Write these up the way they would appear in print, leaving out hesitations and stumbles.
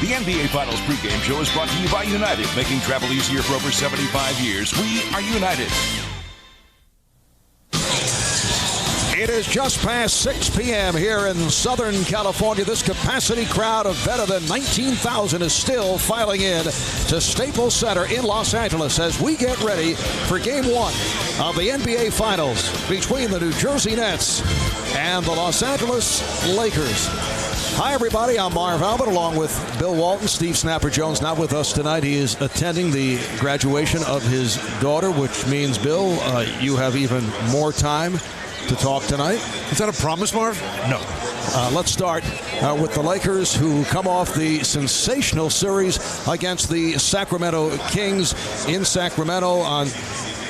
The NBA Finals pregame show is brought to you by United, making travel easier for over 75 years. We are United. It is just past 6 p.m. here in Southern California. This capacity crowd of better than 19,000 is still filing in to Staples Center in Los Angeles as we get ready for Game 1 of the NBA Finals between the New Jersey Nets and the Los Angeles Lakers. Hi, everybody. I'm Marv Albert along with Bill Walton. Steve Snapper Jones not with us tonight. He is attending the graduation of his daughter, which means, Bill, you have even more time to talk tonight. Is that a promise, Marv? No. Let's start with the Lakers, who come off the sensational series against the Sacramento Kings in Sacramento on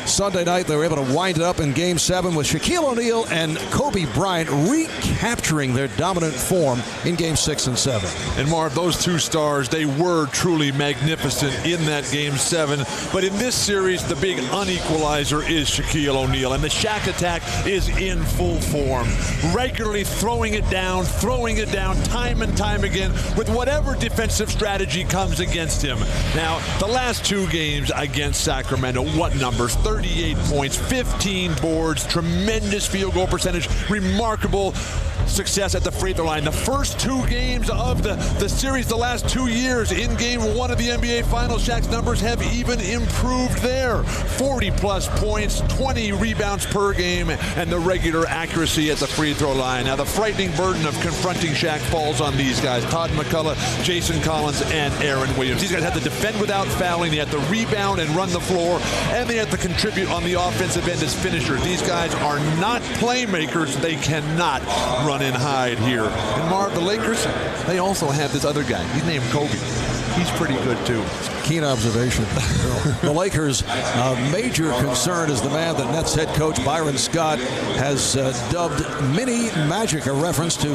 Sunday night. They were able to wind it up in Game 7 with Shaquille O'Neal and Kobe Bryant recapturing their dominant form in Game 6 and 7. And Marv, those two stars, they were truly magnificent in that Game 7. But in this series, the big unequalizer is Shaquille O'Neal. And the Shaq attack is in full form. Regularly throwing it down time and time again with whatever defensive strategy comes against him. Now, the last two games against Sacramento, what numbers? 38 points, 15 boards, tremendous field goal percentage, remarkable success at the free throw line. The first two games of the series, the last 2 years, in Game 1 of the NBA Finals, Shaq's numbers have even improved there. 40-plus points, 20 rebounds per game, and the regular accuracy at the free throw line. Now, the frightening burden of confronting Shaq falls on these guys, Todd McCullough, Jason Collins, and Aaron Williams. These guys have to defend without fouling. They have to rebound and run the floor, and they have to contribute on the offensive end as finishers. These guys are not playmakers. They cannot run and hide here. And Marv, the Lakers, they also have this other guy. He's named Kobe. He's pretty good, too. Keen observation. The Lakers' major concern is the man that Nets head coach Byron Scott has dubbed Mini Magic, a reference to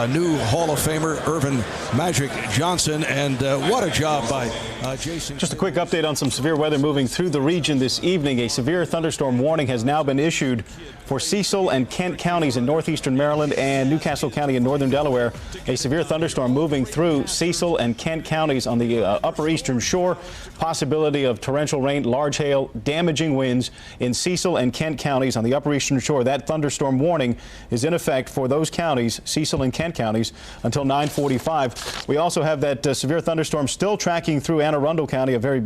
new Hall of Famer Irvin Magic Johnson. And what a job by Jason. Just a quick update on some severe weather moving through the region this evening. A severe thunderstorm warning has now been issued for Cecil and Kent counties in northeastern Maryland and Newcastle County in northern Delaware. A severe thunderstorm moving through Cecil and Kent counties on the upper eastern shore. Possibility of torrential rain, large hail, damaging winds in Cecil and Kent counties on the upper eastern shore. That thunderstorm warning is in effect for those counties, Cecil and Kent counties, until 9:45. We also have that severe thunderstorm still tracking through Anne Arundel County, a very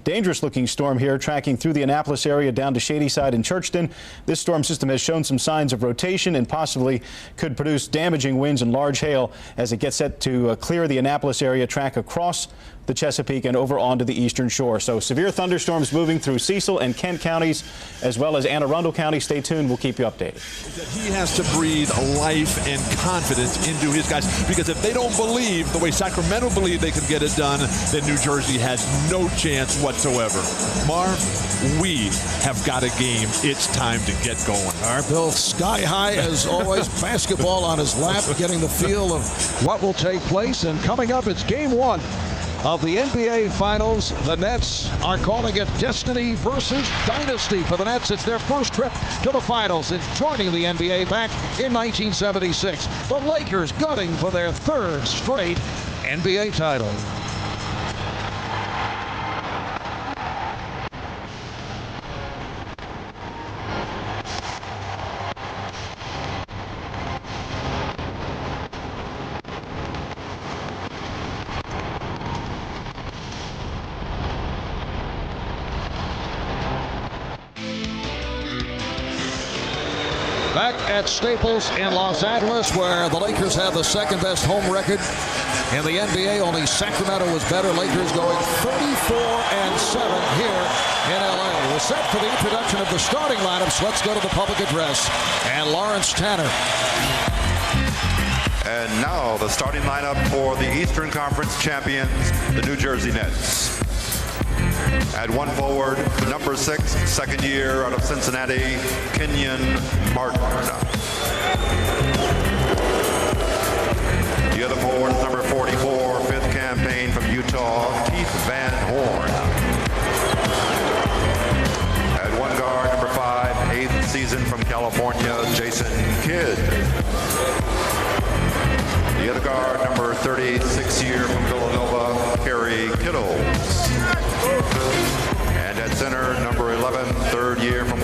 dangerous looking storm here, tracking through the Annapolis area down to Shadyside and Churchton. This storm system has shown some signs of rotation and possibly could produce damaging winds and large hail as it gets set to clear the Annapolis area, track across the Chesapeake and over onto the eastern shore. So severe thunderstorms moving through Cecil and Kent counties as well as Anne Arundel County. Stay tuned. We'll keep you updated. He has to breathe life and confidence into his guys, because if they don't believe the way Sacramento believed they could get it done, then New Jersey has no chance whatsoever. Marv, we have got a game. It's time to get going. All right, Bill, sky high as always. Basketball on his lap, getting the feel of what will take place. And coming up, it's Game 1 of the NBA Finals. The Nets are calling it Destiny versus Dynasty. For the Nets, it's their first trip to the Finals since joining the NBA back in 1976. The Lakers gunning for their third straight NBA title. Back at Staples in Los Angeles, where the Lakers have the second best home record in the NBA. Only Sacramento was better. Lakers going 34-7 here in LA. We're set for the introduction of the starting lineups. Let's go to the public address and Lawrence Tanner. And now the starting lineup for the Eastern Conference champions, the New Jersey Nets. At one forward, number 6, second year out of Cincinnati, Kenyon Martin. The other forward is number 44, fifth campaign from Utah, Keith Van Horn. At one guard, number 5, eighth season from California, Jason Kidd. The other guard, number 36 year from Villanova,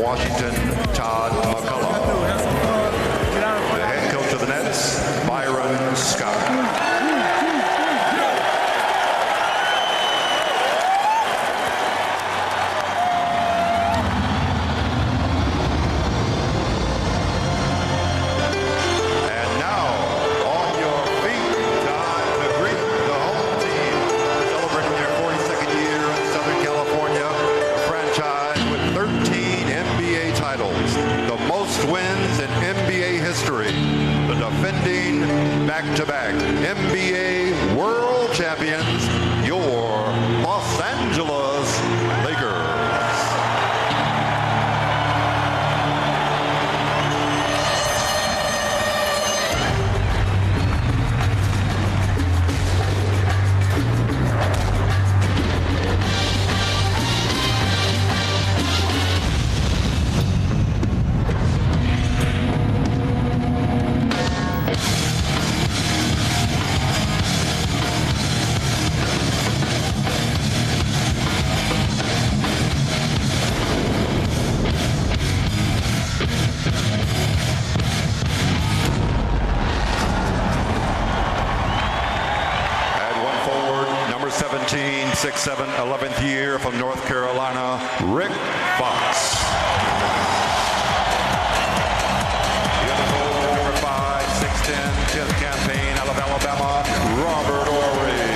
Washington, Todd McCullough. The head coach of the Nets, Byron Scott. Back-to-back NBA World Champions, your Los Angeles Lakers. Number 17, 6'7", 11th year from North Carolina, Rick Fox. The other goal, number 5, 6'10", 10th campaign out of Alabama, Robert Horry.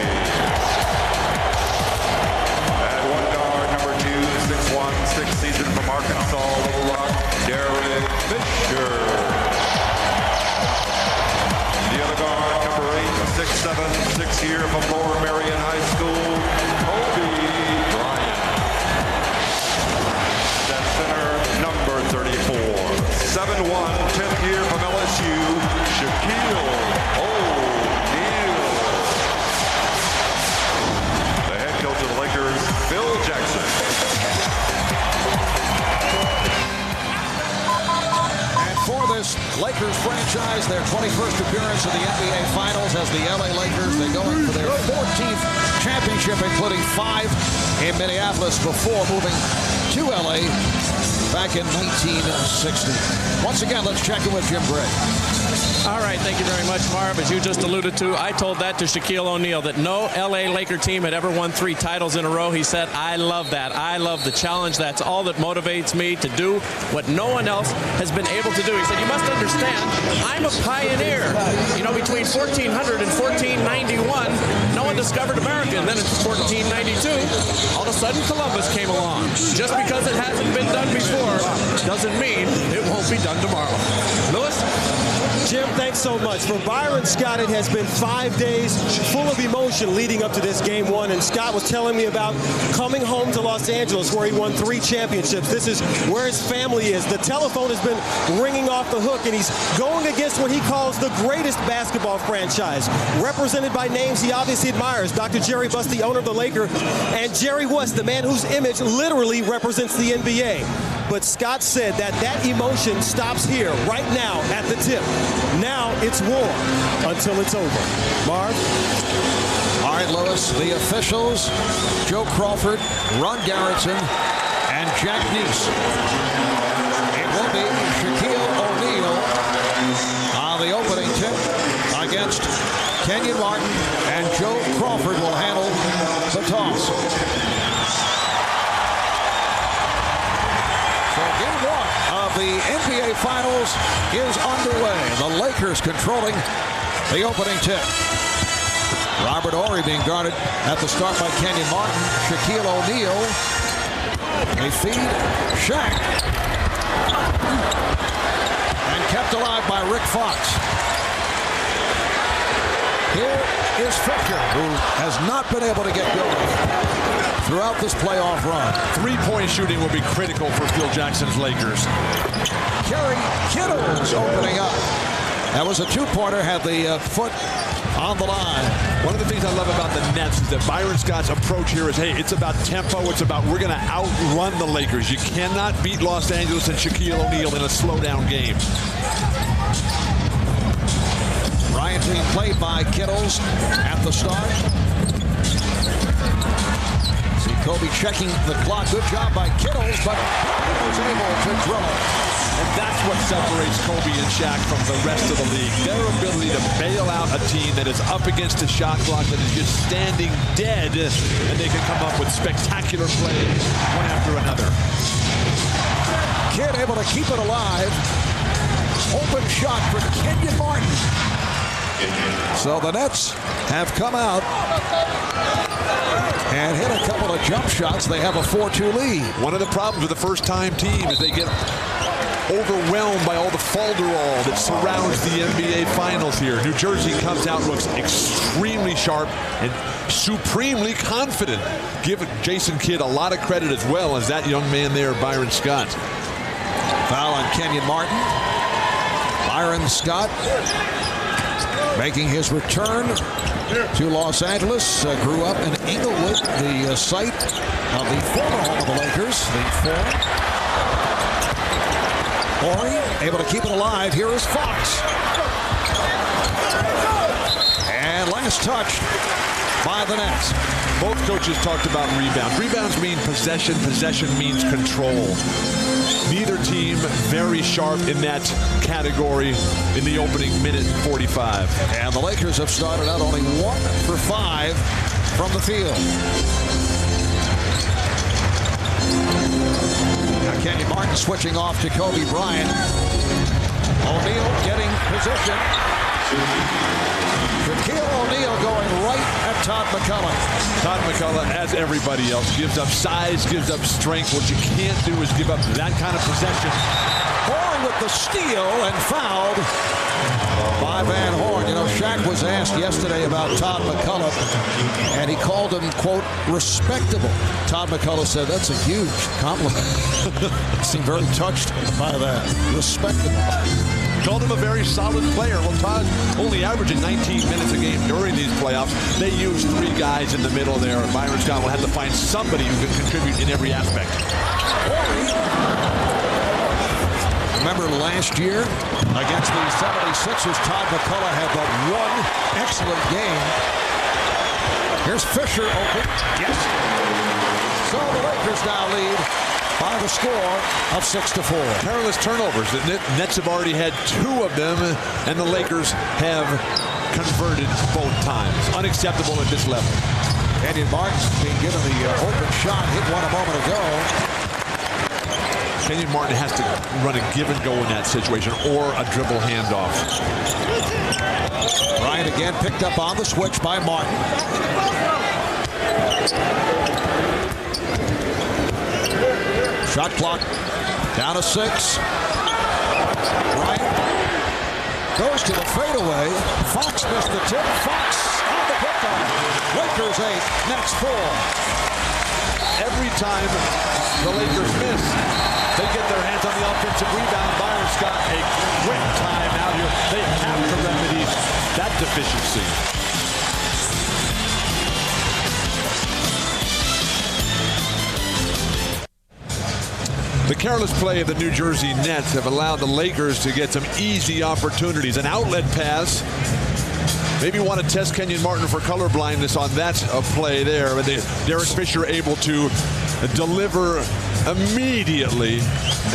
At one guard, number 2, 6'1", 6th season from Arkansas, Little Rock, Derek Fisher. The other guard, number 8, 6'7", 6th year from Lower Marion High School, Kobe Bryant. That center, number 34, 7'1", 10th year from LSU, Shaquille O'Neal. The head coach of the Lakers, Phil Jackson. For this Lakers franchise, their 21st appearance in the NBA Finals as the LA Lakers. They go in for their 14th championship, including 5 in Minneapolis before moving to LA back in 1960. Once again, let's check in with Jim Gray. All right, thank you very much, Marv. As you just alluded to, I told that to Shaquille O'Neal, that no LA Laker team had ever won 3 titles in a row. He said, I love that. I love the challenge. That's all that motivates me to do what no one else has been able to do. He said, you must understand, I'm a pioneer. You know, between 1400 and 1491, no one discovered America. And then in 1492, all of a sudden Columbus came along. Just because it hasn't been done before doesn't mean it won't be done tomorrow. Lewis? Jim, thanks so much. For Byron Scott, it has been 5 days full of emotion leading up to this game 1. And Scott was telling me about coming home to Los Angeles, where he won 3 championships. This is where his family is. The telephone has been ringing off the hook, and he's going against what he calls the greatest basketball franchise, represented by names he obviously admires. Dr. Jerry Buss, the owner of the Lakers, and Jerry West, the man whose image literally represents the NBA. But Scott said that emotion stops here, right now, at the tip. Now it's war until it's over. Marv? All right, Lewis, the officials, Joe Crawford, Ron Garrettson, and Jack Neese. It will be Shaquille O'Neal on the opening tip against Kenyon Martin, and Joe Crawford will handle the toss. The NBA Finals is underway. The Lakers controlling the opening tip. Robert Horry being guarded at the start by Kenyon Martin. Shaquille O'Neal. They feed Shaq. And kept alive by Rick Fox. Here is Fisher, who has not been able to get going throughout this playoff run. 3-point shooting will be critical for Phil Jackson's Lakers. Kerry Kittles opening up. That was a 2-pointer, had the foot on the line. One of the things I love about the Nets is that Byron Scott's approach here is, hey, it's about tempo. It's about we're going to outrun the Lakers. You cannot beat Los Angeles and Shaquille O'Neal in a slow-down game. Bryant being played by Kittles at the start. See Kobe Kobe checking the clock. Good job by Kittles, but he was able to drill it. And that's what separates Kobe and Shaq from the rest of the league. Their ability to bail out a team that is up against a shot clock that is just standing dead, and they can come up with spectacular plays one after another. Kidd able to keep it alive. Open shot for Kenyon Martin. So the Nets have come out and hit a couple of jump shots. They have a 4-2 lead. One of the problems with the first-time team is they get overwhelmed by all the falderall that surrounds the NBA Finals here. New Jersey comes out, looks extremely sharp and supremely confident. Give Jason Kidd a lot of credit as well as that young man there, Byron Scott. Foul on Kenyon Martin. Byron Scott making his return to Los Angeles. Grew up in Inglewood, the site of the former home of the Lakers. The forum. Horry able to keep it alive. Here is Fox. And last touch by the Nets. Both coaches talked about rebounds. Rebounds mean possession. Possession means control. Neither team very sharp in that category in the opening minute 45. And the Lakers have started out only 1 for 5 from the field. Now Kenyon Martin switching off to Kobe Bryant. O'Neal getting position. Shaquille O'Neal going right at Todd McCullough. Todd McCullough, as everybody else, gives up size, gives up strength. What you can't do is give up that kind of possession. Horn with the steal and fouled by Van Horn. You know, Shaq was asked yesterday about Todd McCullough, and he called him, quote, respectable. Todd McCullough said, that's a huge compliment. Seemed very touched by that. Respectable. Called him a very solid player. Well, Todd only averaging 19 minutes a game during these playoffs. They used 3 guys in the middle there. Byron Scott will have to find somebody who can contribute in every aspect. Remember last year against the 76ers, Todd McCullough had but 1 excellent game. Here's Fisher open. Yes. So the Lakers now lead by the score of 6-4. Careless turnovers. The Nets have already had 2 of them, and the Lakers have converted both times. Unacceptable at this level. Kenyon Martin being given the open shot, hit one a moment ago. Kenyon Martin has to run a give and go in that situation or a dribble handoff. Bryant again picked up on the switch by Martin. Shot clock down to 6. Bryant goes to the fadeaway. Fox missed the tip. Fox on the pickoff. Lakers 8, Nets 4. Every time the Lakers miss, they get their hands on the offensive rebound. Byron Scott, a quick time out here. They have to remedy that deficiency. The careless play of the New Jersey Nets have allowed the Lakers to get some easy opportunities. An outlet pass. Maybe want to test Kenyon Martin for color blindness on that play there. But Derek Fisher able to deliver immediately.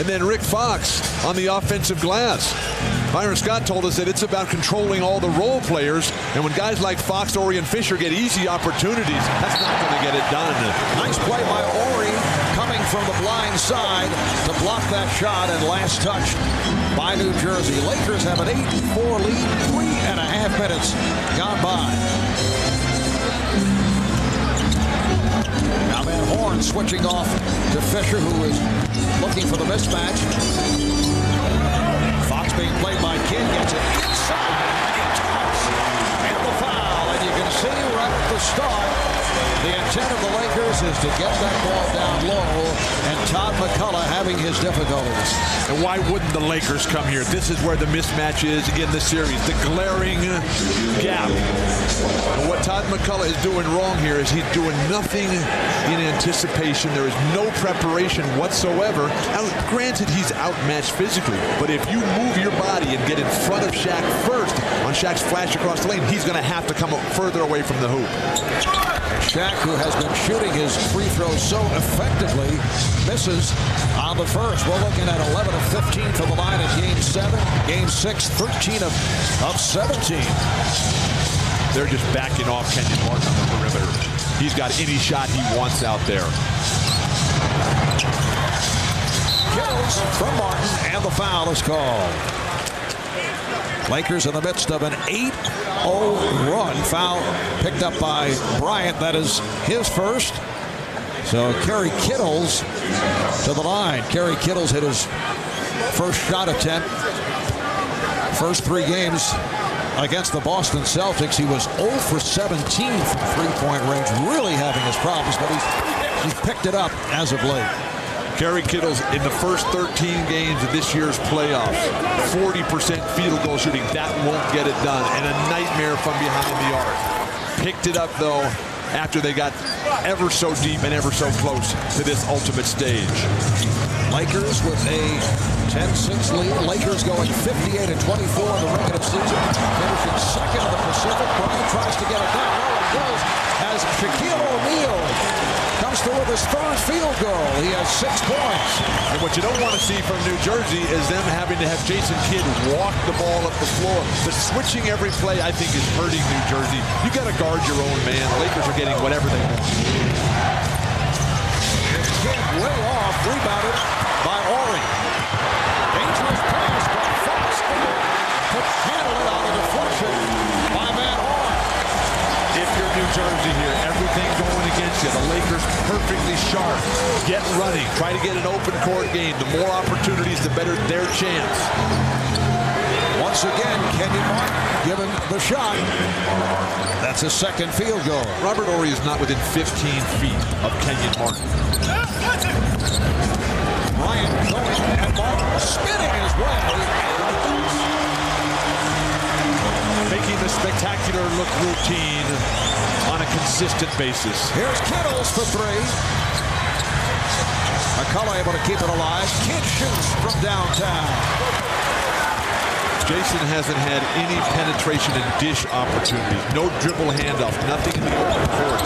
And then Rick Fox on the offensive glass. Byron Scott told us that it's about controlling all the role players. And when guys like Fox, Horry, and Fisher get easy opportunities, that's not going to get it done. Nice play by Horry coming from the blind side to block that shot, and last touch by New Jersey. Lakers have an 8-4 lead, 3.5 minutes gone by. Now Van Horn switching off to Fisher, who is looking for the mismatch. Fox being played by Kidd, gets it inside, and the foul. And you can see right at the start, the intent of the Lakers is to get that ball down low, and Todd McCullough having his difficulties. And why wouldn't the Lakers come here? This is where the mismatch is in the series, the glaring gap. And what Todd McCullough is doing wrong here is he's doing nothing in anticipation. There is no preparation whatsoever. Now, granted, he's outmatched physically, but if you move your body and get in front of Shaq first on Shaq's flash across the lane, he's going to have to come up further away from the hoop. Shaq, who has been shooting his free throws so effectively, misses on the first. We're looking at 11 of 15 from the line in Game 7. Game 6, 13 of 17. They're just backing off Kenyon Martin on the perimeter. He's got any shot he wants out there. Kills from Martin, and the foul is called. Lakers in the midst of an 8-0 run. Foul picked up by Bryant. That is his first. So Kerry Kittles to the line. Kerry Kittles hit his first shot attempt. First 3 games against the Boston Celtics, he was 0 for 17 from three-point range. Really having his problems, but he's picked it up as of late. Kerry Kittles in the first 13 games of this year's playoffs, 40% field goal shooting. That won't get it done, and a nightmare from behind the arc. Picked it up, though, after they got ever so deep and ever so close to this ultimate stage. Lakers with a 10-6 lead. Lakers going 58-24 in the regular season. Finishing second in the Pacific. Bryant tries to get it down. No, it goes as Shaquille O'Neal comes through with his third field goal. He has 6 points. And what you don't want to see from New Jersey is them having to have Jason Kidd walk the ball up the floor. The switching every play, I think, is hurting New Jersey. You got to guard your own man. The Lakers are getting whatever they want. Kidd way off, rebounded by Horry. Dangerous pass by Fox. Could handle it on a deflection by Van Horn. If you're New Jersey here, everything going against you. The Lakers perfectly sharp. Get running. Try to get an open court game. The more opportunities, the better their chance. Once again, Kenyon Martin given the shot. That's his second field goal. Robert Horry is not within 15 feet of Kenyon Martin. Bryant going and Martin spinning his way. Making the spectacular look routine on a consistent basis. Here's Kittles for 3. McCullough able to keep it alive. Kidd shoots from downtown. Jason hasn't had any penetration and dish opportunities. No dribble handoff. Nothing in the open court.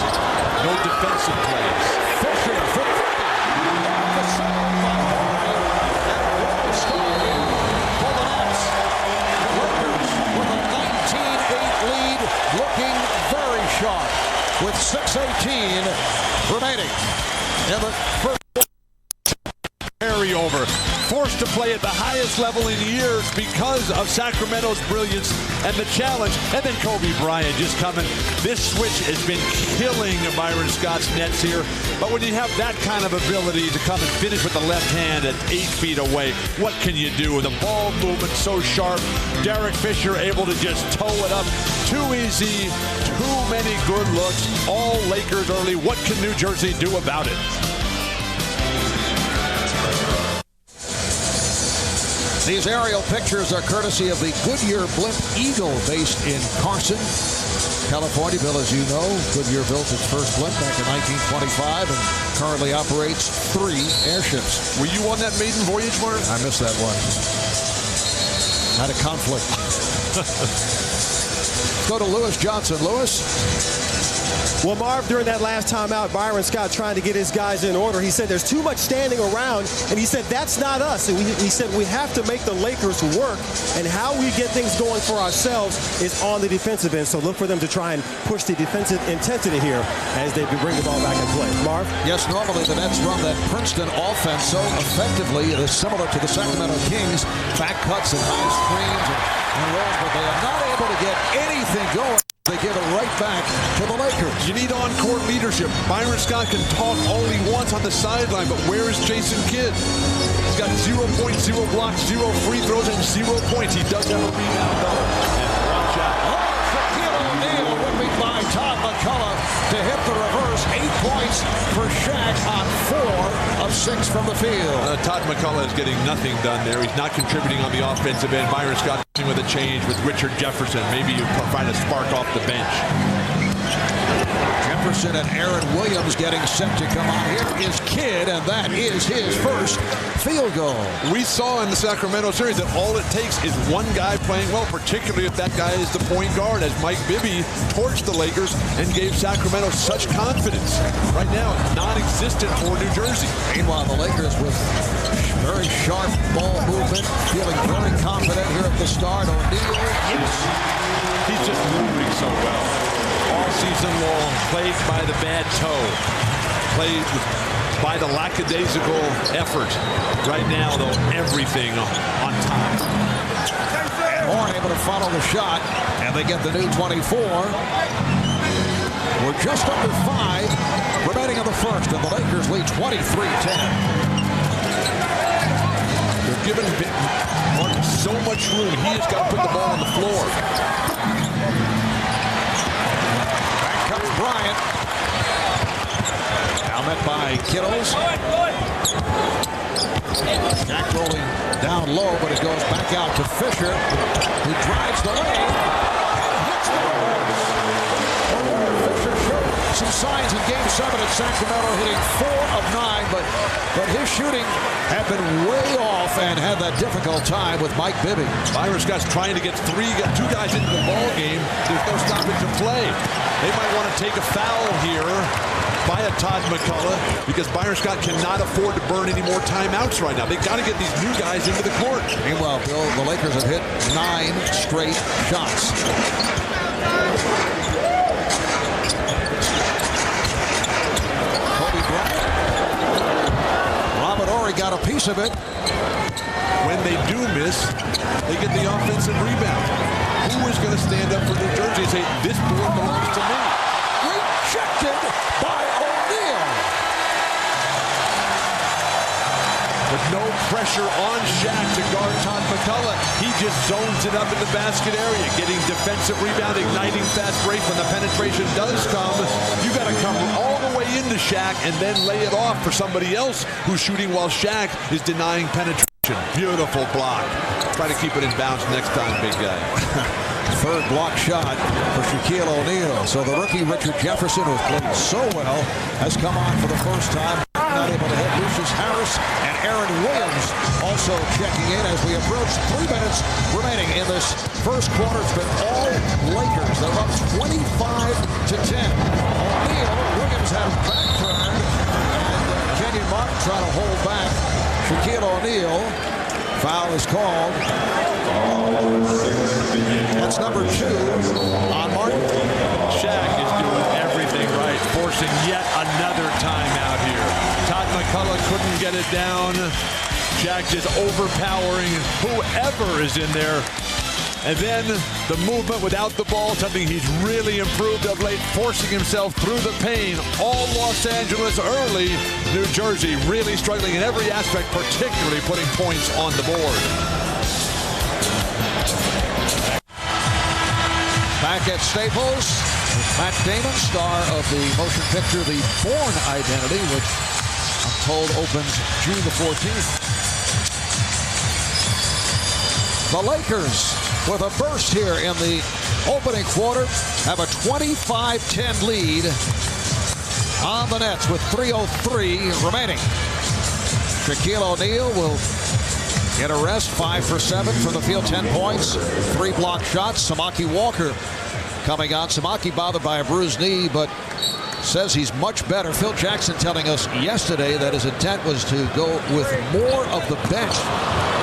No defensive plays. Fisher for 3. The second by Horry. And one scoring for the Nets. Lakers with a 19-8 lead, looking very sharp with 6:18 remaining in the first. Carryover. Forced to play at the highest level in years because of Sacramento's brilliance and the challenge. And then Kobe Bryant just coming. This switch has been killing Byron Scott's Nets here. But when you have that kind of ability to come and finish with the left hand at 8 feet away, what can you do? The ball movement so sharp. Derek Fisher able to just toe it up. Too easy. Too many good looks. All Lakers early. What can New Jersey do about it? These aerial pictures are courtesy of the Goodyear Blimp Eagle based in Carson, California. Bill, as you know, Goodyear built its first blimp back in 1925 and currently operates 3 airships. Were you on that maiden voyage, Mark? I missed that one. Had a conflict. Let's go to Lewis Johnson. Lewis? Well, Marv, during that last timeout, Byron Scott trying to get his guys in order. He said there's too much standing around, and he said that's not us. And he said we have to make the Lakers work, and how we get things going for ourselves is on the defensive end. So look for them to try and push the defensive intensity here as they bring the ball back in play. Marv? Yes, normally the Nets run that Princeton offense so effectively. It is similar to the Sacramento Kings. Back cuts and high screens and rolls, but they are not able to get anything going. They give it right back to the Lakers. You need on-court leadership. Byron Scott can talk all he wants on the sideline, but where is Jason Kidd? He's got 0 points, 0 blocks, 0 free throws, and 0 points. He does have a rebound, though. And watch out. Shaquille O'Neal would be by Todd McCullough to hit the reverse. 8 points for Shaq on 4 of 6 from the field. Todd McCullough is getting nothing done there. He's not contributing on the offensive end. Byron Scott with a change with Richard Jefferson. Maybe you find a spark off the bench. Jefferson and Aaron Williams getting set to come on. Here is Kidd, and that is his first field goal. We saw in the Sacramento series that all it takes is one guy playing well, particularly if that guy is the point guard, as Mike Bibby torched the Lakers and gave Sacramento such confidence. Right now, it's non-existent for New Jersey. Meanwhile, the Lakers with very sharp ball movement, feeling very confident here at the start. O'Neal, yes. He's just moving so well. All season long, plagued by the bad toe, plagued by the lackadaisical effort. Right now, though, everything on top. Horn able to follow the shot, and they get the new 24. We're just under 5 remaining in the first, and the Lakers lead 23-10. They're giving Martin so much room. He has got to put the ball on the floor. Back comes Bryant. Now met by Kittles. Shaq rolling down low, but it goes back out to Fisher, who drives the lane. Hits the ropes. Fisher showed some signs in Game 7 at Sacramento, hitting 4 of 9, but his shooting had been way off and had that difficult time with Mike Bibby. Byron Scott's trying to get 2 guys into the ball game. There's no stoppage to play. They might want to take a foul here by a Todd McCullough, because Byron Scott cannot afford to burn any more timeouts right now. They've got to get these new guys into the court. Meanwhile, Bill, the Lakers have hit 9 straight shots. Kobe Bryant. Horry got a piece of it. When they do miss, they get the offensive rebound. Who is going to stand up for New Jersey and say, this board belongs to me? Rejected by O'Neal. With no pressure on Shaq to guard Todd McCullough, he just zones it up in the basket area, getting defensive rebound, igniting fast break. When the penetration does come, you got to come all the way into Shaq and then lay it off for somebody else who's shooting while Shaq is denying penetration. Beautiful block. Try to keep it in bounds next time, big guy. Third block shot for Shaquille O'Neal. So the rookie Richard Jefferson, who played so well, has come on for the first time. Not able to hit Lucius Harris, and Aaron Williams also checking in as we approach 3 minutes remaining in this first quarter. It's been all Lakers. They're up 25-10. O'Neal, Williams has back turned, and Kenyon Martin trying to hold back Shaquille O'Neal. Foul is called. That's number 2 on Martin. Shaq is doing everything right, forcing yet another timeout here. Todd McCullough couldn't get it down. Shaq just overpowering whoever is in there. And then the movement without the ball, something he's really improved of late, forcing himself through the pain. All Los Angeles early. New Jersey really struggling in every aspect, particularly putting points on the board. Back at Staples, Matt Damon, star of the motion picture The Bourne Identity, which I'm told opens June the 14th. The Lakers, with a burst here in the opening quarter, have a 25-10 lead on the Nets with 3:03 remaining. Shaquille O'Neal will get a rest, 5 for 7 from the field, 10 points, 3 block shots. Samaki Walker coming on. Samaki bothered by a bruised knee, but says he's much better. Phil Jackson telling us yesterday that his intent was to go with more of the bench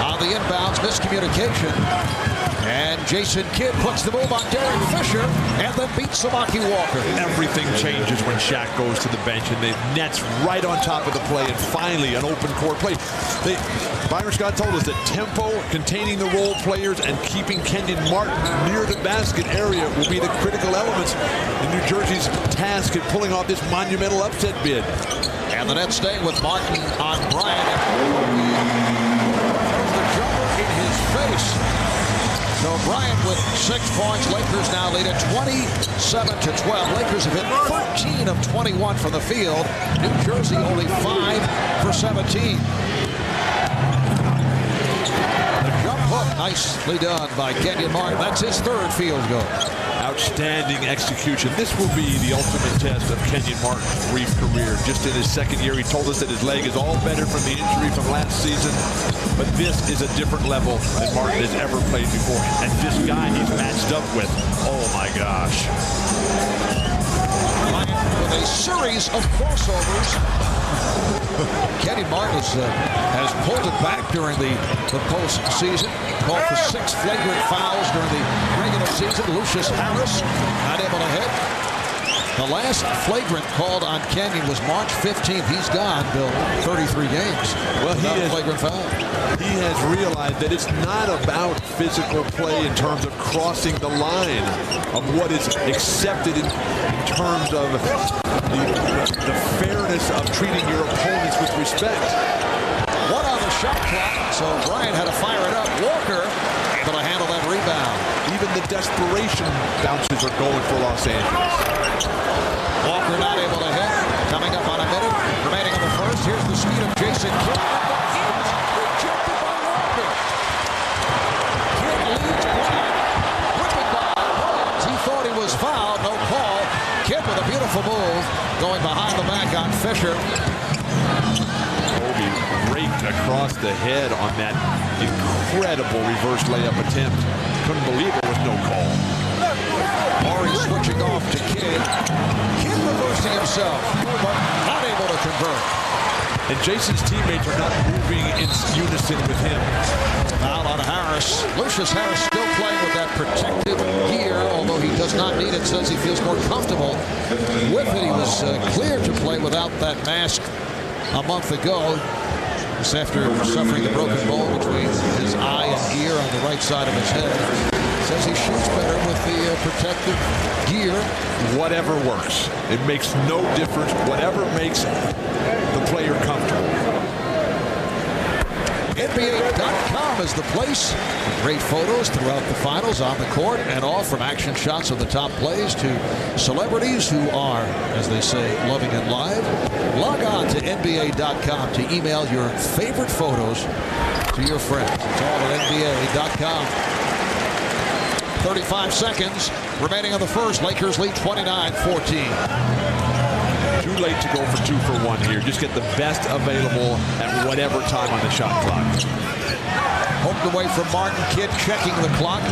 on the inbounds. Miscommunication. And Jason Kidd puts the move on Derek Fisher and then beats Samaki Walker. Everything changes when Shaq goes to the bench, and the Nets right on top of the play, and finally an open court play. Byron Scott told us that tempo, containing the role players, and keeping Kenyon Martin near the basket area will be the critical elements in New Jersey's task at pulling off this monumental upset bid. And the Nets staying with Martin on Bryant. The jumper in his face. So Bryant with 6 points. Lakers now lead at 27-12. Lakers have hit 13 of 21 from the field. New Jersey only 5 for 17. The jump hook nicely done by Kenyon Martin. That's his 3rd field goal. outstanding execution. This will be the ultimate test of Kenyon Martin's brief career. Just in his second year, he told us that his leg is all better from the injury from last season. But this is a different level than Martin has ever played before. And this guy he's matched up with, oh my gosh. With a series of crossovers. Kenyon Martin has pulled it back during the postseason. Called for 6 flagrant fouls during the regular season. Lucius Harris not able to hit. The last flagrant called on Kenyon was March 15th. He's gone, Bill, 33 games without a flagrant foul. He has realized that it's not about physical play in terms of crossing the line of what is accepted in terms of the fairness of treating your opponents with respect. One on the shot clock, so Bryant had to fire it up. Walker able to handle that rebound. Even the desperation bounces are going for Los Angeles. Walker not able to hit. Coming up on a minute remaining on the first. Here's the speed of Jason Kidd. Rejected by Walker. Kidd leads Bryant. Whipping by Bryant. He thought he was fouled. No call. Kidd with a beautiful move. Going behind the back on Fisher. Kobe raked across the head on that incredible reverse layup attempt. Couldn't believe there was no call. Horry switching off to Kidd. Kidd reversing himself, but not able to convert. And Jason's teammates are not moving in unison with him. Foul on Harris. Lucius Harris still playing with that protective gear, although he does not need it. Says he feels more comfortable with it. He was cleared to play without that mask a month ago. Just after suffering the broken bone between his eye and ear on the right side of his head. Says he shoots better with the protective gear. Whatever works. It makes no difference. Whatever makes the player comfortable. NBA.com is the place. Great photos throughout the finals, on the court and off, from action shots of the top plays to celebrities who are, as they say, loving it live. Log on to NBA.com to email your favorite photos to your friends. It's all at NBA.com. 35 seconds remaining on the first. Lakers lead 29-14. Too late to go for 2 for 1 here. Just get the best available at whatever time on the shot clock. Poked away from Martin. Kidd checking the clock.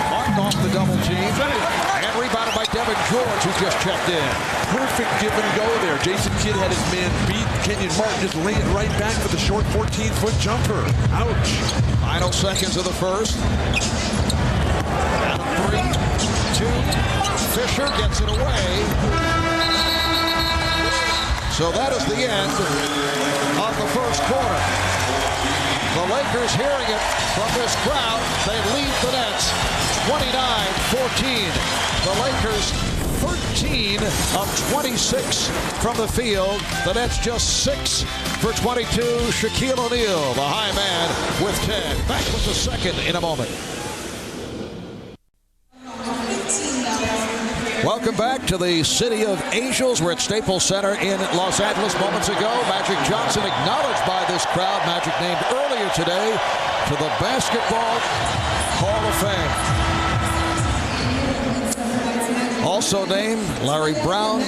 Martin off the double team. And rebounded by Devin George, who just checked in. Perfect give and go there. Jason Kidd had his man beat. Kenyon Martin just laying it right back for the short 14-foot jumper. Ouch. Final seconds of the first. Out of 3, 2. Fisher gets it away. So that is the end of the first quarter. The Lakers hearing it from this crowd. They lead the Nets 29-14. The Lakers 13 of 26 from the field. The Nets just 6 for 22. Shaquille O'Neal, the high man, with 10. Back with the second in a moment. Welcome back to the City of Angels. We're at Staples Center in Los Angeles moments ago. Magic Johnson acknowledged by this crowd. Magic named earlier today to the Basketball Hall of Fame. Also named Larry Brown,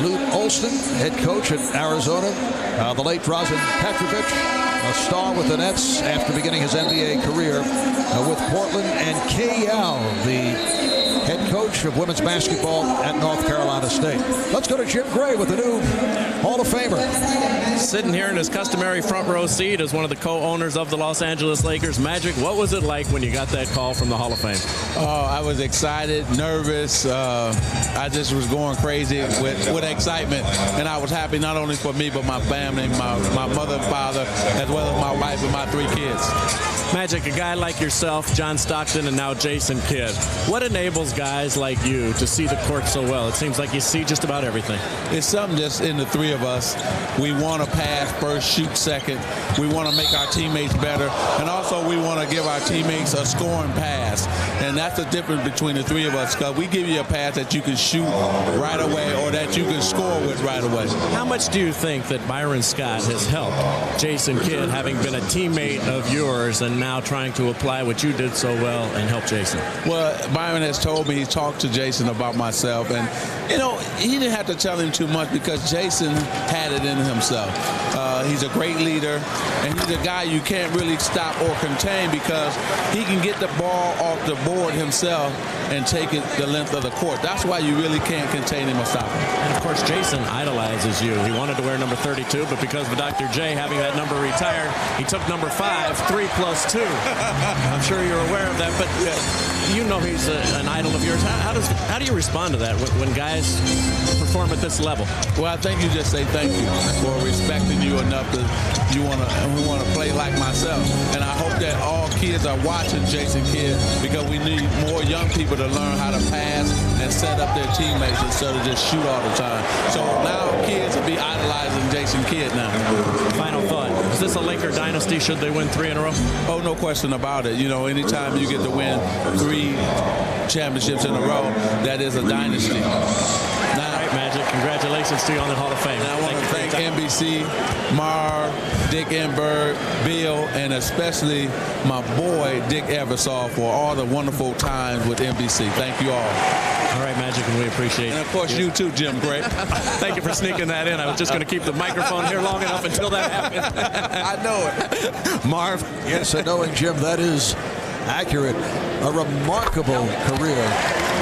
Lute Olson, head coach at Arizona. The late Drazen Petrovic, a star with the Nets after beginning his NBA career with Portland, and K.L., the head coach of women's basketball at North Carolina State. Let's go to Jim Gray with the new Hall of Famer. Sitting here in his customary front row seat as one of the co-owners of the Los Angeles Lakers. Magic, what was it like when you got that call from the Hall of Fame? I was excited, nervous. I just was going crazy with excitement. And I was happy not only for me, but my family, my mother and father, as well as my wife and my 3 kids. Magic, a guy like yourself, John Stockton, and now Jason Kidd. What enables guys like you to see the court so well? It seems like you see just about everything. It's something just in the 3 of us. We want to pass first, shoot second. We want to make our teammates better. And also we want to give our teammates a scoring pass. And that's the difference between the three of us, because we give you a pass that you can shoot right away or that you can score with right away. How much do you think that Byron Scott has helped Jason Kidd, having been a teammate of yours and now trying to apply what you did so well and help Jason? Well, Byron has told me, he talked to Jason about myself, and, you know, he didn't have to tell him too much because Jason had it in himself. He's a great leader, and he's a guy you can't really stop or contain because he can get the ball off the board himself and take it the length of the court. That's why you really can't contain him or stop him. And, of course, Jason idolizes you. He wanted to wear number 32, but because of Dr. J having that number retired, he took number 5, 3 plus 2. I'm sure you're aware of that, but you know he's an idol of yours. How do you respond to that when guys perform at this level? Well, I think you just say thank you for respecting you enough that you want to play like myself. And I hope that all kids are watching Jason Kidd, because we need more young people to learn how to pass and set up their teammates instead of just shoot all the time. So now kids will be idolizing Jason Kidd now. Final thought. Is this a Laker dynasty? Should they win 3 in a row? Oh, no question about it. You know, anytime you get to win 3 championships in a row, that is a dynasty. All right, Magic. Congratulations to you on the Hall of Fame. And I want to thank NBC, Marv, Dick Enberg, Bill, and especially my boy, Dick Eversole, for all the wonderful times with NBC. Thank you all. All right, Magic, and we appreciate it. And, of course, you too, Jim Gray. Thank you for sneaking that in. I was just going to keep the microphone here long enough until that happened. I know it. Marv? Yes, and knowing Jim, that is accurate. A remarkable career.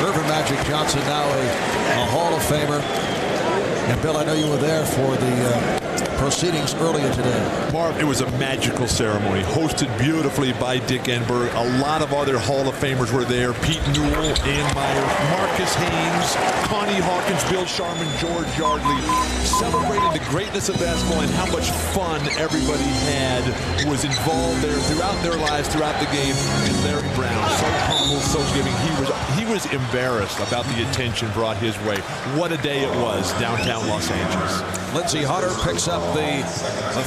Irvin Magic Johnson, now a Hall of Famer. And, Bill, I know you were there for the proceedings earlier today. Marv, it was a magical ceremony, hosted beautifully by Dick Enberg. A lot of other Hall of Famers were there. Pete Newell, Ann Meyer, Marcus Haynes, Connie Hawkins, Bill Sharman, George Yardley, celebrating the greatness of basketball and how much fun everybody had who was involved there throughout their lives, throughout the game. And Larry Brown, so humble, so giving. He was embarrassed about the attention brought his way. What a day it was downtown Los Angeles. Lindsey Hunter picks up the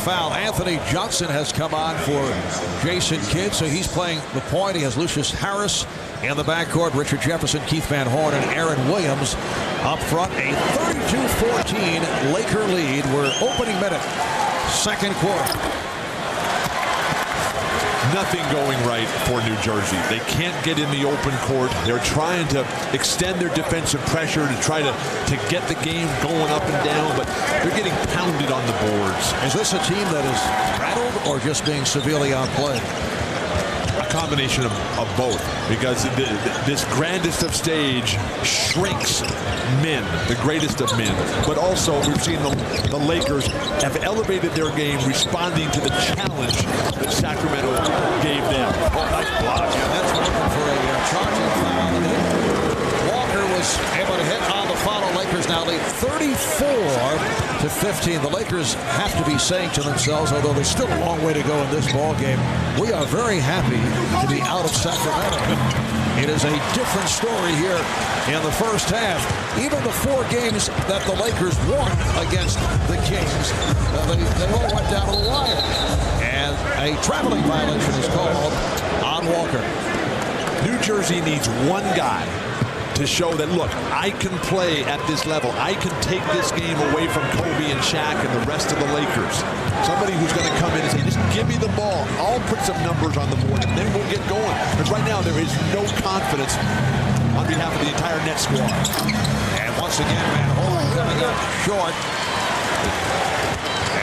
foul. Anthony Johnson has come on for Jason Kidd, so he's playing the point. He has Lucius Harris in the backcourt, Richard Jefferson, Keith Van Horn, and Aaron Williams up front. A 32-14 Laker lead. We're opening minute, second quarter. Nothing going right for New Jersey. They can't get in the open court. They're trying to extend their defensive pressure to try to get the game going up and down, but they're getting pounded on the boards. Is this a team that is rattled or just being severely outplayed? A combination of both, because this grandest of stage shrinks men, the greatest of men. But also, we've seen the Lakers have elevated their game, responding to the challenge that Sacramento gave them. Oh, nice block. Yeah, that's looking for a charging foul. Walker was able to hit on the foul. Lakers now lead 34-15. The Lakers have to be saying to themselves, although there's still a long way to go in this ball game, we are very happy to be out of Sacramento. It is a different story here in the first half. Even the 4 games that the Lakers won against the Kings, they all went down to the wire. And a traveling violation is called on Walker. New Jersey needs one guy to show that, look, I can play at this level. I can take this game away from Kobe and Shaq and the rest of the Lakers. Somebody who's going to come in and say, just give me the ball. I'll put some numbers on the board, and then we'll get going. Because right now there is no confidence on behalf of the entire net squad. And once again, Van Horn coming up short.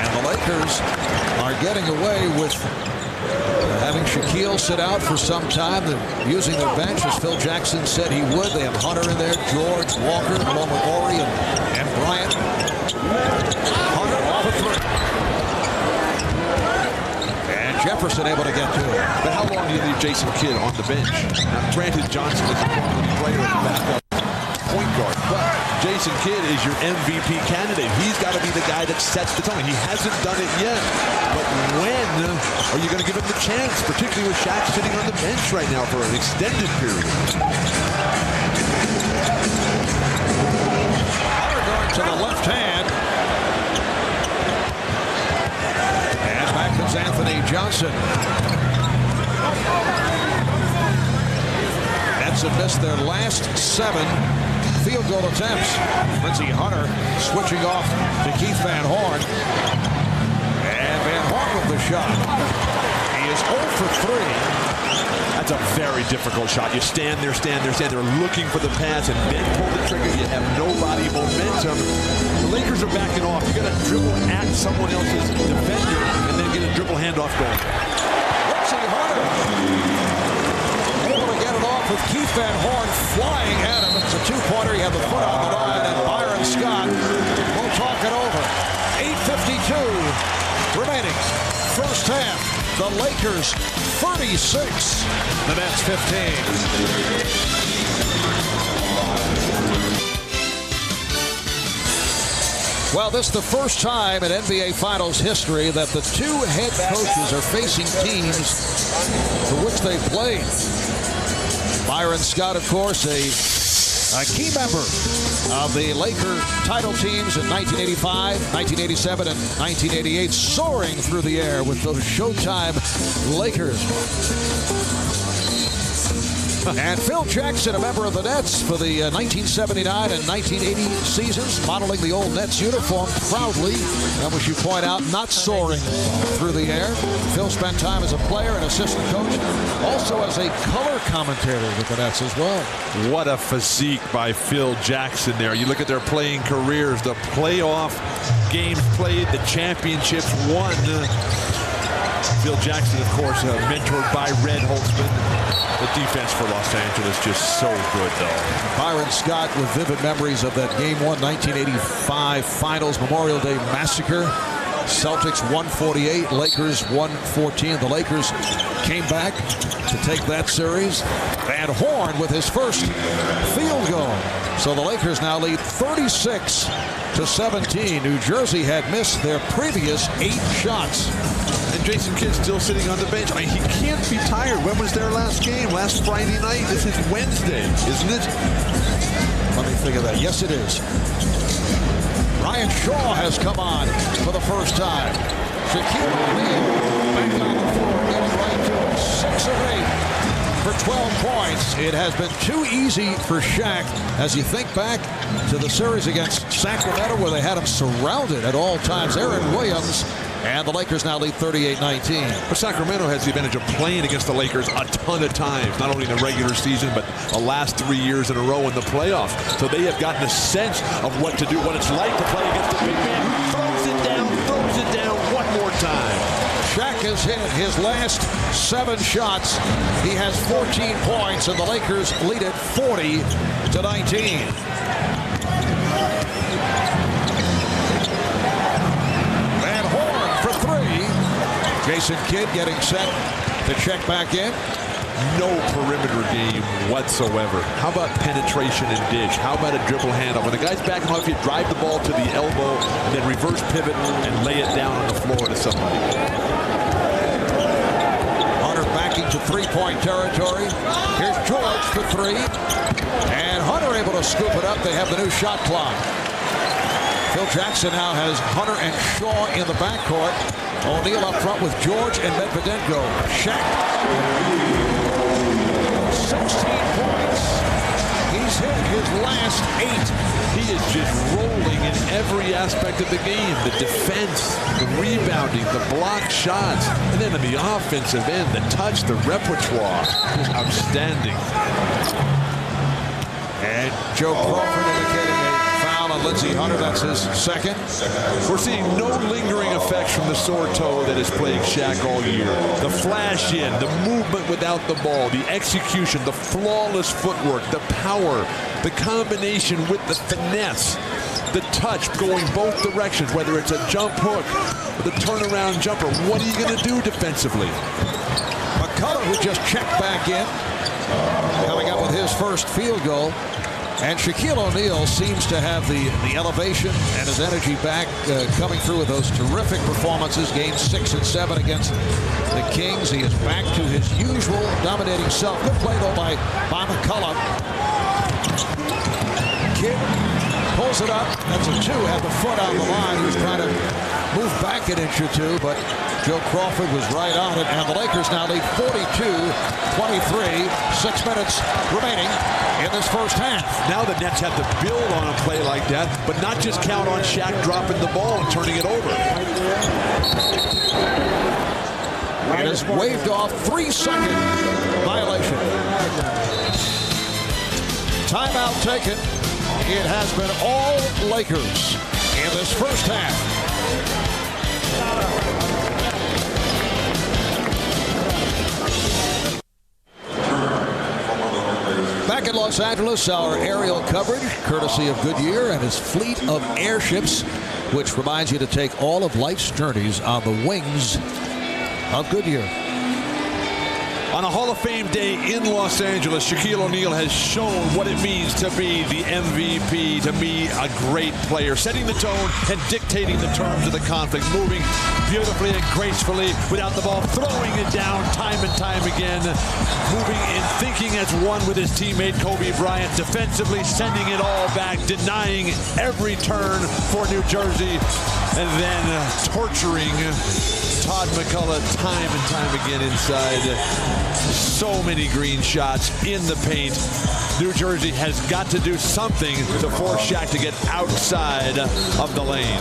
And the Lakers are getting away with having Shaquille sit out for some time. They're using their bench, as Phil Jackson said he would. They have Hunter in there, George, Walker, along with Horry and Bryant. Hunter for 3. And Jefferson able to get to it. But how long do you leave Jason Kidd on the bench? Now, granted, Johnson is a quality player at the backup point guard, but Jason Kidd is your MVP candidate. He's got to be the guy that sets the tone. He hasn't done it yet. But when are you going to give him the chance, particularly with Shaq sitting on the bench right now for an extended period? Hunter going to the left hand. And back comes Anthony Johnson. missed their last 7 field goal attempts. Lindsey Hunter switching off to Keith Van Horn. And Van Horn with the shot. He is 0 for 3. That's a very difficult shot. You stand there. They're looking for the pass and then pull the trigger. You have no body momentum. The Lakers are backing off. You got to dribble at someone else's defender and then get a dribble handoff going. Lindsey Hunter able to get it off with Keith Van Horn flying at him. It's a 2-pointer. He had the foot on the line, and Byron Scott will talk it over. 8:52 remaining. First half. The Lakers 36. The Nets 15. Well, this is the first time in NBA Finals history that the 2 head coaches are facing teams for which they played. Byron Scott, of course, a key member of the Laker title teams in 1985, 1987, and 1988, soaring through the air with those Showtime Lakers. And Phil Jackson, a member of the Nets for the 1979 and 1980 seasons, modeling the old Nets uniform proudly. And as you point out, not soaring through the air. Phil spent time as a player and assistant coach, also as a color commentator with the Nets as well. What a physique by Phil Jackson there. You look at their playing careers, the playoff games played, the championships won. Phil Jackson, of course, mentored by Red Holtzman. The defense for Los Angeles just so good, though. Byron Scott with vivid memories of that Game 1 1985 Finals Memorial Day Massacre. Celtics 148, Lakers 114. The Lakers came back to take that series. Van Horn with his first field goal. So the Lakers now lead 36-17. New Jersey had missed their previous 8 shots. And Jason Kidd still sitting on the bench. I mean, he can't be tired. When was their last game? Last Friday night? This is Wednesday, isn't it? Let me think of that. Yes, it is. Ryan Shaw has come on for the first time. Shaquille O'Neal back on the floor, getting right to it. 6 of 8 for 12 points. It has been too easy for Shaq as you think back to the series against Sacramento where they had him surrounded at all times. Aaron Williams. And the Lakers now lead 38-19. But Sacramento has the advantage of playing against the Lakers a ton of times, not only in the regular season, but the last 3 years in a row in the playoffs. So they have gotten a sense of what to do, what it's like to play against the big man who throws it down one more time. Shaq has hit his last 7 shots. He has 14 points, and the Lakers lead it 40-19. Jason Kidd getting set to check back in. No perimeter game whatsoever. How about penetration and dish? How about a dribble handoff? When the guy's backing off, you drive the ball to the elbow and then reverse pivot and lay it down on the floor to somebody. Hunter backing to 3-point territory. Here's George for 3. And Hunter able to scoop it up. They have the new shot clock. Phil Jackson now has Hunter and Shaw in the backcourt. O'Neal up front with George and Medvedenko. Shaq. 16 points. He's hit his last 8. He is just rolling in every aspect of the game. The defense, the rebounding, the block shots, and then on the offensive end, the touch, the repertoire. Just outstanding. And Joe Crawford indicating a foul on Lindsey Hunter. That's his second. We're seeing no lingering effects from the sore toe that has plagued Shaq all year. The flash in, the movement without the ball, the execution, the flawless footwork, the power, the combination with the finesse, the touch going both directions, whether it's a jump hook or the turnaround jumper. What are you going to do defensively? McCullough, who just checked back in, coming up with his first field goal. And Shaquille O'Neal seems to have the elevation and his energy back, coming through with those terrific performances. Games 6 and 7 against the Kings. He is back to his usual dominating self. Good play, though, by McCullough. Kidd pulled pulls it up. That's a 2. Had the foot on the line. He was trying to move back an inch or 2, but Joe Crawford was right on it. And the Lakers now lead 42-23. 6 minutes remaining in this first half. Now the Nets have to build on a play like that, but not just count on Shaq dropping the ball and turning it over. It is waved off. 3-second violation. Timeout taken. It has been all Lakers in this first half. Back in Los Angeles, our aerial coverage, courtesy of Goodyear and his fleet of airships, which reminds you to take all of life's journeys on the wings of Goodyear. On a Hall of Fame day in Los Angeles, Shaquille O'Neal has shown what it means to be the MVP, to be a great player, setting the tone and dictating the terms of the conflict, moving beautifully and gracefully without the ball, throwing it down time and time again, moving and thinking as one with his teammate Kobe Bryant, defensively sending it all back, denying every turn for New Jersey, and then torturing Todd McCullough time and time again inside. So many green shots in the paint. New Jersey has got to do something to force Shaq to get outside of the lane.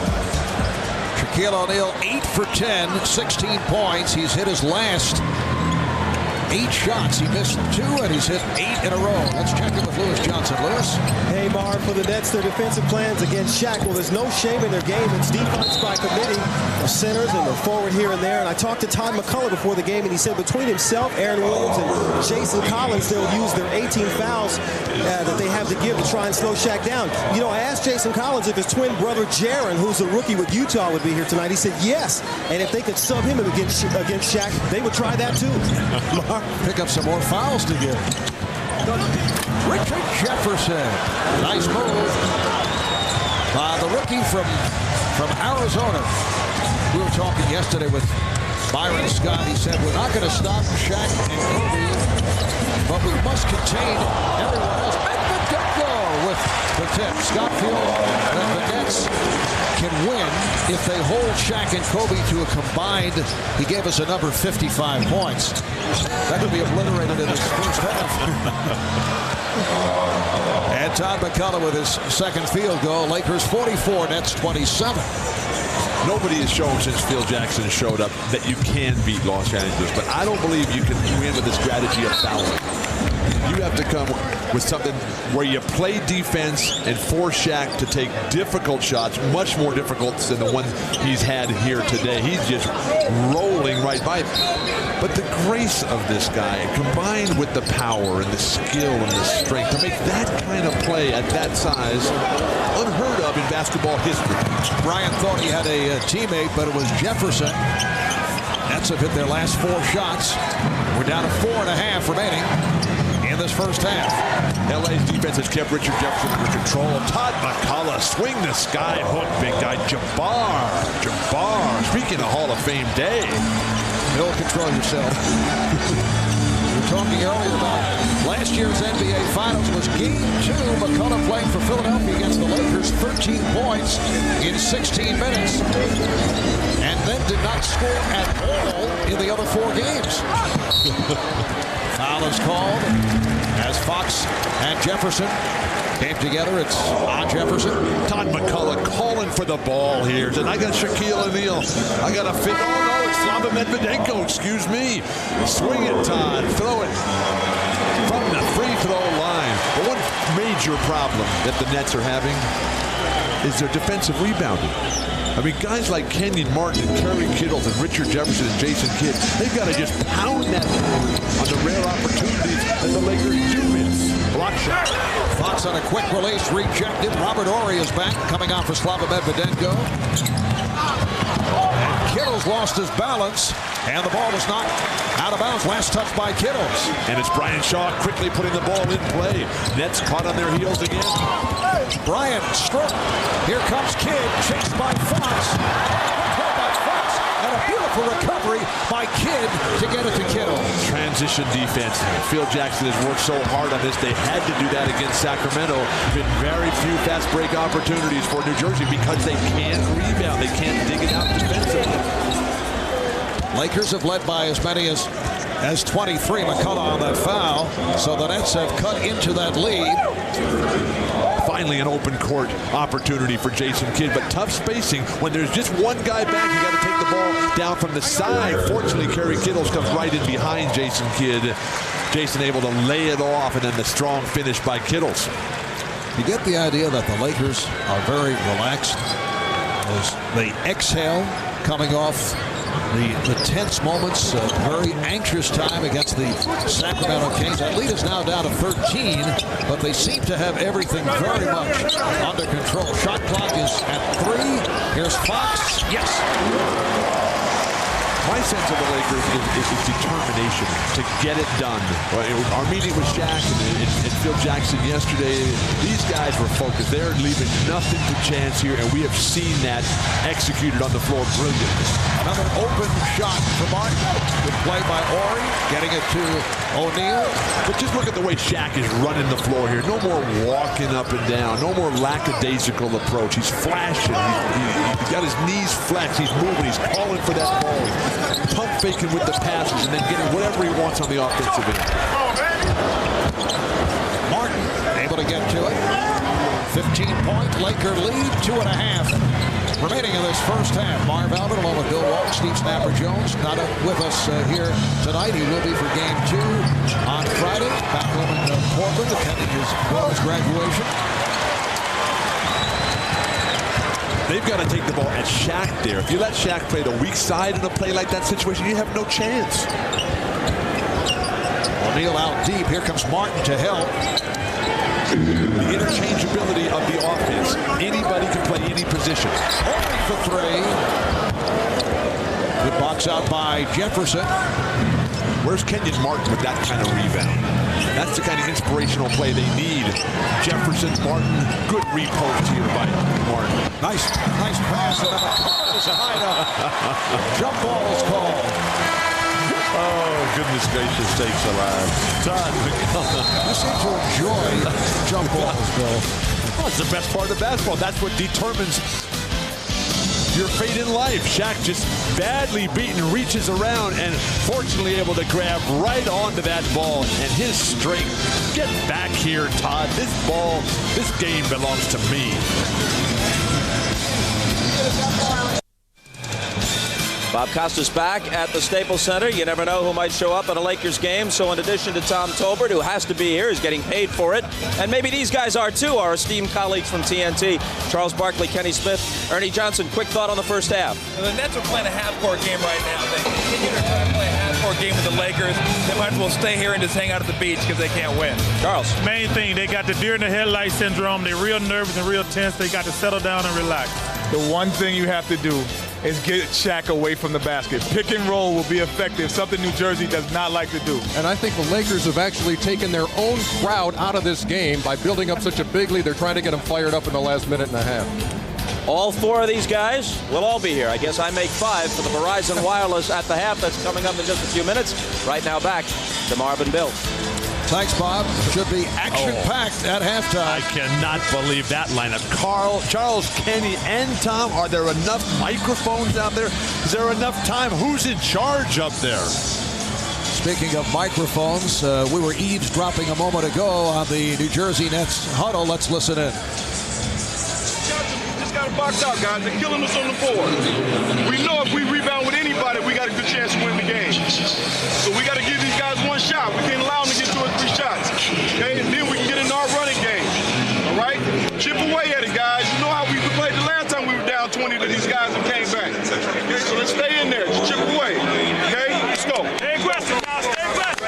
Shaquille O'Neal 8 for 10, 16 points. He's hit his last 8 shots. He missed 2, and he's hit 8 in a row. Let's check in with Lewis Johnson. Lewis? Hey, Marv, for the Nets, their defensive plans against Shaq. Well, there's no shame in their game. It's defense by committee. They're centers and they're forward here and there. And I talked to Todd McCullough before the game, and he said between himself, Aaron Williams, and Jason Collins, they'll use their 18 fouls that they have to give to try and slow Shaq down. You know, I asked Jason Collins if his twin brother, Jaren, who's a rookie with Utah, would be here tonight. He said yes. And if they could sub him against Shaq, they would try that too. Pick up some more fouls to give. Richard Jefferson. Nice move. The rookie from Arizona. We were talking yesterday with Byron Scott. He said, we're not going to stop Shaq and Kobe, but we must contain everyone else. And the get-go with the tip. Scott feels that the Nets can win if they hold Shaq and Kobe to a combined, he gave us a number, 55 points. That could be obliterated in his first half. And Todd McCullough with his second field goal. Lakers 44, Nets 27. Nobody has shown since Phil Jackson showed up that you can beat Los Angeles, but I don't believe you can win with the strategy of fouling. You have to come with something where you play defense and force Shaq to take difficult shots, much more difficult than the one he's had here today. He's just rolling right by. But the grace of this guy, combined with the power and the skill and the strength, to make that kind of play at that size, unheard of in basketball history. Bryant thought he had a teammate, but it was Jefferson. Nets have hit their last 4 shots. We're down to 4.5 remaining in this first half. LA's defense has kept Richard Jefferson under control. Todd McCullough, swing the sky hook, big guy. Jabbar. Speaking of Hall of Fame day. Don't control yourself. We were talking earlier about last year's NBA Finals was Game 2. McCullough playing for Philadelphia against the Lakers, 13 points in 16 minutes. And then did not score at all in the other 4 games. Foul is called as Fox and Jefferson came together. It's on Jefferson. Todd McCullough calling for the ball here. And I got Shaquille O'Neal. I got a fit. Oh, no, it's Slava Medvedenko. Excuse me. Swing it, Todd. Throw it from the free throw line. But one major problem that the Nets are having is their defensive rebounding. I mean, guys like Kenyon Martin and Kerry Kittles and Richard Jefferson and Jason Kidd, they've got to just pound that on the rare opportunities that the Lakers do miss. Block shot. Fox on a quick release, rejected. Robert Horry is back, coming out for Slava Medvedenko. And Kittles lost his balance, and the ball was knocked out of bounds. Last touch by Kittles. And it's Brian Shaw quickly putting the ball in play. Nets caught on their heels again. Bryant struck. Here comes Kidd, chased by Fox. And and a beautiful recovery by Kidd to get it to Kittle. Transition defense. Phil Jackson has worked so hard on this. They had to do that against Sacramento. Been very few fast break opportunities for New Jersey because they can't rebound. They can't dig it out defensively. Lakers have led by as many as 23. McCullough on that foul. So the Nets have cut into that lead. Finally an open court opportunity for Jason Kidd, but tough spacing. When there's just one guy back, you got to take the ball down from the side. Fortunately, Kerry Kittles comes right in behind Jason Kidd. Jason able to lay it off, and then the strong finish by Kittles. You get the idea that the Lakers are very relaxed as they exhale coming off the tense moments, very anxious time against the Sacramento Kings. That lead is now down to 13, but they seem to have everything very much under control. Shot clock is at 3. Here's Fox. Yes. My sense of the Lakers is determination to get it done. Our meeting with Shaq and Phil Jackson yesterday, these guys were focused. They're leaving nothing to chance here, and we have seen that executed on the floor brilliantly. Another open shot for Martin. Good play by Horry, getting it to O'Neal. But just look at the way Shaq is running the floor here. No more walking up and down. No more lackadaisical approach. He's flashing. He's got his knees flexed. He's moving. He's calling for that ball. Pump faking with the passes and then getting whatever he wants on the offensive end. Martin able to get to it. 15-point Laker lead, 2.5 remaining in this first half. Marv Albert along with Bill Walton, Steve Snapper Jones not with us here tonight. He will be for game 2 on Friday. Back home in Portland, attending his daughter's graduation. They've got to take the ball at Shaq there. If you let Shaq play the weak side in a play like that situation, you have no chance. O'Neal out deep. Here comes Martin to help. The interchangeability of the offense. Anybody can play any position. Horry for 3. Good box out by Jefferson. Where's Kenyon Martin with that kind of rebound? That's the kind of inspirational play they need. Jefferson, Martin, good repost here by Martin. Nice pass. And it's a hideout. Jump ball is called. Oh, goodness gracious sakes alive. Todd, you seem to enjoy jump balls, Bill. Oh, it's the best part of basketball. That's what determines your fate in life. Shaq just badly beaten, reaches around, and fortunately able to grab right onto that ball. And his strength. Get back here, Todd. This ball, this game belongs to me. Bob Costas back at the Staples Center. You never know who might show up at a Lakers game. So in addition to Tom Tolbert, who has to be here, is getting paid for it. And maybe these guys are too, our esteemed colleagues from TNT. Charles Barkley, Kenny Smith, Ernie Johnson. Quick thought on the first half. The Nets are playing a half-court game right now. They continue to try to play a half-court game with the Lakers. They might as well stay here and just hang out at the beach because they can't win. Charles. Main thing, they got the deer in the headlight syndrome. They're real nervous and real tense. They got to settle down and relax. The one thing you have to do is get Shaq away from the basket. Pick and roll will be effective, something New Jersey does not like to do. And I think the Lakers have actually taken their own crowd out of this game by building up such a big lead. They're trying to get them fired up in the last minute and a half. All 4 of these guys will all be here. I guess I make 5 for the Verizon Wireless at the half. That's coming up in just a few minutes. Right now back to Marv and Bill. Thanks, Bob. Should be action-packed at halftime. I cannot believe that lineup. Carl, Charles, Kenny, and Tom. Are there enough microphones out there? Is there enough time? Who's in charge up there? Speaking of microphones, we were eavesdropping a moment ago on the New Jersey Nets huddle. Let's listen in. Just got to box out, guys. They're killing us on the board. We know if we rebound with anybody, we got a good chance to win the game. So we got to give these guys one shot. We can't allow them to get 2 or 3 shots. Okay? And then we can get into our running game. All right? Chip away at it, guys. You know how we played the last time we were down 20 to these guys and came back. Okay? So let's stay in there. Just chip away. Okay? Let's go. Stay aggressive, guys. Stay aggressive.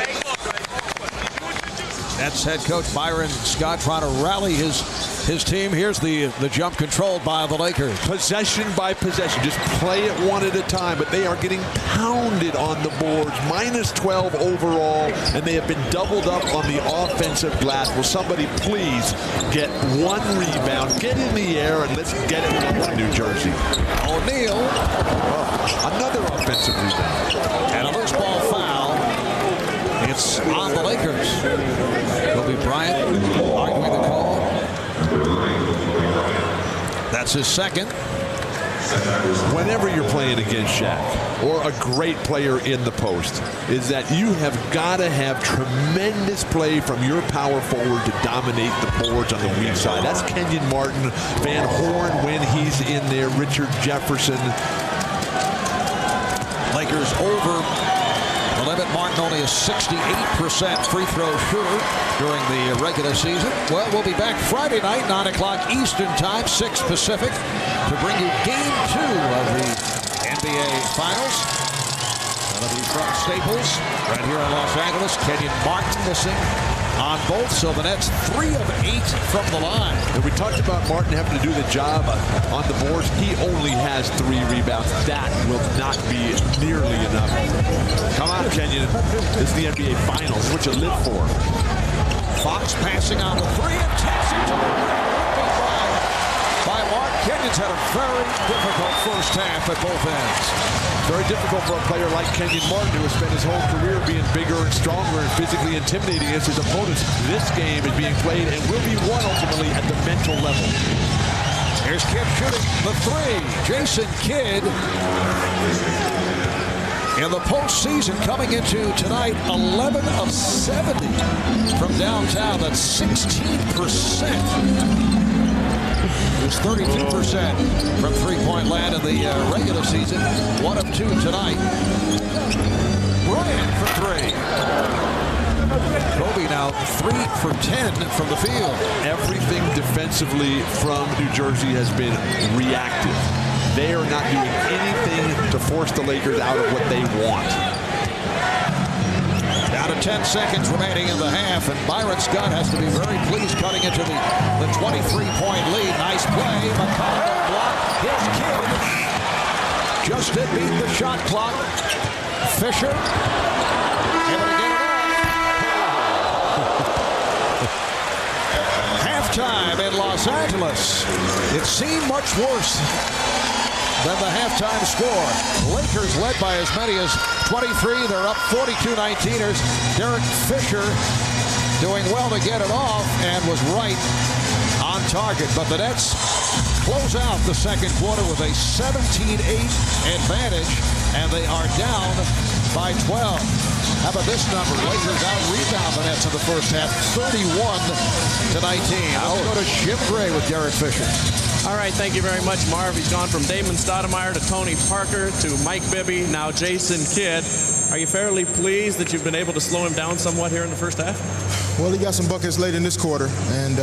Nets head coach Byron Scott trying to rally his his team. Here's the jump controlled by the Lakers. Possession by possession. Just play it one at a time, but they are getting pounded on the boards. Minus 12 overall, and they have been doubled up on the offensive glass. Will somebody please get one rebound, get in the air, and let's get it going, New Jersey. O'Neal. Another offensive rebound. And a loose ball foul. It's on the Lakers. Kobe Bryant arguing the call. That's his second. Whenever you're playing against Shaq or a great player in the post, is that you have got to have tremendous play from your power forward to dominate the boards on the weak side. That's Kenyon Martin, Van Horn when he's in there, Richard Jefferson. Lakers over the limit. Martin only a 68% free throw shooter during the regular season. Well, we'll be back Friday night, 9 o'clock Eastern Time, 6 Pacific, to bring you Game 2 of the NBA Finals. That'll be from Staples, right here in Los Angeles. Kenyon Martin missing on both, so the Nets 3 of 8 from the line. And we talked about Martin having to do the job on the boards. He only has 3 rebounds. That will not be nearly enough. Come on, Kenyon. This is the NBA Finals. What you live for. Fox passing on the 3 and takes it to the by Mark. Kenyon's had a very difficult first half at both ends. Very difficult for a player like Kenyon Martin, who has spent his whole career being bigger and stronger and physically intimidating against his opponents. This game is being played and will be won ultimately at the mental level. Here's Kidd shooting the 3. Jason Kidd in the postseason coming into tonight, 11 of 70 from downtown. That's 16%. It was 32% from three-point land in the regular season. 1 of 2 tonight. Bryant for 3. Kobe now 3 for 10 from the field. Everything defensively from New Jersey has been reactive. They are not doing anything to force the Lakers out of what they want. Down to 10 seconds remaining in the half, and Byron Scott has to be very pleased cutting into the 23-point lead. Nice play. McCollum block. Here's Kidd. Just did beat the shot clock. Fisher. Able to get it off. Halftime in Los Angeles. It seemed much worse than the halftime score. Lakers led by as many as 23. They're up 42-19ers. Derek Fisher doing well to get it off and was right on target. But the Nets close out the second quarter with a 17-8 advantage, and they are down by 12. How about this number? Lakers out-rebound the Nets in the first half, 31-19. I'll go to Jim Gray with Derek Fisher. All right, thank you very much, Marv. He's gone from Damon Stoudemire to Tony Parker to Mike Bibby, now Jason Kidd. Are you fairly pleased that you've been able to slow him down somewhat here in the first half? Well, he got some buckets late in this quarter, and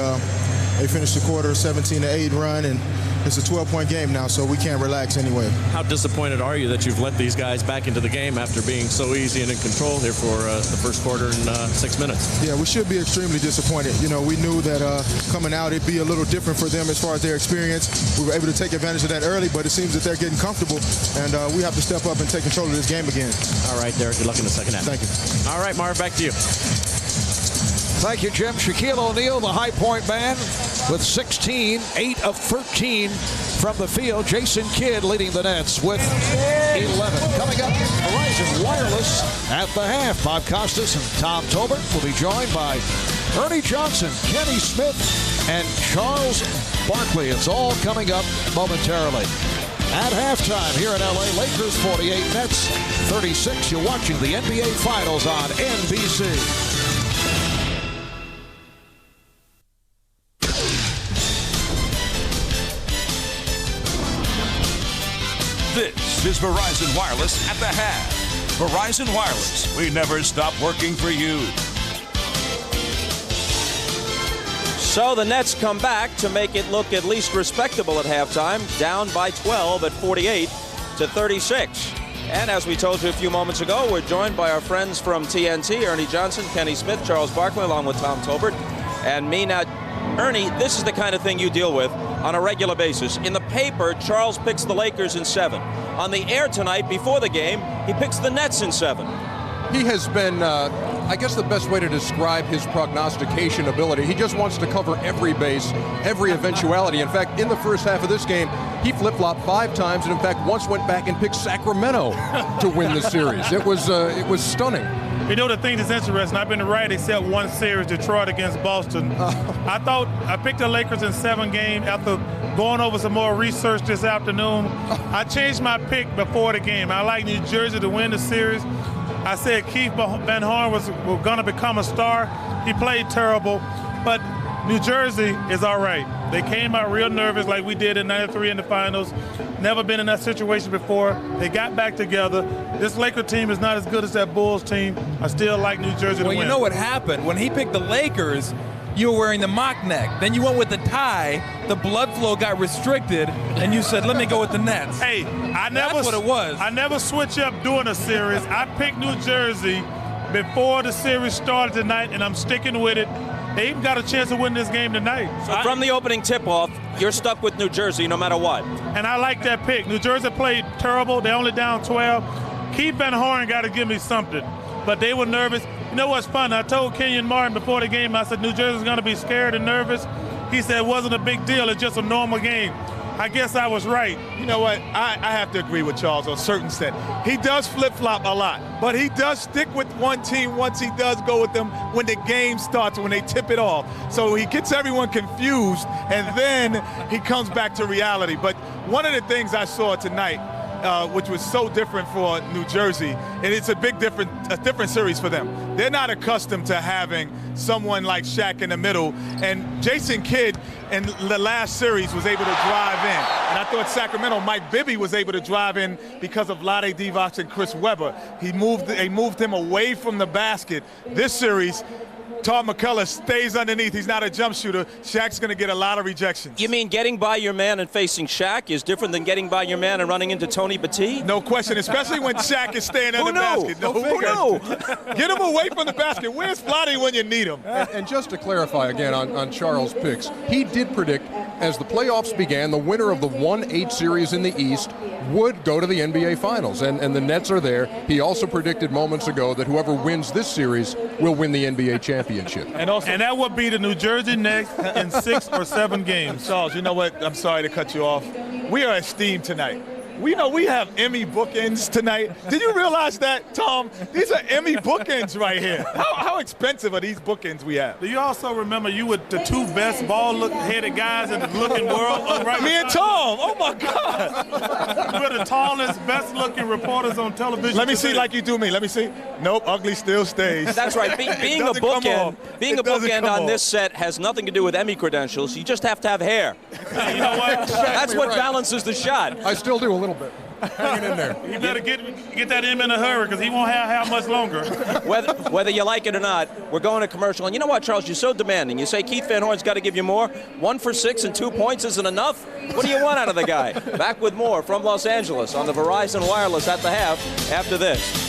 they finished the quarter 17-8 run, and it's a 12-point game now, so we can't relax anyway. How disappointed are you that you've let these guys back into the game after being so easy and in control here for the first quarter and 6 minutes? Yeah, we should be extremely disappointed. You know, we knew that coming out it'd be a little different for them as far as their experience. We were able to take advantage of that early, but it seems that they're getting comfortable, and we have to step up and take control of this game again. All right, Derek, good luck in the second half. Thank you. All right, Marv, back to you. Thank you, Jim. Shaquille O'Neal, the high point man, with 16, 8 of 13 from the field. Jason Kidd leading the Nets with 11. Coming up, Verizon Wireless at the half. Bob Costas and Tom Tolbert will be joined by Ernie Johnson, Kenny Smith, and Charles Barkley. It's all coming up momentarily. At halftime here in L.A., Lakers 48, Nets 36. You're watching the NBA Finals on NBC. This is Verizon Wireless at the half. Verizon Wireless, we never stop working for you. So the Nets come back to make it look at least respectable at halftime, down by 12 at 48-36. And as we told you a few moments ago, we're joined by our friends from TNT, Ernie Johnson, Kenny Smith, Charles Barkley, along with Tom Tolbert, and me. Now, Ernie, this is the kind of thing you deal with on a regular basis. In the paper, Charles picks the Lakers in 7. On the air tonight, before the game, he picks the Nets in 7. He has been, I guess the best way to describe his prognostication ability, he just wants to cover every base, every eventuality. In fact, in the first half of this game, he flip-flopped 5 times, and in fact, once went back and picked Sacramento to win the series. It was stunning. You know, the thing that's interesting, I've been right except one series, Detroit against Boston. I picked the Lakers in 7 games after going over some more research this afternoon. I changed my pick before the game. I like New Jersey to win the series. I said Keith Van Horn was going to become a star. He played terrible, but New Jersey is all right. They came out real nervous like we did in '93 in the finals. Never been in that situation before. They got back together. This Laker team is not as good as that Bulls team. I still like New Jersey to win. Well, you know what happened? When he picked the Lakers, you were wearing the mock neck. Then you went with the tie. The blood flow got restricted, and you said, let me go with the Nets. Hey, That's what it was. I never switch up during a series. I picked New Jersey before the series started tonight, and I'm sticking with it. They even got a chance to win this game tonight. So from the opening tip-off, you're stuck with New Jersey no matter what. And I like that pick. New Jersey played terrible. They're only down 12. Keith Van Horn got to give me something. But they were nervous. You know what's fun? I told Kenyon Martin before the game, I said New Jersey's going to be scared and nervous. He said it wasn't a big deal. It's just a normal game. I guess I was right. You know what? I have to agree with Charles on a certain set. He does flip-flop a lot, but he does stick with one team once he does go with them when the game starts, when they tip it off. So he gets everyone confused, and then he comes back to reality. But one of the things I saw tonight, which was so different for New Jersey, and it's a different series for them. They're not accustomed to having someone like Shaq in the middle, and Jason Kidd in the last series was able to drive in. And I thought Sacramento, Mike Bibby was able to drive in because of Vlade Divac and Chris Webber. They moved him away from the basket. This series, Todd McCullough stays underneath. He's not a jump shooter. Shaq's going to get a lot of rejections. You mean getting by your man and facing Shaq is different than getting by your man and running into Tony Batiste? No question, especially when Shaq is staying under the basket. Who knew? Get him away from the basket. Where's Vlade when you need him? And just to clarify again on Charles' picks, he did predict as the playoffs began, the winner of the 1-8 series in the East would go to the NBA Finals, and the Nets are there. He also predicted moments ago that whoever wins this series will win the NBA championship. And that would be the New Jersey Nets in 6 or 7 games. Charles, you know what? I'm sorry to cut you off. We are esteemed tonight. We know we have Emmy bookends tonight. Did you realize that, Tom? These are Emmy bookends right here. How expensive are these bookends we have? Do you also remember you were the 2 best ball-headed guys in the looking world? Right, me and Tom. Oh, my God. We're the tallest, best-looking reporters on television. Let me see like you do me. Let me see. Nope, ugly still stays. That's right. Being a bookend on this set has nothing to do with Emmy credentials. You just have to have hair. You know what? That's what balances the shot. I still do a little bit. Hanging in there. You better get that in a hurry because he won't have much longer. Whether you like it or not, we're going to commercial. And you know what, Charles? You're so demanding. You say Keith Van Horn's got to give you more. 1 for 6 and 2 points isn't enough. What do you want out of the guy? Back with more from Los Angeles on the Verizon Wireless at the half after this.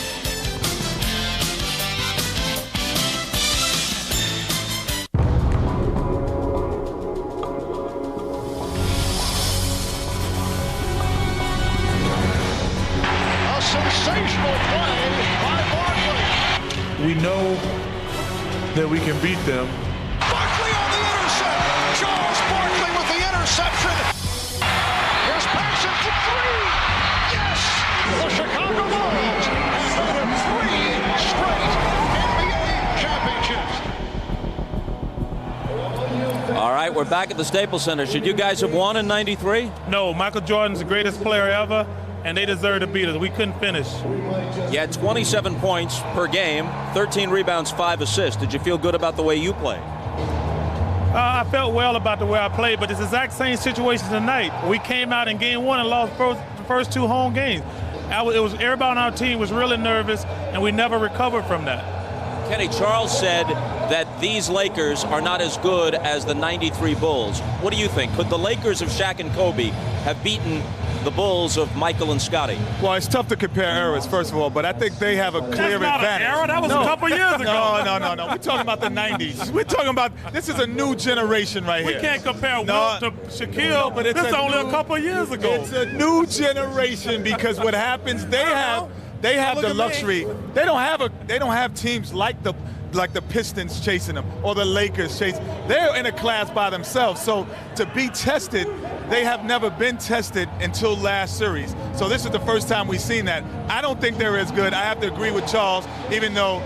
Sensational play by Barkley. We know that we can beat them. Barkley on the intercept. Charles Barkley with the interception. Here's Paxson for 3. Yes! The Chicago Bulls have won 3 straight NBA championships. All right, we're back at the Staples Center. Should you guys have won in '93? No, Michael Jordan's the greatest player ever. And they deserve to beat us. We couldn't finish. You had 27 points per game, 13 rebounds, 5 assists. Did you feel good about the way you played? I felt well about the way I played, but it's the exact same situation tonight. We came out in game 1 and lost the first 2 home games. Everybody on our team was really nervous, and we never recovered from that. Kenny, Charles said that these Lakers are not as good as the '93 Bulls. What do you think? Could the Lakers of Shaq and Kobe have beaten the Bulls of Michael and Scotty? Well, it's tough to compare eras, first of all, but I think they have a clear That's not advantage. an era. That was a couple years ago. No. We're talking about the 90s. We're talking about, this is a new generation right here. We can't compare Wilt to Shaquille, but it's only a couple years ago. It's a new generation because what happens, they have the luxury. They don't have teams like the Pistons chasing them or the Lakers chasing. They're in a class by themselves. So to be tested, they have never been tested until last series. So this is the first time we've seen that. I don't think they're as good. I have to agree with Charles, even though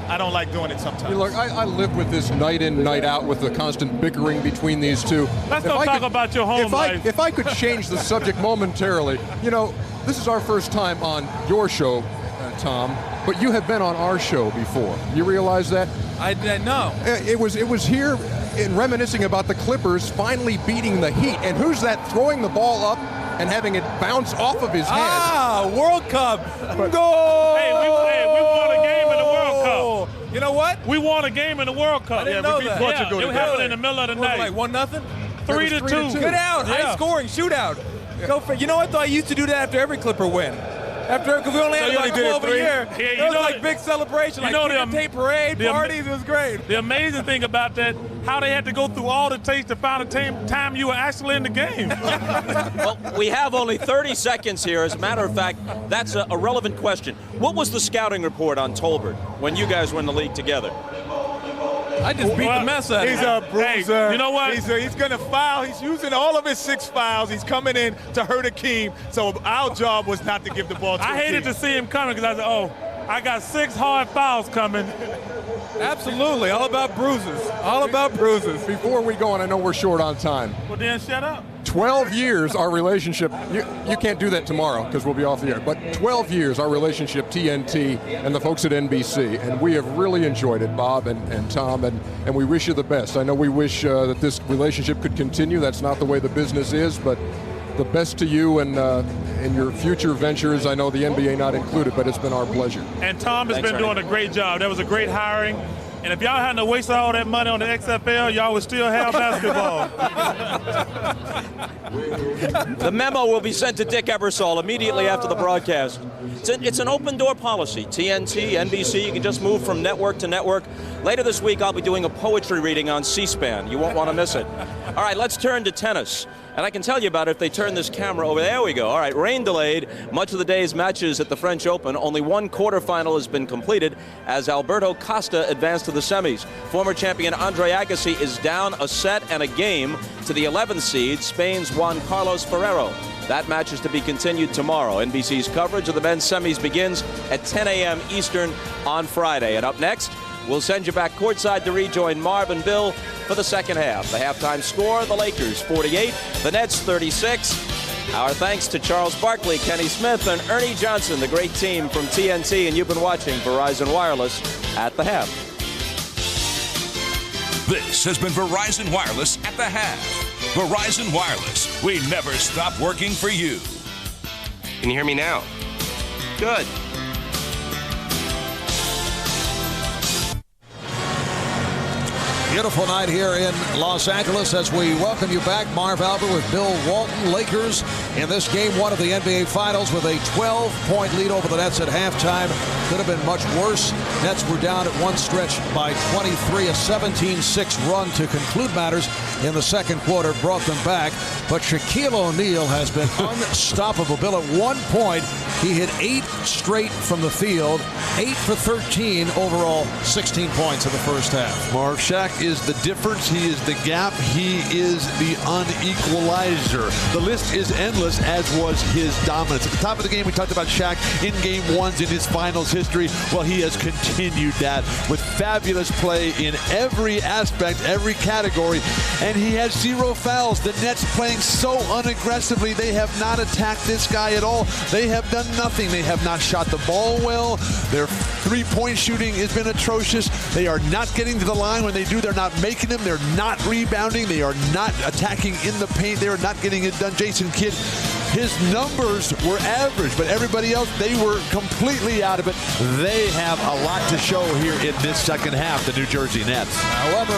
I don't like doing it sometimes. Look, I live with this night in, night out with the constant bickering between these two. Let's not talk about your home life. If I could change the subject momentarily, this is our first time on your show, Tom, but you have been on our show before. You realize that? I didn't know. It was here in reminiscing about the Clippers finally beating the Heat. And who's that throwing the ball up and having it bounce off of his hands? Ah, World Cup. But, goal! Hey, we won a game in the World Cup. You know what? We won a game in the World Cup. I didn't know that. Portugal. It happened in the middle of the night. Like 1-0? 3-2. Get out. High scoring shootout. Go for it. You know, I thought I used to do that after every Clipper win. Because we only had like 12 a year. Yeah, it was like big celebration, like tape parade, parties. It was great. The amazing thing about that, how they had to go through all the tapes to find a time you were actually in the game. Well, we have only 30 seconds here. As a matter of fact, that's a relevant question. What was the scouting report on Tolbert when you guys were in the league together? I just beat the mess out of him. He's a bruiser. Hey, you know what? He's going to foul. He's using all of his 6 fouls. He's coming in to hurt Akeem. So our job was not to give the ball to Akeem. I hated to see him coming because I said, I got 6 hard fouls coming. Absolutely. All about bruises. All about bruises. Before we go on, I know we're short on time. Well, then shut up. 12 years, our relationship, you can't do that tomorrow because we'll be off the air, but 12 years, our relationship, TNT and the folks at NBC, and we have really enjoyed it, Bob and Tom, and we wish you the best. I know we wish that this relationship could continue. That's not the way the business is, but the best to you and in your future ventures. I know the NBA not included, but it's been our pleasure. And Tom has been doing a great job. That was a great hiring. And if y'all hadn't to waste all that money on the XFL, y'all would still have basketball. The memo will be sent to Dick Ebersol immediately after the broadcast. It's an open door policy. TNT, NBC, you can just move from network to network. Later this week, I'll be doing a poetry reading on C-SPAN. You won't want to miss it. All right, let's turn to tennis. And I can tell you about it if they turn this camera over. There we go. All right, rain delayed much of the day's matches at the French Open. Only one quarterfinal has been completed as Alberto Costa advanced to the semis. Former champion Andre Agassi is down a set and a game to the 11th seed, Spain's Juan Carlos Ferrero. That match is to be continued tomorrow. NBC's coverage of the men's semis begins at 10 a.m. Eastern on Friday. And up next, we'll send you back courtside to rejoin Marv and Bill for the second half. The halftime score, the Lakers 48, the Nets 36. Our thanks to Charles Barkley, Kenny Smith, and Ernie Johnson, the great team from TNT, and you've been watching Verizon Wireless at the half. This has been Verizon Wireless at the half. Verizon Wireless, we never stop working for you. Can you hear me now? Good. Beautiful night here in Los Angeles as we welcome you back. Marv Albert with Bill Walton. Lakers in this game one of the NBA Finals with a 12-point lead over the Nets at halftime. Could have been much worse. Nets were down at one stretch by 23. A 17-6 run to conclude matters in the second quarter brought them back. But Shaquille O'Neal has been unstoppable. Bill, at one point, he hit 8 straight from the field, 8 for 13 overall, 16 points in the first half. Marv, Shaq is the difference. He is the gap. He is the unequalizer. The list is endless, as was his dominance. At the top of the game, we talked about Shaq in game ones in his finals history. Well, he has continued that with fabulous play in every aspect, every category, and he has 0 fouls. The Nets playing so unaggressively. They have not attacked this guy at all. They have done nothing. They have not shot the ball well. Their three-point shooting has been atrocious. They are not getting to the line. When they do, they're not making them. They're not rebounding. They are not attacking in the paint. They are not getting it done. Jason Kidd, his numbers were average, but everybody else, they were completely out of it. They have a lot to show here in this second half, the New Jersey Nets. However,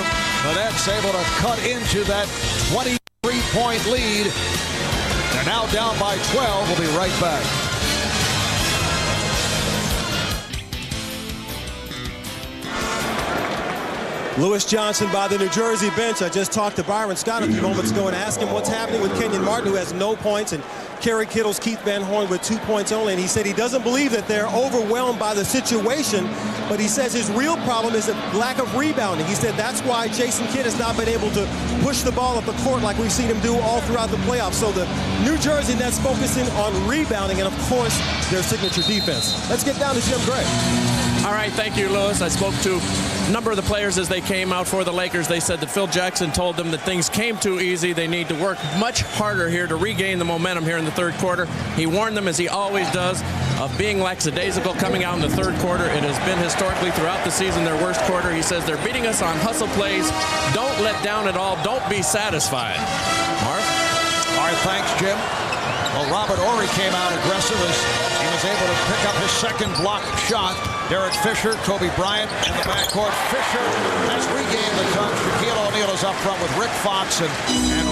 the Nets able to cut into that 23-point lead. They're now down by 12. We'll be right back. Lewis Johnson by the New Jersey bench. I just talked to Byron Scott a few moments ago and asked him what's happening with Kenyon Martin, who has no points, and Kerry Kittles, Keith Van Horn with 2 points only. And he said he doesn't believe that they're overwhelmed by the situation, but he says his real problem is the lack of rebounding. He said that's why Jason Kidd has not been able to push the ball up the court like we've seen him do all throughout the playoffs. So the New Jersey Nets focusing on rebounding and, of course, their signature defense. Let's get down to Jim Gray. All right, thank you, Lewis. I spoke to a number of the players as they came out for the Lakers. They said that Phil Jackson told them that things came too easy. They need to work much harder here to regain the momentum here in the third quarter. He warned them, as he always does, of being lackadaisical coming out in the third quarter. It has been historically throughout the season their worst quarter. He says they're beating us on hustle plays. Don't let down at all. Don't be satisfied. Marv? All right, thanks, Jim. Well, Robert Horry came out aggressive as he was able to pick up his second blocked shot. Derek Fisher, Kobe Bryant in the backcourt. Fisher has regained the touch. Shaquille O'Neal is up front with Rick Fox and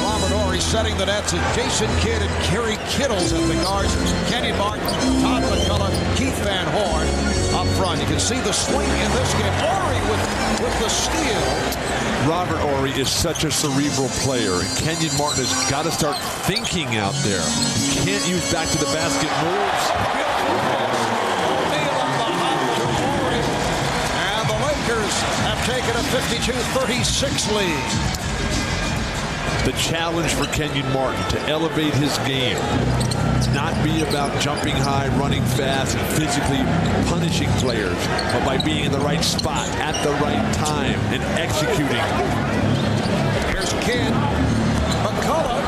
Robert Horry setting the nets. And Jason Kidd and Kerry Kittles at the guards. Kenyon Martin, Todd McCullough, Keith Van Horn up front. You can see the swing in this game. Horry with the steal. Robert Horry is such a cerebral player. Kenyon Martin has got to start thinking out there. He can't use back to the basket moves. And the Lakers have taken a 52-36 lead. The challenge for Kenyon Martin to elevate his game. Not be about jumping high, running fast, and physically punishing players, but by being in the right spot at the right time and executing. Here's Kidd. McCullough.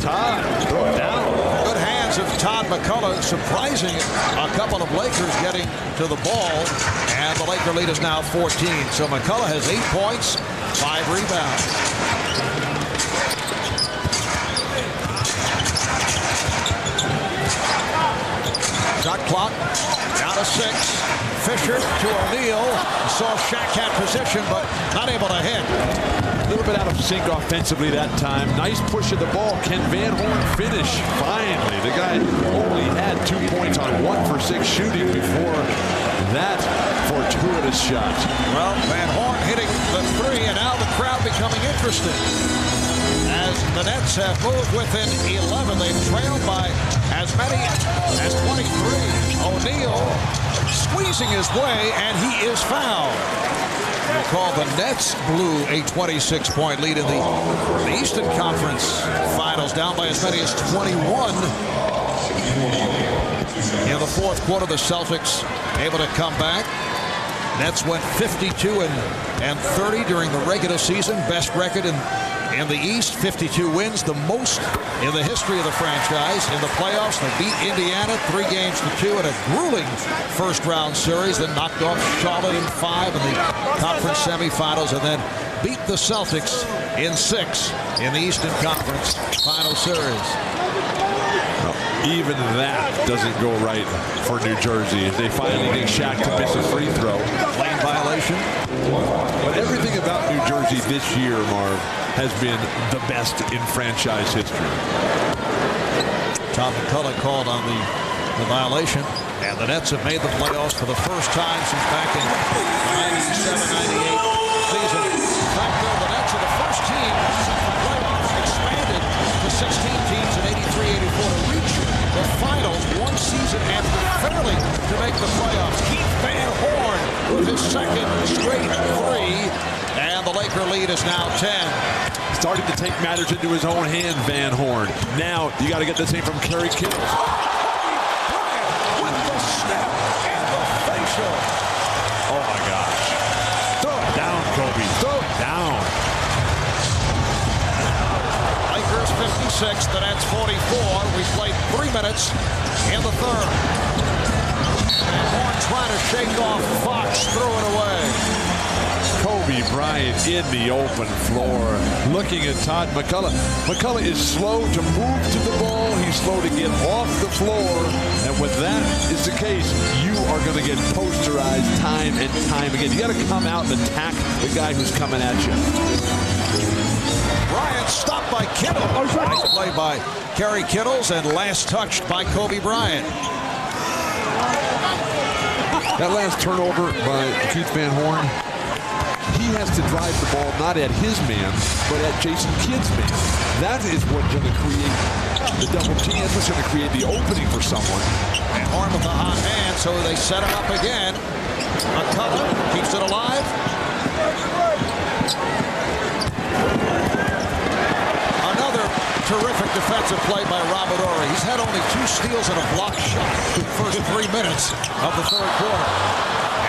Todd. Throw it down. Good hands of Todd McCullough, surprising a couple of Lakers getting to the ball, and the Laker lead is now 14. So McCullough has 8 points, 5 rebounds. Shot clock down to 6. Fisher to O'Neal. Saw Shaq had position, but not able to hit. A little bit out of sync offensively that time. Nice push of the ball. Can Van Horn finish? Finally. The guy only had 2 points on 1 for 6 shooting before that fortuitous shot. Well, Van Horn hitting the 3, and now the crowd becoming interested. As the Nets have moved within 11, they've trailed by as many as 23. O'Neal squeezing his way, and he is fouled. Recall the Nets blew a 26-point lead in the Eastern Conference Finals, down by as many as 21. In the fourth quarter, the Celtics able to come back. Nets went 52 and 30 during the regular season. Best record in the East, 52 wins, the most in the history of the franchise. In the playoffs, they beat Indiana 3-2 in a grueling first-round series, then knocked off Charlotte in 5 in the conference semifinals, and then beat the Celtics in 6 in the Eastern Conference Final Series. Even that doesn't go right for New Jersey as they finally get Shaq to miss a free throw. Lane violation. But everything about New Jersey this year, Marv, has been the best in franchise history. Tom McCullough called on the violation, and the Nets have made the playoffs for the first time since back in the 97-98 season. In fact, though, the Nets are the first team since the playoffs expanded to 16 teams in 83-84 to reach the finals one season after failing to make the playoffs. Keith Van Horn with his second straight 3, and the Laker lead is now 10. Starting to take matters into his own hand, Van Horn. Now you got to get the same from Kerry Kittles. With the step and the facial. Oh my gosh. Throw it down, Kobe. Throw it down. Lakers 56, the Nets 44. We played 3 minutes in the third. Van Horn trying to shake off Fox, threw it away. Kobe Bryant in the open floor, looking at Todd McCullough. McCullough is slow to move to the ball. He's slow to get off the floor. And when that is the case, you are going to get posterized time and time again. You got to come out and attack the guy who's coming at you. Bryant stopped by Kittle. Nice play by Kerry Kittles and last touched by Kobe Bryant. That last turnover by Keith Van Horn, he has to drive the ball not at his man, but at Jason Kidd's man. That is what's going to create the double team. That's what's going to create the opening for someone. And Horn with a hot hand, so they set him up again. McCullough keeps it alive. Another terrific defensive play by Robert Horry. He's had only 2 steals and a blocked shot in the first 3 minutes of the third quarter.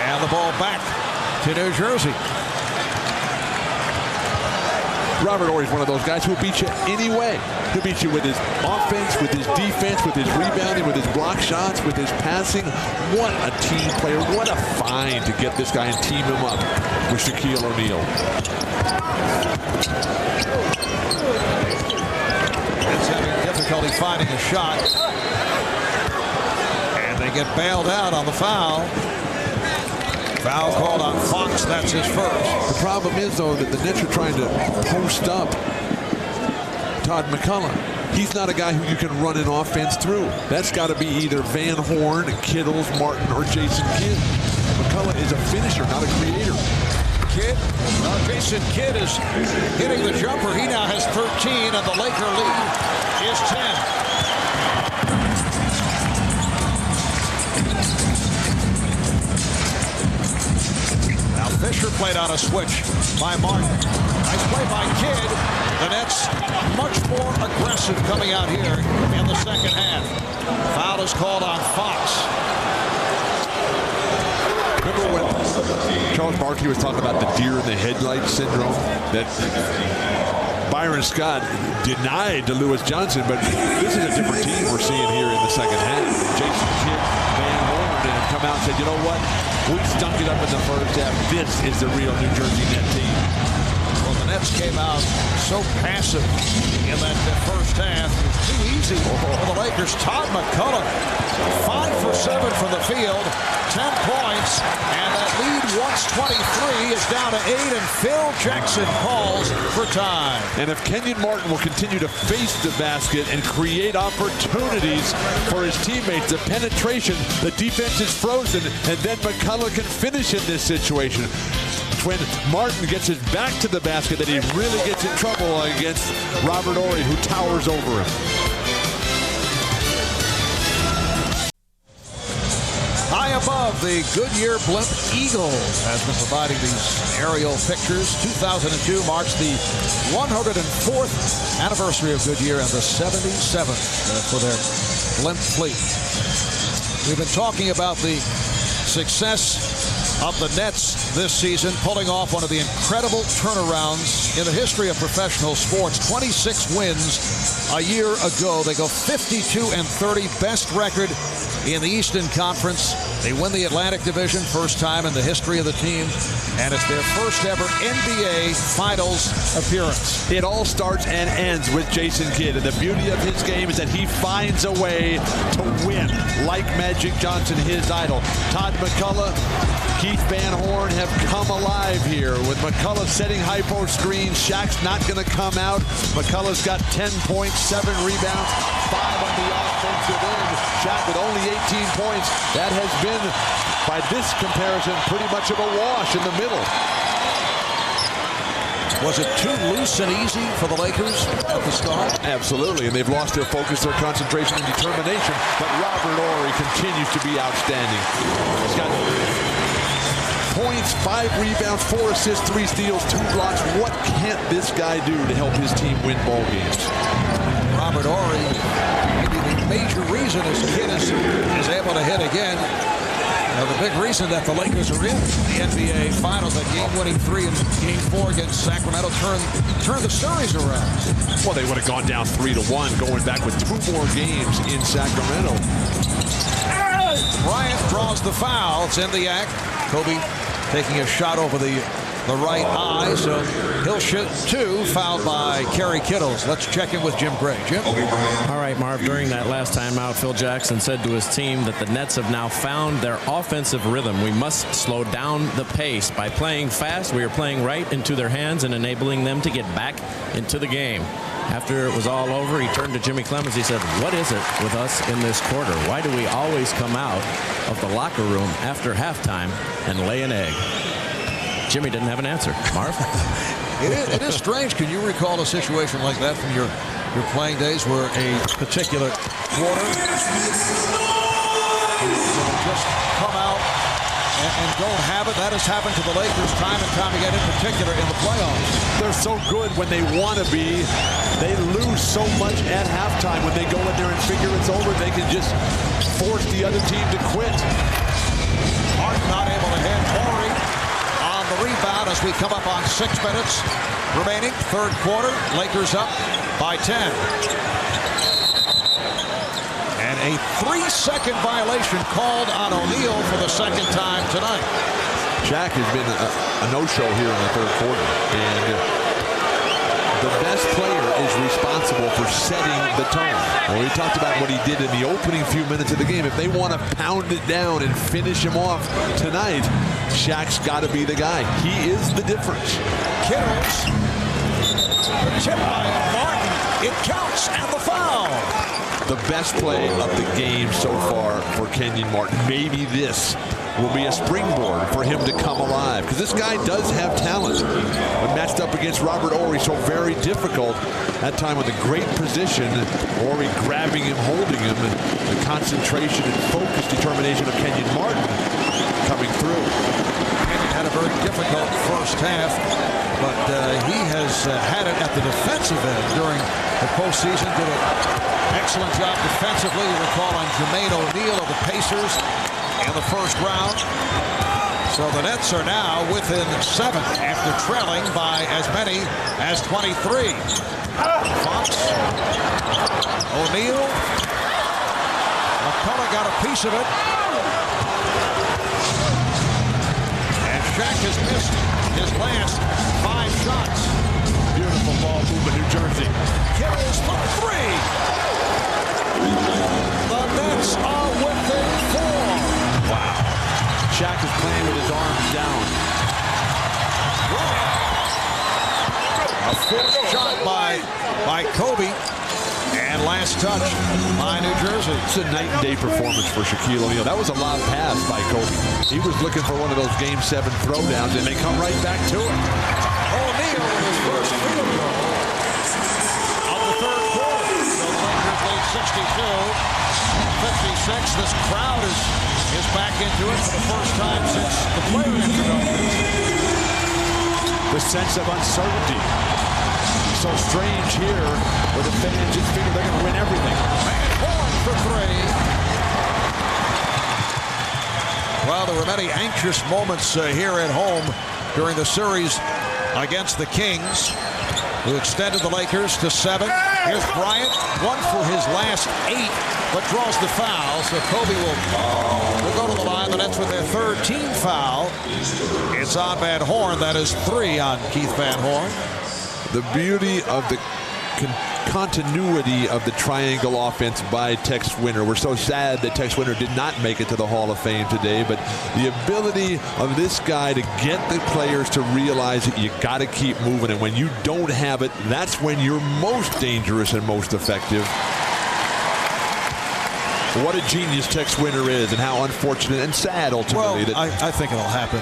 And the ball back to New Jersey. Robert Horry's one of those guys who'll beat you anyway. He'll beat you with his offense, with his defense, with his rebounding, with his block shots, with his passing. What a team player. What a find to get this guy and team him up with Shaquille O'Neal. It's having difficulty finding a shot. And they get bailed out on the foul. Foul called on Fox. That's his first. The problem is, though, that the Nets are trying to post up Todd McCullough. He's not a guy who you can run an offense through. That's got to be either Van Horn, Kittles, Martin, or Jason Kidd. McCullough is a finisher, not a creator. Jason Kidd is hitting the jumper. He now has 13, and the Laker lead is 10. Now Fisher played on a switch by Martin. Nice play by Kidd. The Nets much more aggressive coming out here in the second half. Foul is called on Fox. Remember when Charles Barkley was talking about the deer in the headlights syndrome? That Byron Scott denied to Lewis Johnson, but this is a different team we're seeing here in the second half. Jason Kidd, Van Horn, and come out and said, you know what? We stunk it up in the first half. This is the real New Jersey Net team. Well, the Nets came out so passive in that first half. Too easy for the Lakers. Todd McCullough, 5 for 7 from the field, 10 points, and that lead, once 23, is down to 8, and Phil Jackson calls for time. And if Kenyon Martin will continue to face the basket and create opportunities for his teammates, the penetration, the defense is frozen, and then McCullough can finish in this situation. When Martin gets his back to the basket, that he really gets in trouble against Robert Horry, who towers over him. High above, the Goodyear Blimp Eagle has been providing these aerial pictures. 2002 marks the 104th anniversary of Goodyear and the 77th for their blimp fleet. We've been talking about the success of the Nets this season, pulling off one of the incredible turnarounds in the history of professional sports. 26 wins a year ago. They go 52-30, best record in the Eastern Conference. They win the Atlantic Division, first time in the history of the team, and it's their first ever NBA Finals appearance. It all starts and ends with Jason Kidd, and the beauty of his game is that he finds a way to win, like Magic Johnson, his idol. Todd McCullough, Keith Van Horn have come alive here with McCullough setting hypo screens. Shaq's not going to come out. McCullough's got 10 points, 7 rebounds, 5 on the offensive end. Shaq with only 18 points. That has been, by this comparison, pretty much of a wash in the middle. Was it too loose and easy for the Lakers at the start? Absolutely, and they've lost their focus, their concentration, and determination. But Robert Horry continues to be outstanding. He's got points, 5 rebounds, 4 assists, 3 steals, 2 blocks. What can't this guy do to help his team win ball games? Robert Horry, maybe the major reason is Kidd is able to hit again. The big reason that the Lakers are in the NBA Finals, that game-winning 3 in Game 4 against Sacramento turned the series around. Well, they would have gone down 3-1, going back with 2 more games in Sacramento. Bryant draws the foul. It's in the act. Kobe taking a shot over the the right eye, so he'll shoot 2, fouled by Kerry Kittles. Let's check in with Jim Gray. Jim? All right, Marv, during that last timeout, Phil Jackson said to his team that the Nets have now found their offensive rhythm. We must slow down the pace. By playing fast, we are playing right into their hands and enabling them to get back into the game. After it was all over, he turned to Jimmy Clemens. He said, what is it with us in this quarter? Why do we always come out of the locker room after halftime and lay an egg? Jimmy didn't have an answer. Marv? It is strange. Can you recall a situation like that from your playing days where a particular quarter just come out and don't have it? That has happened to the Lakers time and time again, in particular in the playoffs. They're so good when they want to be. They lose so much at halftime. When they go in there and figure it's over, they can just force the other team to quit. Martin not able to hit. Horry on the rebound as we come up on 6 minutes remaining. Third quarter. Lakers up by 10. And a 3-second violation called on O'Neal for the second time tonight. Shaq has been a no-show here in the third quarter. And the best player is responsible for setting the tone. Well, we talked about what he did in the opening few minutes of the game. If they want to pound it down and finish him off tonight, Shaq's got to be the guy. He is the difference. Kittles. The chip by Martin. It counts, and the foul. The best play of the game so far for Kenyon Martin. Maybe this will be a springboard for him to come alive, because this guy does have talent. When matched up against Robert Horry, so very difficult. That time with a great position, Horry grabbing him, holding him, the concentration and focused determination of Kenyon Martin coming through. Kenyon had a very difficult first half, but he has had it at the defensive end during the postseason. Did an excellent job defensively. You recall on Jermaine O'Neal of the Pacers in the first round. So the Nets are now within 7 after trailing by as many as 23. Fox, O'Neal, McCullough got a piece of it. And Shaq has missed his last 5 shots. Beautiful ball movement, New Jersey. Kittles for 3. The Nets are within 4. Wow. Shaq is playing with his arms down. A forced shot by Kobe. And last touch by New Jersey. It's a night and day performance for Shaquille O'Neal. That was a lob pass by Kobe. He was looking for one of those Game 7 throwdowns, and they come right back to it. O'Neal with his first field goal of the third quarter. The Lakers lead 62-56. This crowd is back into it for the first time since the players introduction. The sense of uncertainty. So strange here where the fans just figure they're going to win everything. And Horn for 3. Well, there were many anxious moments here at home during the series against the Kings, who extended the Lakers to 7. Here's Bryant, 1 for his last 8, but draws the foul. So Kobe will go to the line. The Nets with their third team foul. It's on Van Horn. That is 3 on Keith Van Horn. The beauty of the continuity of the triangle offense by Tex Winter. We're so sad that Tex Winter did not make it to the Hall of Fame today, but the ability of this guy to get the players to realize that you got to keep moving, and when you don't have it, that's when you're most dangerous and most effective. What a genius Tex Winter is, and how unfortunate and sad ultimately. Well, I think it'll happen.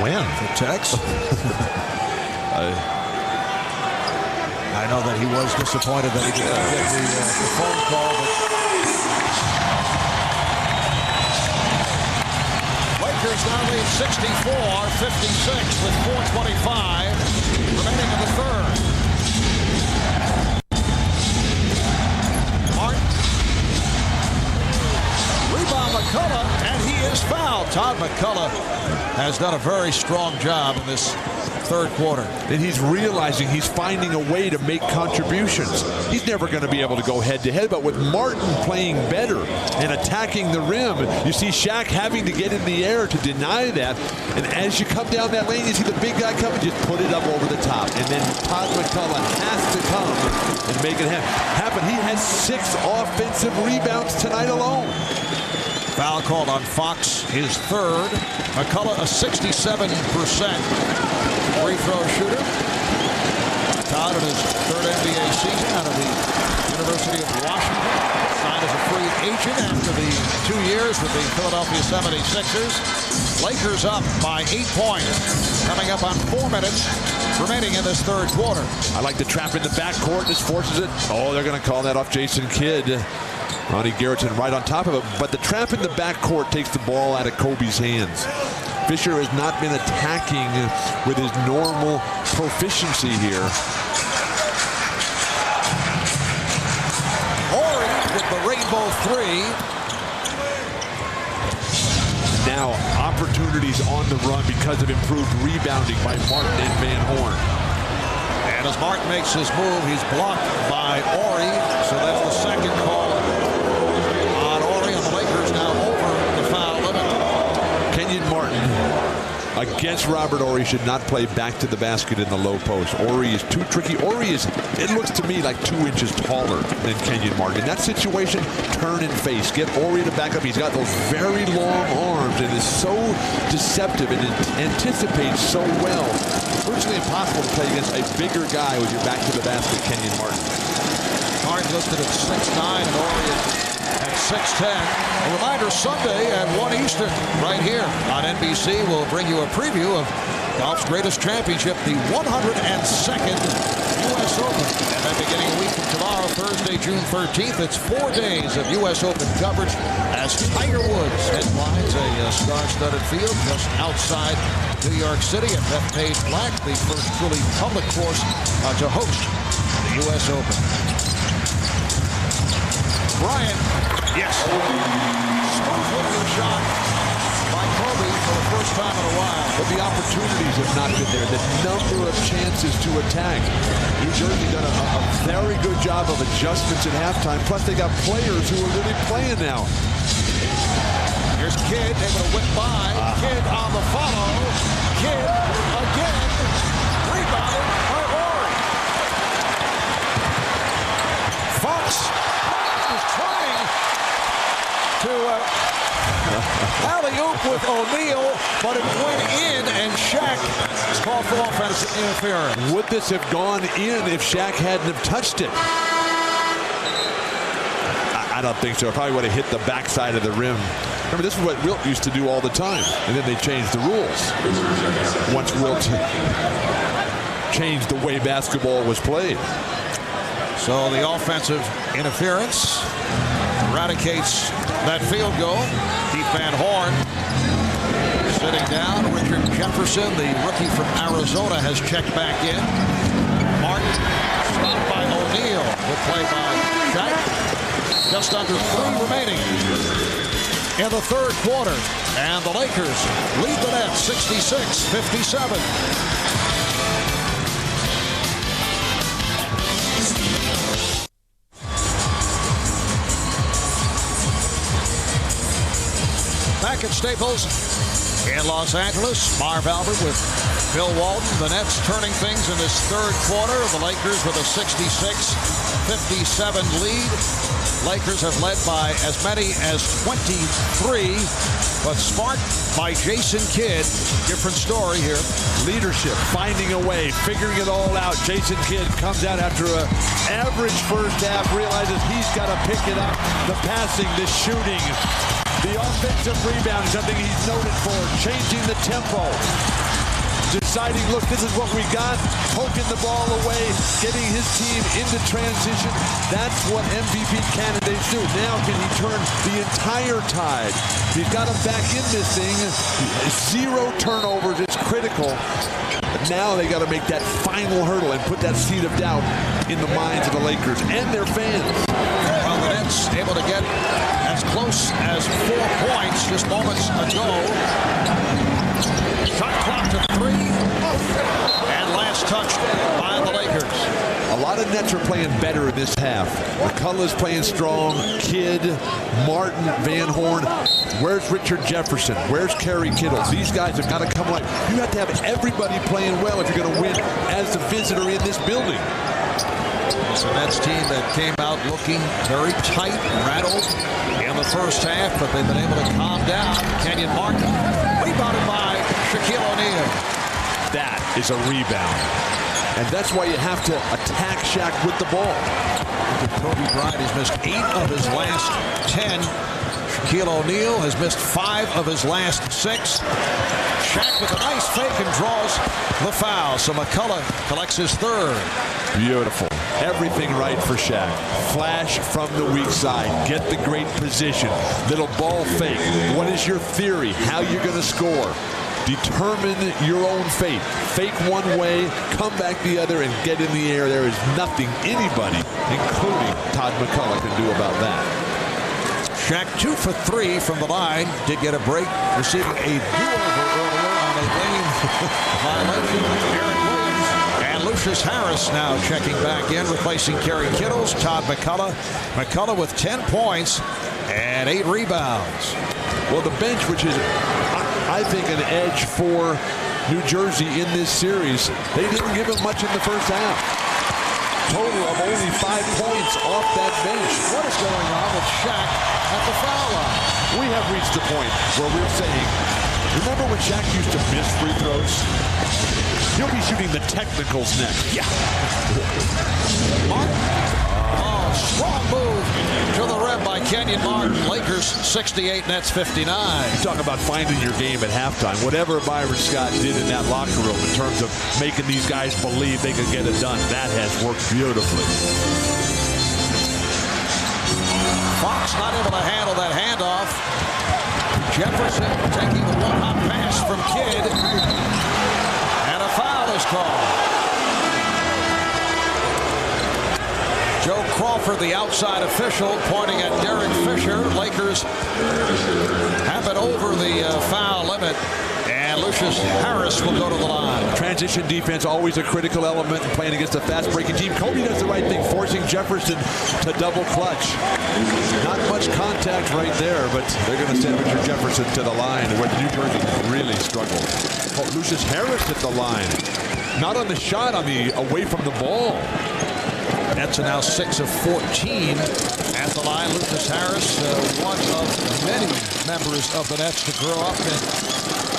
When? For Tex? I know that he was disappointed that he did not get the phone call, but Lakers now lead 64-56 with 4:25 remaining in the third. Martin. Rebound McCullough, and he is fouled. Todd McCullough has done a very strong job in this third quarter. And he's realizing he's finding a way to make contributions. He's never going to be able to go head-to-head, but with Martin playing better and attacking the rim, you see Shaq having to get in the air to deny that. And as you come down that lane, you see the big guy coming, just put it up over the top. And then Todd McCullough has to come and make it happen. He has 6 offensive rebounds tonight alone. Foul called on Fox, his third. McCullough, a 67% free throw shooter. Todd in his third NBA season out of the University of Washington. Signed as a free agent after the 2 years with the Philadelphia 76ers. Lakers up by 8 points. Coming up on 4 minutes remaining in this third quarter. I like the trap in the backcourt. This forces it. Oh, they're going to call that off Jason Kidd. Ronnie Garrettson right on top of it, but the trap in the backcourt takes the ball out of Kobe's hands. Fisher has not been attacking with his normal proficiency here. Horry with the rainbow three. Now opportunities on the run because of improved rebounding by Martin and Van Horn. And as Martin makes his move, he's blocked by Horry, so that's the second call on Horry, and the Lakers now over the foul limit. Kenyon Martin against Robert Horry should not play back to the basket in the low post. Horry is too tricky. Horry is, it looks to me like 2 inches taller than Kenyon Martin. In that situation, turn and face. Get Horry to back up. He's got those very long arms and is so deceptive and anticipates so well. Virtually impossible to play against a bigger guy with your back to the basket, Kenyon Martin. Martin listed at 6'9", and Horry at 6'10". A reminder, Sunday at 1 Eastern, right here on NBC, we'll bring you a preview of golf's greatest championship, the 102nd U.S. Open. And then beginning a week from tomorrow, Thursday, June 13th, it's 4 days of U.S. Open coverage as Tiger Woods headlines a star-studded field just outside New York City at Bethpage Black, the first truly public course to host the U.S. Open. Bryant, yes. Smooth shot by Kobe for the first time in a while. But the opportunities have not been there. The number of chances to attack. New Jersey done a very good job of adjustments at halftime. Plus, they got players who are really playing now. Here's Kidd able to whip by. Kidd on the follow. Kidd again. Rebounded by Horry. Fox is trying to alley-oop with O'Neal, but it went in, and Shaq is called for offensive interference. Would this have gone in if Shaq hadn't have touched it? I don't think so. It probably would have hit the backside of the rim. Remember, this is what Wilt used to do all the time, and then they changed the rules. Once Wilt changed the way basketball was played. So the offensive interference eradicates that field goal. Keith Van Horn sitting down. Richard Jefferson, the rookie from Arizona, has checked back in. Martin stopped by O'Neal. Good play by Shaq. Just under 3 remaining in the third quarter. And the Lakers lead the net 66-57. Back at Staples in Los Angeles, Marv Albert with Bill Walton. The Nets turning things in this third quarter. The Lakers with a 66-57 lead. Lakers have led by as many as 23, but sparked by Jason Kidd. Different story here. Leadership, finding a way, figuring it all out. Jason Kidd comes out after an average first half, realizes he's got to pick it up. The passing, the shooting, the offensive rebound, something he's noted for, changing the tempo. Deciding, look, this is what we got, poking the ball away, getting his team into transition. That's what MVP candidates do. Now can he turn the entire tide? He's got him back in this thing. 0 turnovers is critical. But now they got to make that final hurdle and put that seed of doubt in the minds of the Lakers and their fans. Well, the Nets able to get as close as 4 points just moments ago. Shot clock to 3. And last touch by the Lakers. A lot of Nets are playing better in this half. McCullough's playing strong. Kidd, Martin, Van Horn. Where's Richard Jefferson? Where's Kerry Kittle? These guys have got to come on. You have to have everybody playing well if you're going to win as the visitor in this building. It's a Nets team that came out looking very tight, rattled in the first half, but they've been able to calm down. Kenyon Martin, rebounded by Shaquille O'Neal. That is a rebound. And that's why you have to attack Shaq with the ball. Kobe Bryant has missed 8 of his last 10. Shaquille O'Neal has missed 5 of his last 6. Shaq with a nice fake and draws the foul. So McCullough collects his 3rd. Beautiful. Everything right for Shaq. Flash from the weak side. Get the great position. Little ball fake. What is your theory? How you're going to score? Determine your own fate. Fake one way, come back the other, and get in the air. There is nothing anybody, including Todd McCullough, can do about that. Shaq 2 for 3 from the line. Did get a break, receiving a do-over earlier on a lane violation. Aaron Williams and Lucius Harris now checking back in, replacing Kerry Kittles. Todd McCullough. McCullough with 10 points and 8 rebounds. Well, the bench, which is, I think, an edge for New Jersey in this series, they didn't give him much in the first half. Total of only 5 points off that bench. What is going on with Shaq at the foul line? We have reached the point where we're saying, remember when Shaq used to miss free throws? He'll be shooting the technicals next. Yeah. Strong move to the rim by Kenyon Martin. Lakers 68, Nets 59. You talk about finding your game at halftime. Whatever Byron Scott did in that locker room in terms of making these guys believe they could get it done, that has worked beautifully. Fox not able to handle that handoff. Jefferson taking the one-hop pass from Kidd. And a foul is called. Joe Crawford, the outside official, pointing at Derek Fisher. Lakers have it over the foul limit, and Lucius Harris will go to the line. Transition defense, always a critical element in playing against a fast-breaking team. Kobe does the right thing, forcing Jefferson to double clutch. Not much contact right there, but they're going to send Richard Jefferson to the line, where New Jersey really struggled. Oh, Lucius Harris at the line. Not on the shot, on the away from the ball. Nets are now 6 of 14 at the line. Lucius Harris, one of many members of the Nets to grow up in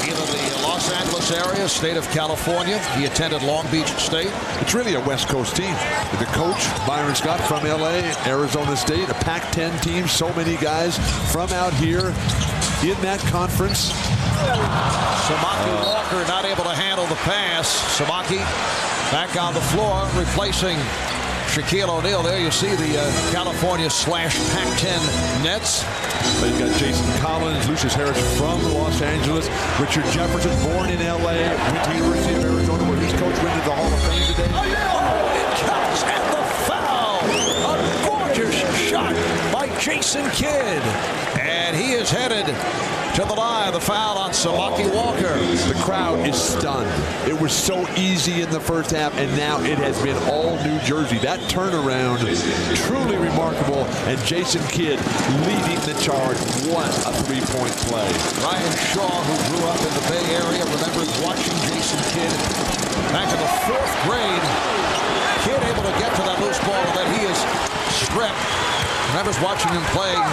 either the Los Angeles area, state of California. He attended Long Beach State. It's really a West Coast team. The coach, Byron Scott, from LA, Arizona State, a Pac-10 team. So many guys from out here in that conference. Samaki Walker not able to handle the pass. Samaki back on the floor, replacing Shaquille O'Neal. There you see the California / Pac-10 Nets. But you've got Jason Collins, Lucius Harris from Los Angeles, Richard Jefferson, born in L.A., went to University of Arizona, where his coach went to the Hall of Fame today. Oh, it counts, and the foul! A gorgeous shot by Jason Kidd. And he is headed to the line. The foul on Samaki Walker. The crowd is stunned. It was so easy in the first half, and now it has been all New Jersey. That turnaround, truly remarkable, and Jason Kidd leading the charge. What a three-point play. Ryan Shaw, who grew up in the Bay Area, remembers watching Jason Kidd back in the 4th grade. Kidd able to get to that loose ball, and then he is stripped. Remembers watching him playing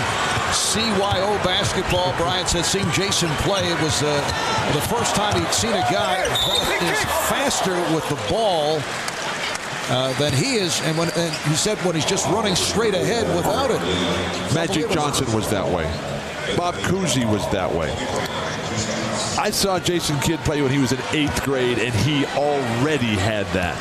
CYO basketball. Bryant said seeing Jason play, it was the first time he'd seen a guy that is faster with the ball than he is, and he said when he's just running straight ahead without it. Magic Johnson was that way. Bob Cousy was that way. I saw Jason Kidd play when he was in 8th grade, and he already had that.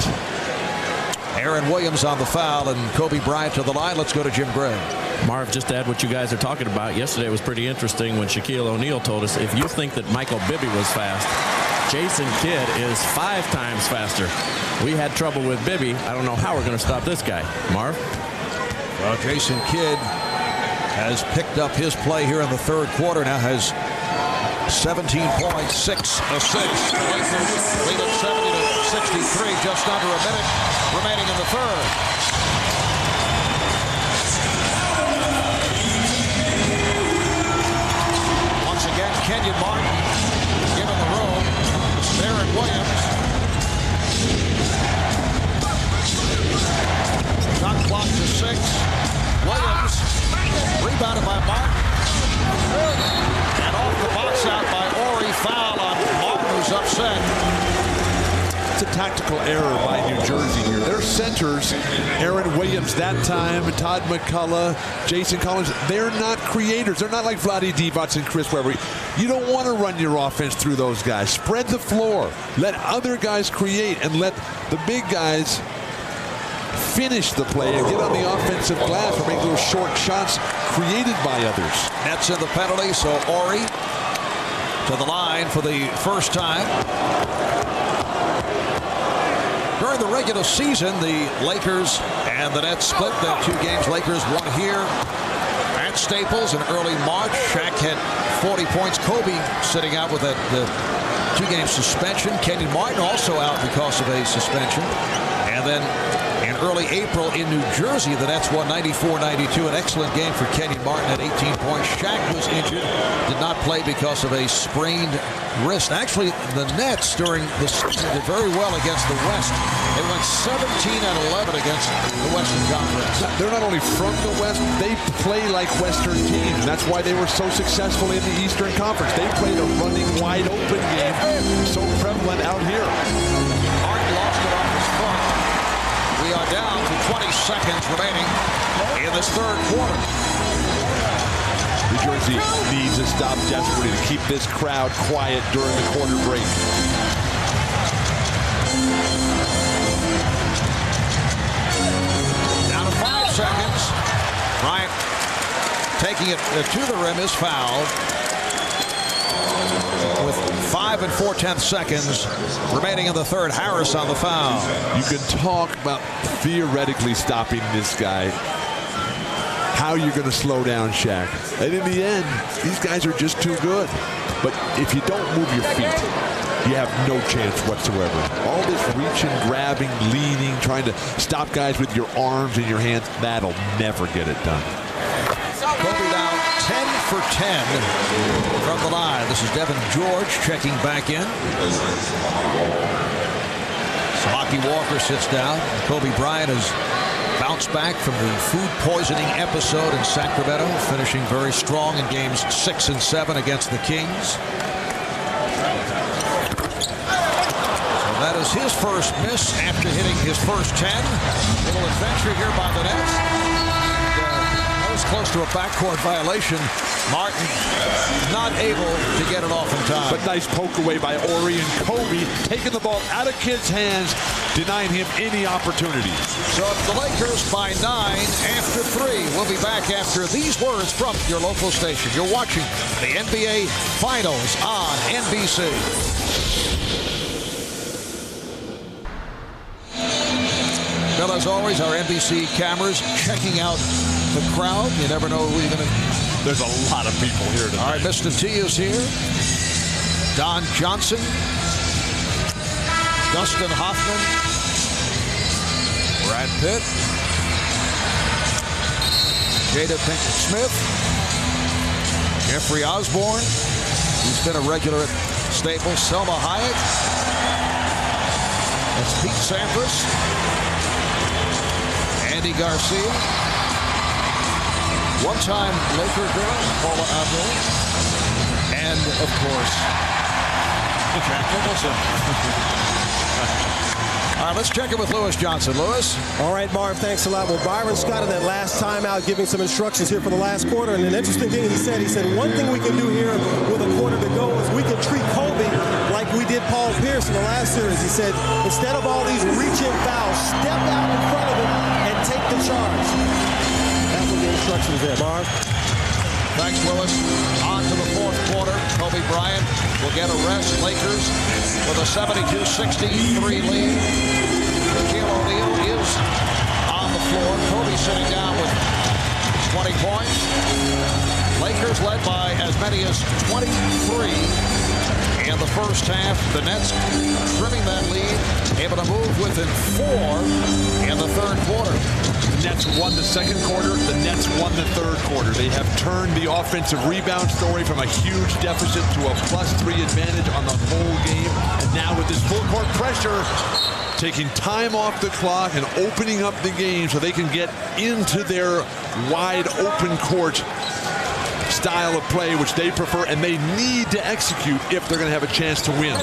Aaron Williams on the foul, and Kobe Bryant to the line. Let's go to Jim Gray. Marv, just to add what you guys are talking about, yesterday it was pretty interesting when Shaquille O'Neal told us, if you think that Michael Bibby was fast, Jason Kidd is 5 times faster. We had trouble with Bibby. I don't know how we're going to stop this guy. Marv? Well, Jason Kidd has picked up his play here in the third quarter. Now has 17 points, 6 assists. The Lakers lead at 70-63, just under a minute remaining in the third. Once again, Kenyon Martin given the room. Aaron Williams. Shot clock to 6. Williams rebounded by Martin. And off the box out by Horry. Foul on Martin, who's upset. It's a tactical error by New Jersey here. Their centers, Aaron Williams that time, Todd McCullough, Jason Collins, they're not creators. They're not like Vlade Divac and Chris Webber. You don't want to run your offense through those guys. Spread the floor. Let other guys create and let the big guys finish the play and get on the offensive glass or make those short shots created by others. Nets in the penalty, so Horry to the line for the first time. During the regular season, the Lakers and the Nets split their 2 games. Lakers won here at Staples in early March. Shaq had 40 points. Kobe sitting out with the 2-game suspension. Kenyon Martin also out because of a suspension. And then in early April in New Jersey, the Nets won 94-92. An excellent game for Kenyon Martin at 18 points. Shaq was injured, did not play because of a sprained wrist. Actually, the Nets during the season did very well against the West. They went 17-11 against the Western Conference. They're not only from the West, they play like Western teams. That's why they were so successful in the Eastern Conference. They played a running wide open game, so prevalent out here. Martin lost it off his foot. We are down to 20 seconds remaining in this third quarter. New Jersey needs to stop desperately to keep this crowd quiet during the quarter break. Down to 5 seconds. Bryant taking it to the rim is fouled. With 5 4/10 seconds remaining in the third. Harris on the foul. You can talk about theoretically stopping this guy. How you're going to slow down Shaq. And in the end, these guys are just too good. But if you don't move your feet, you have no chance whatsoever. All this reaching, grabbing, leaning, trying to stop guys with your arms and your hands, that'll never get it done. Kobe now 10 for 10 from the line. This is Devin George checking back in. Samaki Walker sits down. Kobe Bryant has bounced back from the food poisoning episode in Sacramento, finishing very strong in games 6 and 7 against the Kings. So that is his first miss after hitting his first 10. Little adventure here by the Nets. That was close to a backcourt violation. Martin not able to get it off in time. But nice poke away by Horry, and Kobe taking the ball out of Kidd's hands, denying him any opportunity. So the Lakers by 9 after 3. We'll be back after these words from your local station. You're watching the NBA Finals on NBC. Well, as always, our NBC cameras checking out the crowd. You never know who you're going to... There's a lot of people here tonight. All right, Mr. T is here. Don Johnson. Dustin Hoffman. Brad Pitt. Jada Pinkett Smith. Jeffrey Osborne. He's been a regular at Staples. Selma Hayek. That's Pete Sampras. Andy Garcia. One-time Laker girl, Paula Abdul. And, of course, Jack Nicholson. All right, let's check in with Lewis Johnson. Lewis? All right, Marv, thanks a lot. Well, Byron Scott in that last timeout giving some instructions here for the last quarter. And an interesting thing he said, one thing we can do here with a quarter to go is we can treat Kobe like we did Paul Pierce in the last series. He said, instead of all these reach-in fouls, step out in front of him and take the charge. That was the instructions there, Marv. Thanks, Lewis. On to the fourth quarter. Kobe Bryant will get a rest. Lakers with a 72-63 lead. Shaquille O'Neal is on the floor. Kobe sitting down with 20 points. has led by as many as 23 in the first half. The Nets trimming that lead, able to move within 4 in the third quarter. The Nets won the second quarter. The Nets won the third quarter. They have turned the offensive rebound story from a huge deficit to a +3 advantage on the whole game. And now with this full court pressure, taking time off the clock and opening up the game so they can get into their wide open court style of play, which they prefer and they need to execute if they're going to have a chance to win.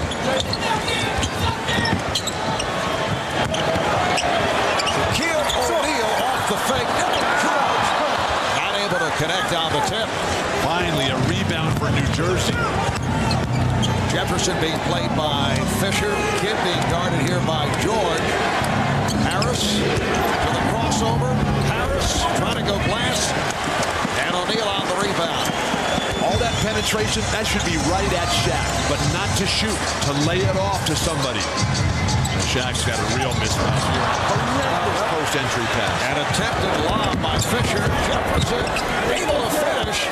Shaquille O'Neal off the fake. Not able to connect on the tip. Finally, a rebound for New Jersey. Jefferson being played by Fisher. Kidd being guarded here by George. Harris to the crossover. Harris trying to go glass. And O'Neal on the rebound. All that penetration, that should be right at Shaq, but not to shoot, to lay it off to somebody. And Shaq's got a real mismatch here. Horrendous post-entry pass. An attempted lob by Fisher. Jefferson able to finish.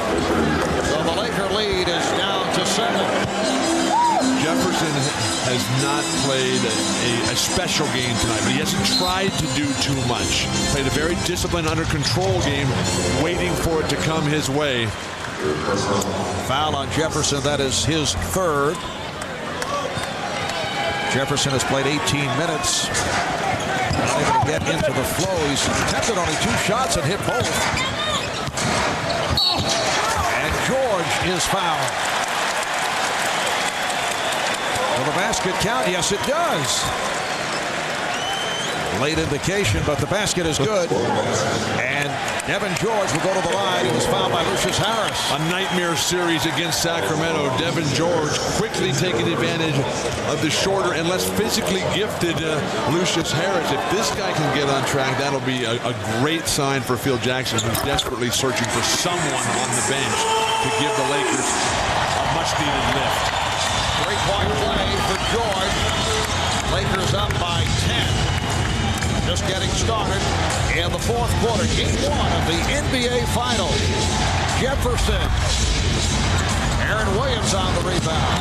So the Laker lead is down to 7. Jefferson has not played a special game tonight, but he hasn't tried to do too much. Played a very disciplined, under control game, waiting for it to come his way. Foul on Jefferson. That is his third. Jefferson has played 18 minutes. Not able to get into the flow. He's attempted only 2 shots and hit both. And George is fouled. Will the basket count? Yes, it does. Late indication, but the basket is good. And Devin George will go to the line. He was fouled by Lucius Harris. A nightmare series against Sacramento. Devin George quickly taking advantage of the shorter and less physically gifted Lucius Harris. If this guy can get on track, that'll be a great sign for Phil Jackson, who's desperately searching for someone on the bench to give the Lakers a much-needed lift. Three-point play for George. Lakers up by 10. Just getting started in the fourth quarter. Game 1 of the NBA Finals. Jefferson. Aaron Williams on the rebound.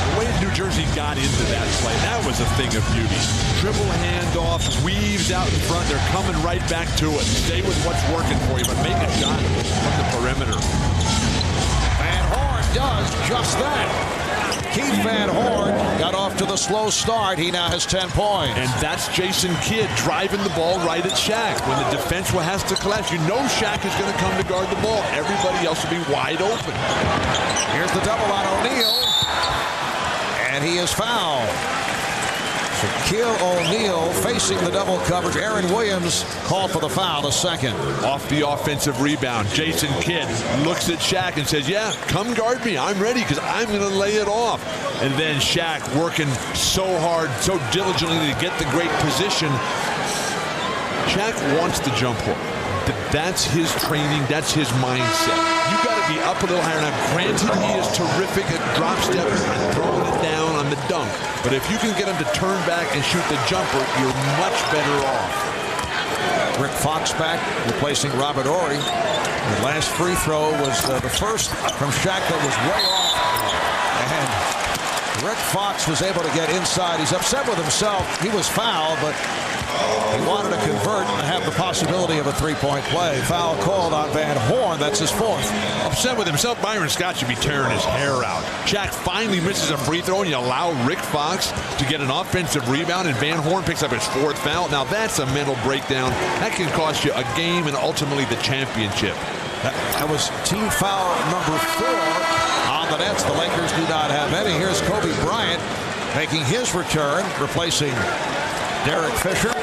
The way New Jersey got into that play, that was a thing of beauty. Dribble handoff, weaves out in front. They're coming right back to it. Stay with what's working for you, but make a shot from the perimeter. Does just that. Keith Van Horn got off to the slow start. He now has 10 points. And that's Jason Kidd driving the ball right at Shaq. When the defense has to collapse, you know Shaq is going to come to guard the ball. Everybody else will be wide open. Here's the double on O'Neal. And he is fouled. Shaquille O'Neal facing the double coverage. Aaron Williams called for the foul, the second. Off the offensive rebound, Jason Kidd looks at Shaq and says, yeah, come guard me. I'm ready because I'm going to lay it off. And then Shaq working so hard, so diligently to get the great position. Shaq wants the jump hook. That's his training. That's his mindset. You got to be up a little higher. Now, granted, he is terrific at drop step and throwing it down on the dunk. But if you can get him to turn back and shoot the jumper, you're much better off. Rick Fox back, replacing Robert Horry. The last free throw was the first from Shaq that was way off. And Rick Fox was able to get inside. He's upset with himself. He was fouled, but he wanted to convert and have the possibility of a three-point play. Foul called on Van Horn. That's his fourth. Upset with himself, Byron Scott should be tearing his hair out. Shaq finally misses a free throw, and you allow Rick Fox to get an offensive rebound, and Van Horn picks up his fourth foul. Now that's a mental breakdown. That can cost you a game and ultimately the championship. That was team foul number 4 on the Nets. The Lakers do not have any. Here's Kobe Bryant making his return, replacing Derek Fisher.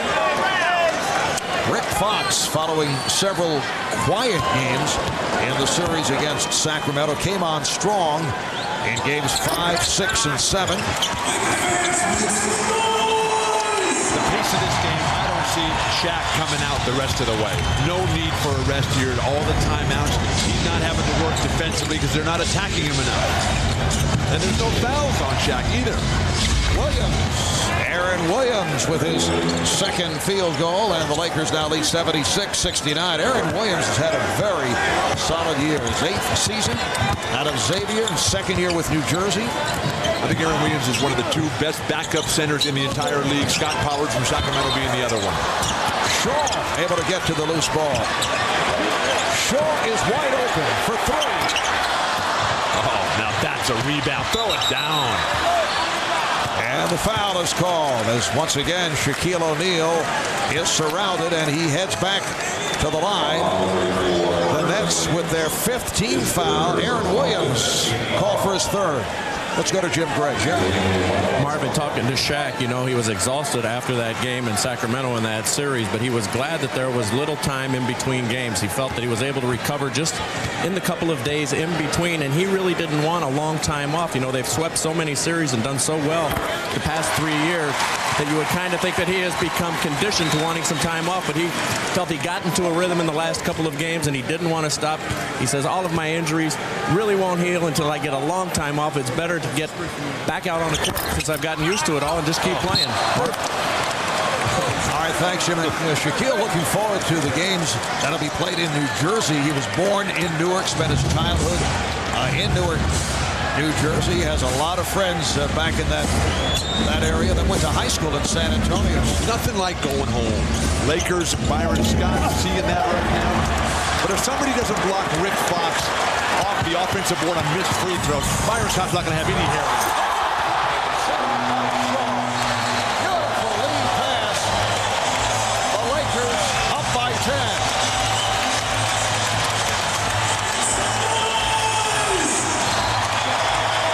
Rick Fox, following several quiet games in the series against Sacramento, came on strong in games 5, 6, and 7. The pace of this game, I don't see Shaq coming out the rest of the way. No need for a rest here. All the timeouts. He's not having to work defensively because they're not attacking him enough. And there's no fouls on Shaq either. Aaron Williams with his second field goal, and the Lakers now lead 76-69. Aaron Williams has had a very solid year. His 8th season out of Xavier, second year with New Jersey. I think Aaron Williams is one of the 2 best backup centers in the entire league. Scott Pollard from Sacramento being the other one. Shaw able to get to the loose ball. Shaw is wide open for 3. Oh, now that's a rebound. Throw it down. And the foul is called as once again Shaquille O'Neal is surrounded and he heads back to the line. The Nets with their 5th team foul. Aaron Williams called for his 3rd. Let's go to Jim Gray. Jim. Marvin, talking to Shaq, you know, he was exhausted after that game in Sacramento in that series, but he was glad that there was little time in between games. He felt that he was able to recover just in the couple of days in between, and he really didn't want a long time off. You know, they've swept so many series and done so well the past 3 years that you would kind of think that he has become conditioned to wanting some time off, but he felt he got into a rhythm in the last couple of games and he didn't want to stop. He says, all of my injuries really won't heal until I get a long time off. It's better to get back out on the court since I've gotten used to it all and just keep playing. All right, thanks, Jim. Shaquille looking forward to the games that'll be played in New Jersey. He was born in Newark, spent his childhood in Newark, New Jersey. He has a lot of friends back in that area. Then went to high school in San Antonio. Nothing like going home. Lakers, Byron Scott, seeing that right now. But if somebody doesn't block Rick Fox off the offensive board on missed free throws, Byron Scott's not going to have any hair. Beautiful lead pass. The Lakers up by 10.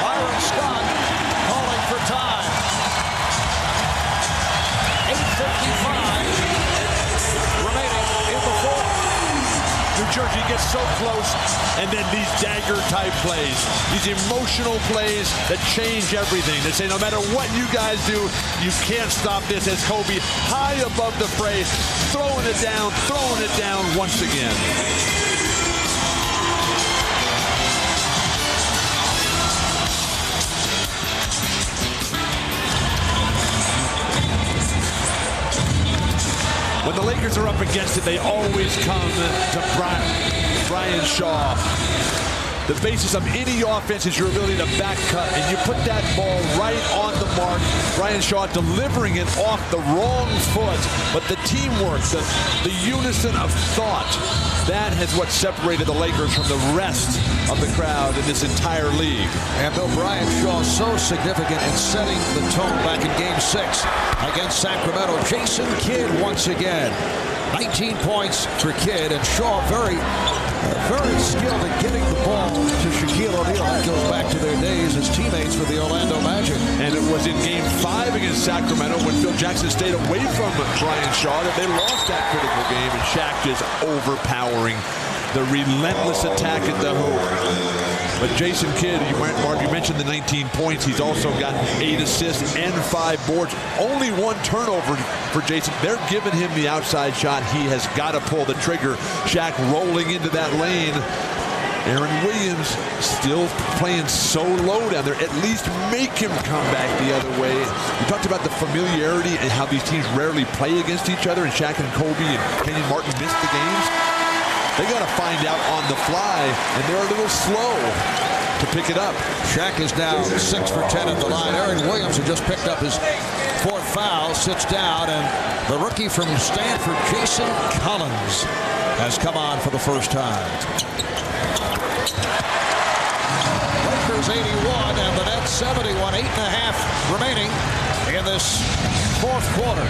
Byron Scott calling for time. 8:55 remaining in the fourth. New Jersey gets so close, and then these dagger-type plays, these emotional plays that change everything. They say no matter what you guys do, you can't stop this, as Kobe high above the fray, throwing it down once again. When the Lakers are up against it, they always come to Brian Shaw. The basis of any offense is your ability to back cut, and you put that ball right on the mark. Brian Shaw delivering it off the wrong foot, but the teamwork, the unison of thought, that is what separated the Lakers from the rest of the crowd in this entire league. And Bill, Brian Shaw so significant in setting the tone back in Game 6 against Sacramento. Jason Kidd once again. 19 points for Kidd, and Shaw very skilled at getting the ball to Shaquille O'Neal. That goes back to their days as teammates with the Orlando Magic. And it was in Game 5 against Sacramento when Phil Jackson stayed away from Brian Shaw that they lost that critical game, and Shaq just overpowering the relentless attack at the hoop. But Jason Kidd, Mark, you mentioned the 19 points. He's also got 8 assists and 5 boards. Only 1 turnover for Jason. They're giving him the outside shot. He has got to pull the trigger. Shaq rolling into that lane. Aaron Williams still playing so low down there. At least make him come back the other way. We talked about the familiarity and how these teams rarely play against each other, and Shaq and Kobe and Kenyon Martin missed the games. They got to find out on the fly, and they're a little slow to pick it up. Shaq is now 6 for 10 at the line. Aaron Williams, who just picked up his 4th foul, sits down, and the rookie from Stanford, Jason Collins, has come on for the first time. Lakers 81 and the Nets 71. 8.5 remaining in this 4th quarter.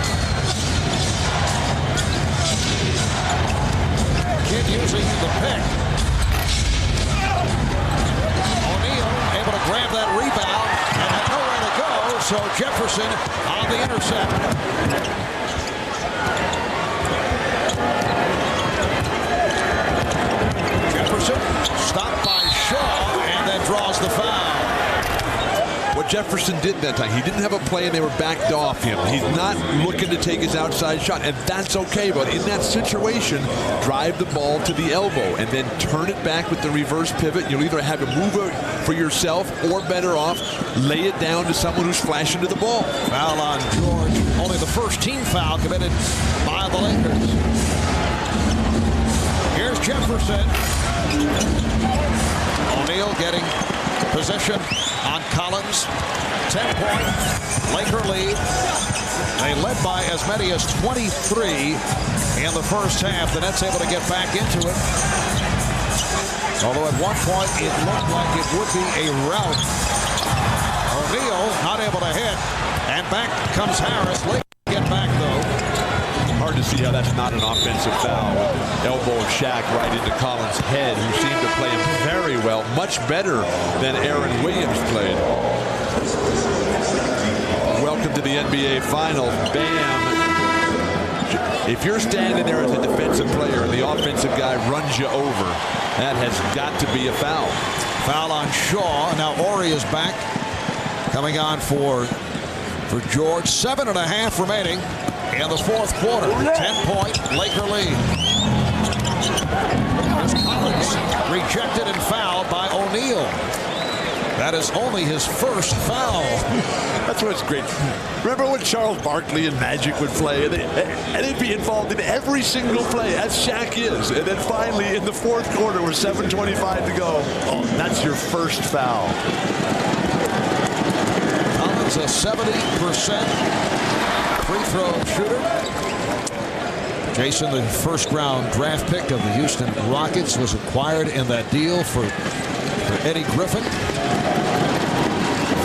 Kidd using the pick. O'Neal able to grab that rebound and had nowhere to go, so Jefferson on the intercept. Jefferson stopped by Shaw and then draws the foul. What Jefferson did that time. He didn't have a play and they were backed off him. He's not looking to take his outside shot, and that's okay. But in that situation, drive the ball to the elbow and then turn it back with the reverse pivot. You'll either have to move it for yourself or better off, lay it down to someone who's flashing to the ball. Foul on George. Only the first team foul committed by the Lakers. Here's Jefferson. O'Neal getting position on Collins. 10-point Laker lead. They led by as many as 23 in the first half. The Nets able to get back into it. Although at one point it looked like it would be a rout. O'Neal not able to hit. And back comes Harris. Lakers get back though. Hard to see how that's not an offensive foul. Elbow of Shaq right into Collins' head, who seemed to play him very well, much better than Aaron Williams played. Welcome to the NBA Finals. Bam. If you're standing there as a defensive player and the offensive guy runs you over, that has got to be a foul. Foul on Shaw. Now Horry is back. Coming on for George. 7.5 remaining in the fourth quarter. 10-point Laker lead. There's Collins rejected and fouled by O'Neal. That is only his first foul. That's what's great. Remember when Charles Barkley and Magic would play, and they'd be involved in every single play, as Shaq is. And then finally, in the fourth quarter, with 7:25 to go, oh, that's your first foul. Collins, a 70% free throw shooter. Jason, the first-round draft pick of the Houston Rockets, was acquired in that deal for Eddie Griffin.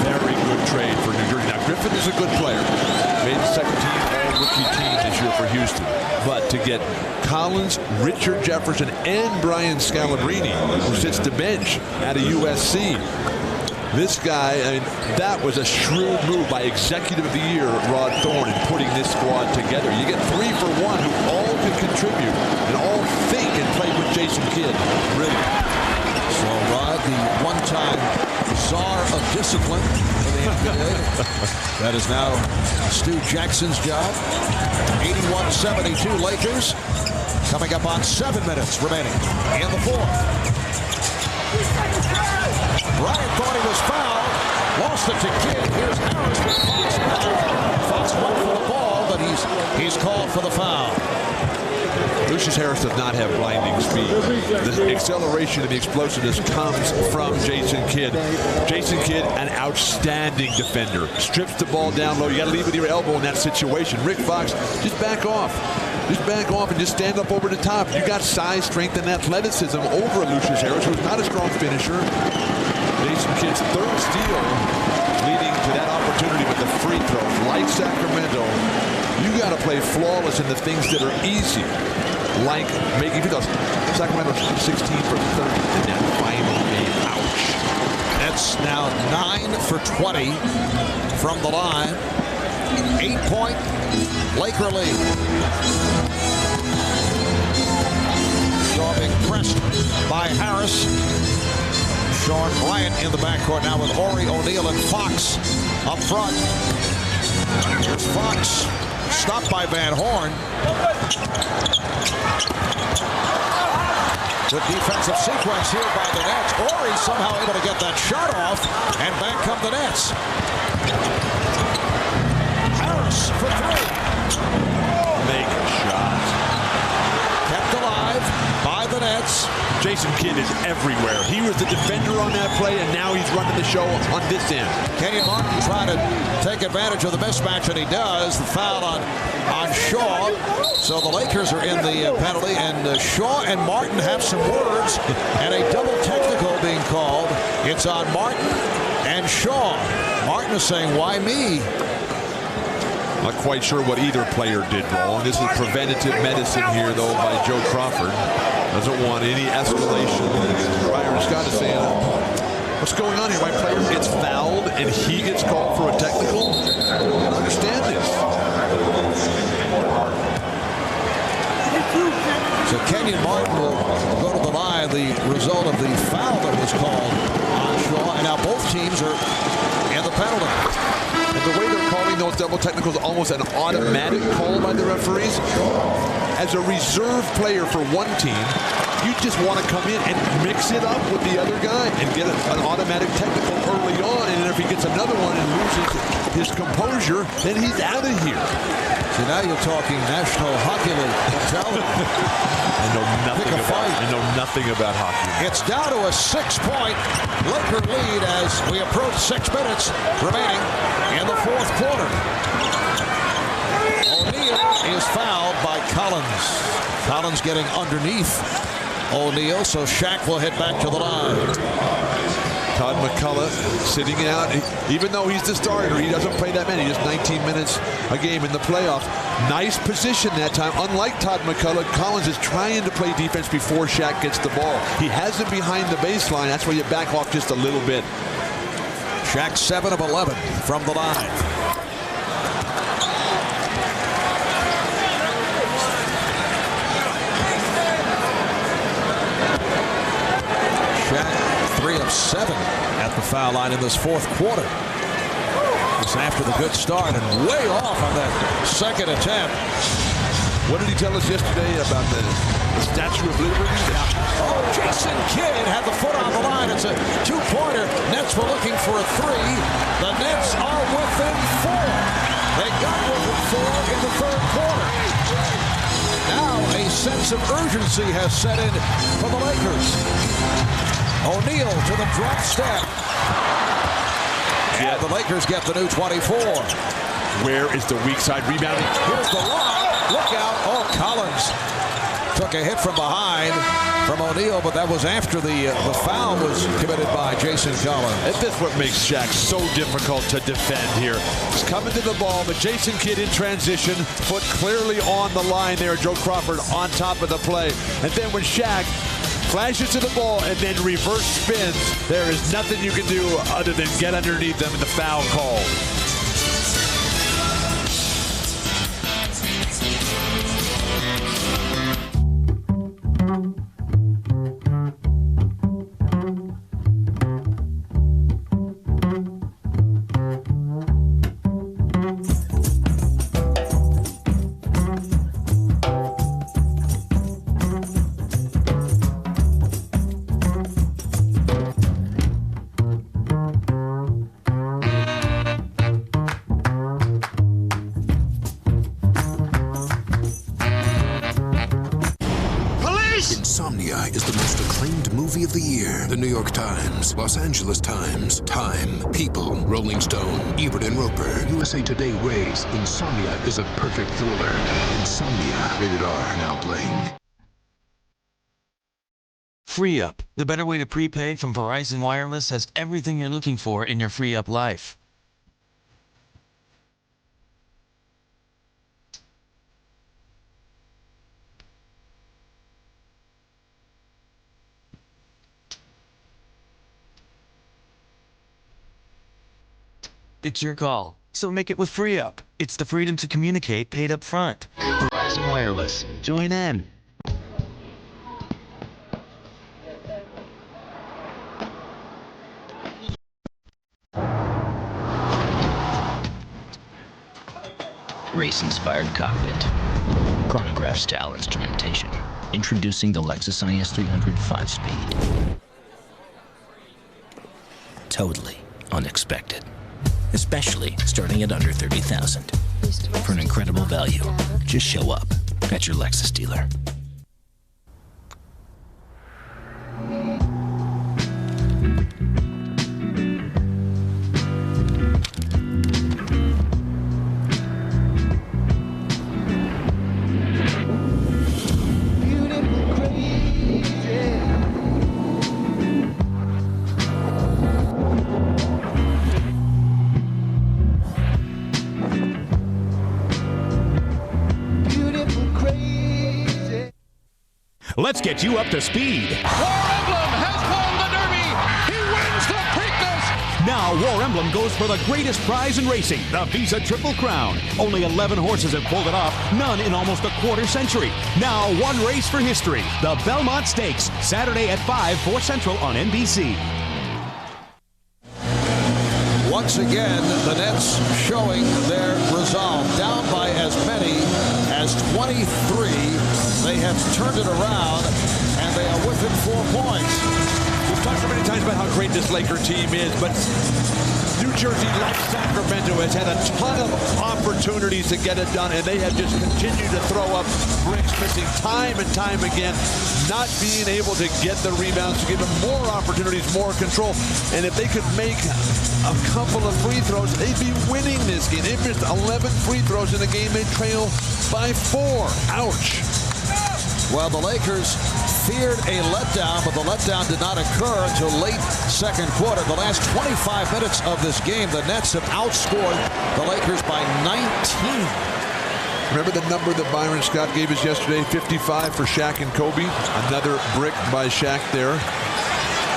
Very good trade for New Jersey. Now, Griffin is a good player. Made the second-team all-rookie team this year for Houston. But to get Collins, Richard Jefferson, and Brian Scalabrine, who sits the bench at a USC, this guy, I mean, that was a shrewd move by Executive of the Year, Rod Thorne, in putting this squad together. You get 3 for 1 who all can contribute and all think and play with Jason Kidd. Really. So Rod, the one-time czar of discipline in the NBA. That is now Stu Jackson's job. 81-72 Lakers. Coming up on 7 minutes remaining in the fourth. Bryant thought he was fouled. Lost it to Kidd. Here's Harris with Fox. Fox went for the ball, but he's called for the foul. Lucius Harris does not have blinding speed. The acceleration and the explosiveness comes from Jason Kidd. Jason Kidd, an outstanding defender. Strips the ball down low. You got to leave with your elbow in that situation. Rick Fox, just back off. Just back off and just stand up over the top. You got size, strength, and athleticism over Lucius Harris, who's not a strong finisher. Jason Kidd's third steal, leading to that opportunity with the free throws. Like Sacramento, you got to play flawless in the things that are easy, like making free throws. Sacramento 16 for 30 in that final game. Ouch. That's now 9 for 20 from the line. 8-point Laker lead. Shaw being pressed by Harris. Sean Bryant in the backcourt now with Horry, O'Neal, and Fox up front. Here's Fox, stopped by Van Horn. Good defensive sequence here by the Nets. Horry somehow able to get that shot off, and back come the Nets. Harris for 3. Make a shot. Kept alive by the Nets. Jason Kidd is everywhere. He was the defender on that play, and now he's running the show on this end. Kenyon Martin trying to take advantage of the mismatch, and he does. The foul on Shaw. So the Lakers are in the penalty, and Shaw and Martin have some words, and a double technical being called. It's on Martin and Shaw. Martin is saying, why me? Not quite sure what either player did wrong. This is preventative medicine here, though, by Joe Crawford. Doesn't want any escalation. Byron Scott is saying, what's going on here? My player gets fouled and he gets called for a technical? I don't understand this. So Kenyon Martin will go to the line. The result of the foul that was called on Shaw, and now both teams are in the penalty. And the way they're calling those double technicals, almost an automatic call by the referees. As a reserve player for one team, you just want to come in and mix it up with the other guy and get an automatic technical early on. And if he gets another one and loses his composure, then he's out of here. So now you're talking National Hockey League mentality. I know nothing about hockey. It's down to a 6-point Laker lead as we approach 6 minutes remaining in the fourth quarter. O'Neal is fouled by Collins. Collins getting underneath O'Neal, so Shaq will head back to the line. Todd McCullough sitting out. Even though he's the starter, he doesn't play that many. Just 19 minutes a game in the playoff. Nice position that time. Unlike Todd McCullough, Collins is trying to play defense before Shaq gets the ball. He has him behind the baseline. That's where you back off just a little bit. Shaq 7 of 11 from the line. Shaq 3 of 7 at the foul line in this fourth quarter. It's after the good start and way off on that second attempt. What did he tell us yesterday about the Statue of Liberty? Oh, Jason Kidd had the foot on the line. It's a 2-pointer. Nets were looking for a 3. The Nets are within 4. They got within 4 in the third quarter. Now a sense of urgency has set in for the Lakers. O'Neal to the drop step. And the Lakers get the new 24. Where is the weak side rebounding? Here's the lob. Look out. Oh, Collins took a hit from behind from O'Neal, but that was after the foul was committed by Jason Collins. And this is what makes Shaq so difficult to defend here. He's coming to the ball, but Jason Kidd in transition, foot clearly on the line there. Joe Crawford on top of the play. And then when Shaq flashes to the ball and then reverse spins, there is nothing you can do other than get underneath them in the foul call. Insomnia is the most acclaimed movie of the year. The New York Times, Los Angeles Times, Time, People, Rolling Stone, Ebert and Roper. USA Today raves Insomnia is a perfect thriller. Insomnia, rated R, now playing. Free Up, the better way to prepaid from Verizon Wireless, has everything you're looking for in your Free Up life. It's your call, so make it with Free Up. It's the freedom to communicate paid up front. Verizon Wireless. Join in. Race-inspired cockpit. Chronograph-style instrumentation. Introducing the Lexus IS 300 5-speed. Totally unexpected. Especially starting at under $30,000. For an incredible value, just show up at your Lexus dealer. Let's get you up to speed. War Emblem has won the Derby. He wins the Preakness. Now War Emblem goes for the greatest prize in racing, the Visa Triple Crown. Only 11 horses have pulled it off, none in almost a quarter century. Now one race for history, the Belmont Stakes, Saturday at 5, 4 Central on NBC. once again, the Nets showing their resolve. Down by as many as 23, they have turned it around, and they are within 4 points. We've talked so many times about how great this Laker team is, but New Jersey, like Sacramento, has had a ton of opportunities to get it done, and they have just continued to throw up bricks, missing time and time again, not being able to get the rebounds to give them more opportunities, more control. And if they could make a couple of free throws, they'd be winning this game. They missed 11 free throws in a game they trail by 4. Ouch. Well, the Lakers feared a letdown, but the letdown did not occur until late second quarter. The last 25 minutes of this game, the Nets have outscored the Lakers by 19. Remember the number that Byron Scott gave us yesterday, 55 for Shaq and Kobe? Another brick by Shaq there.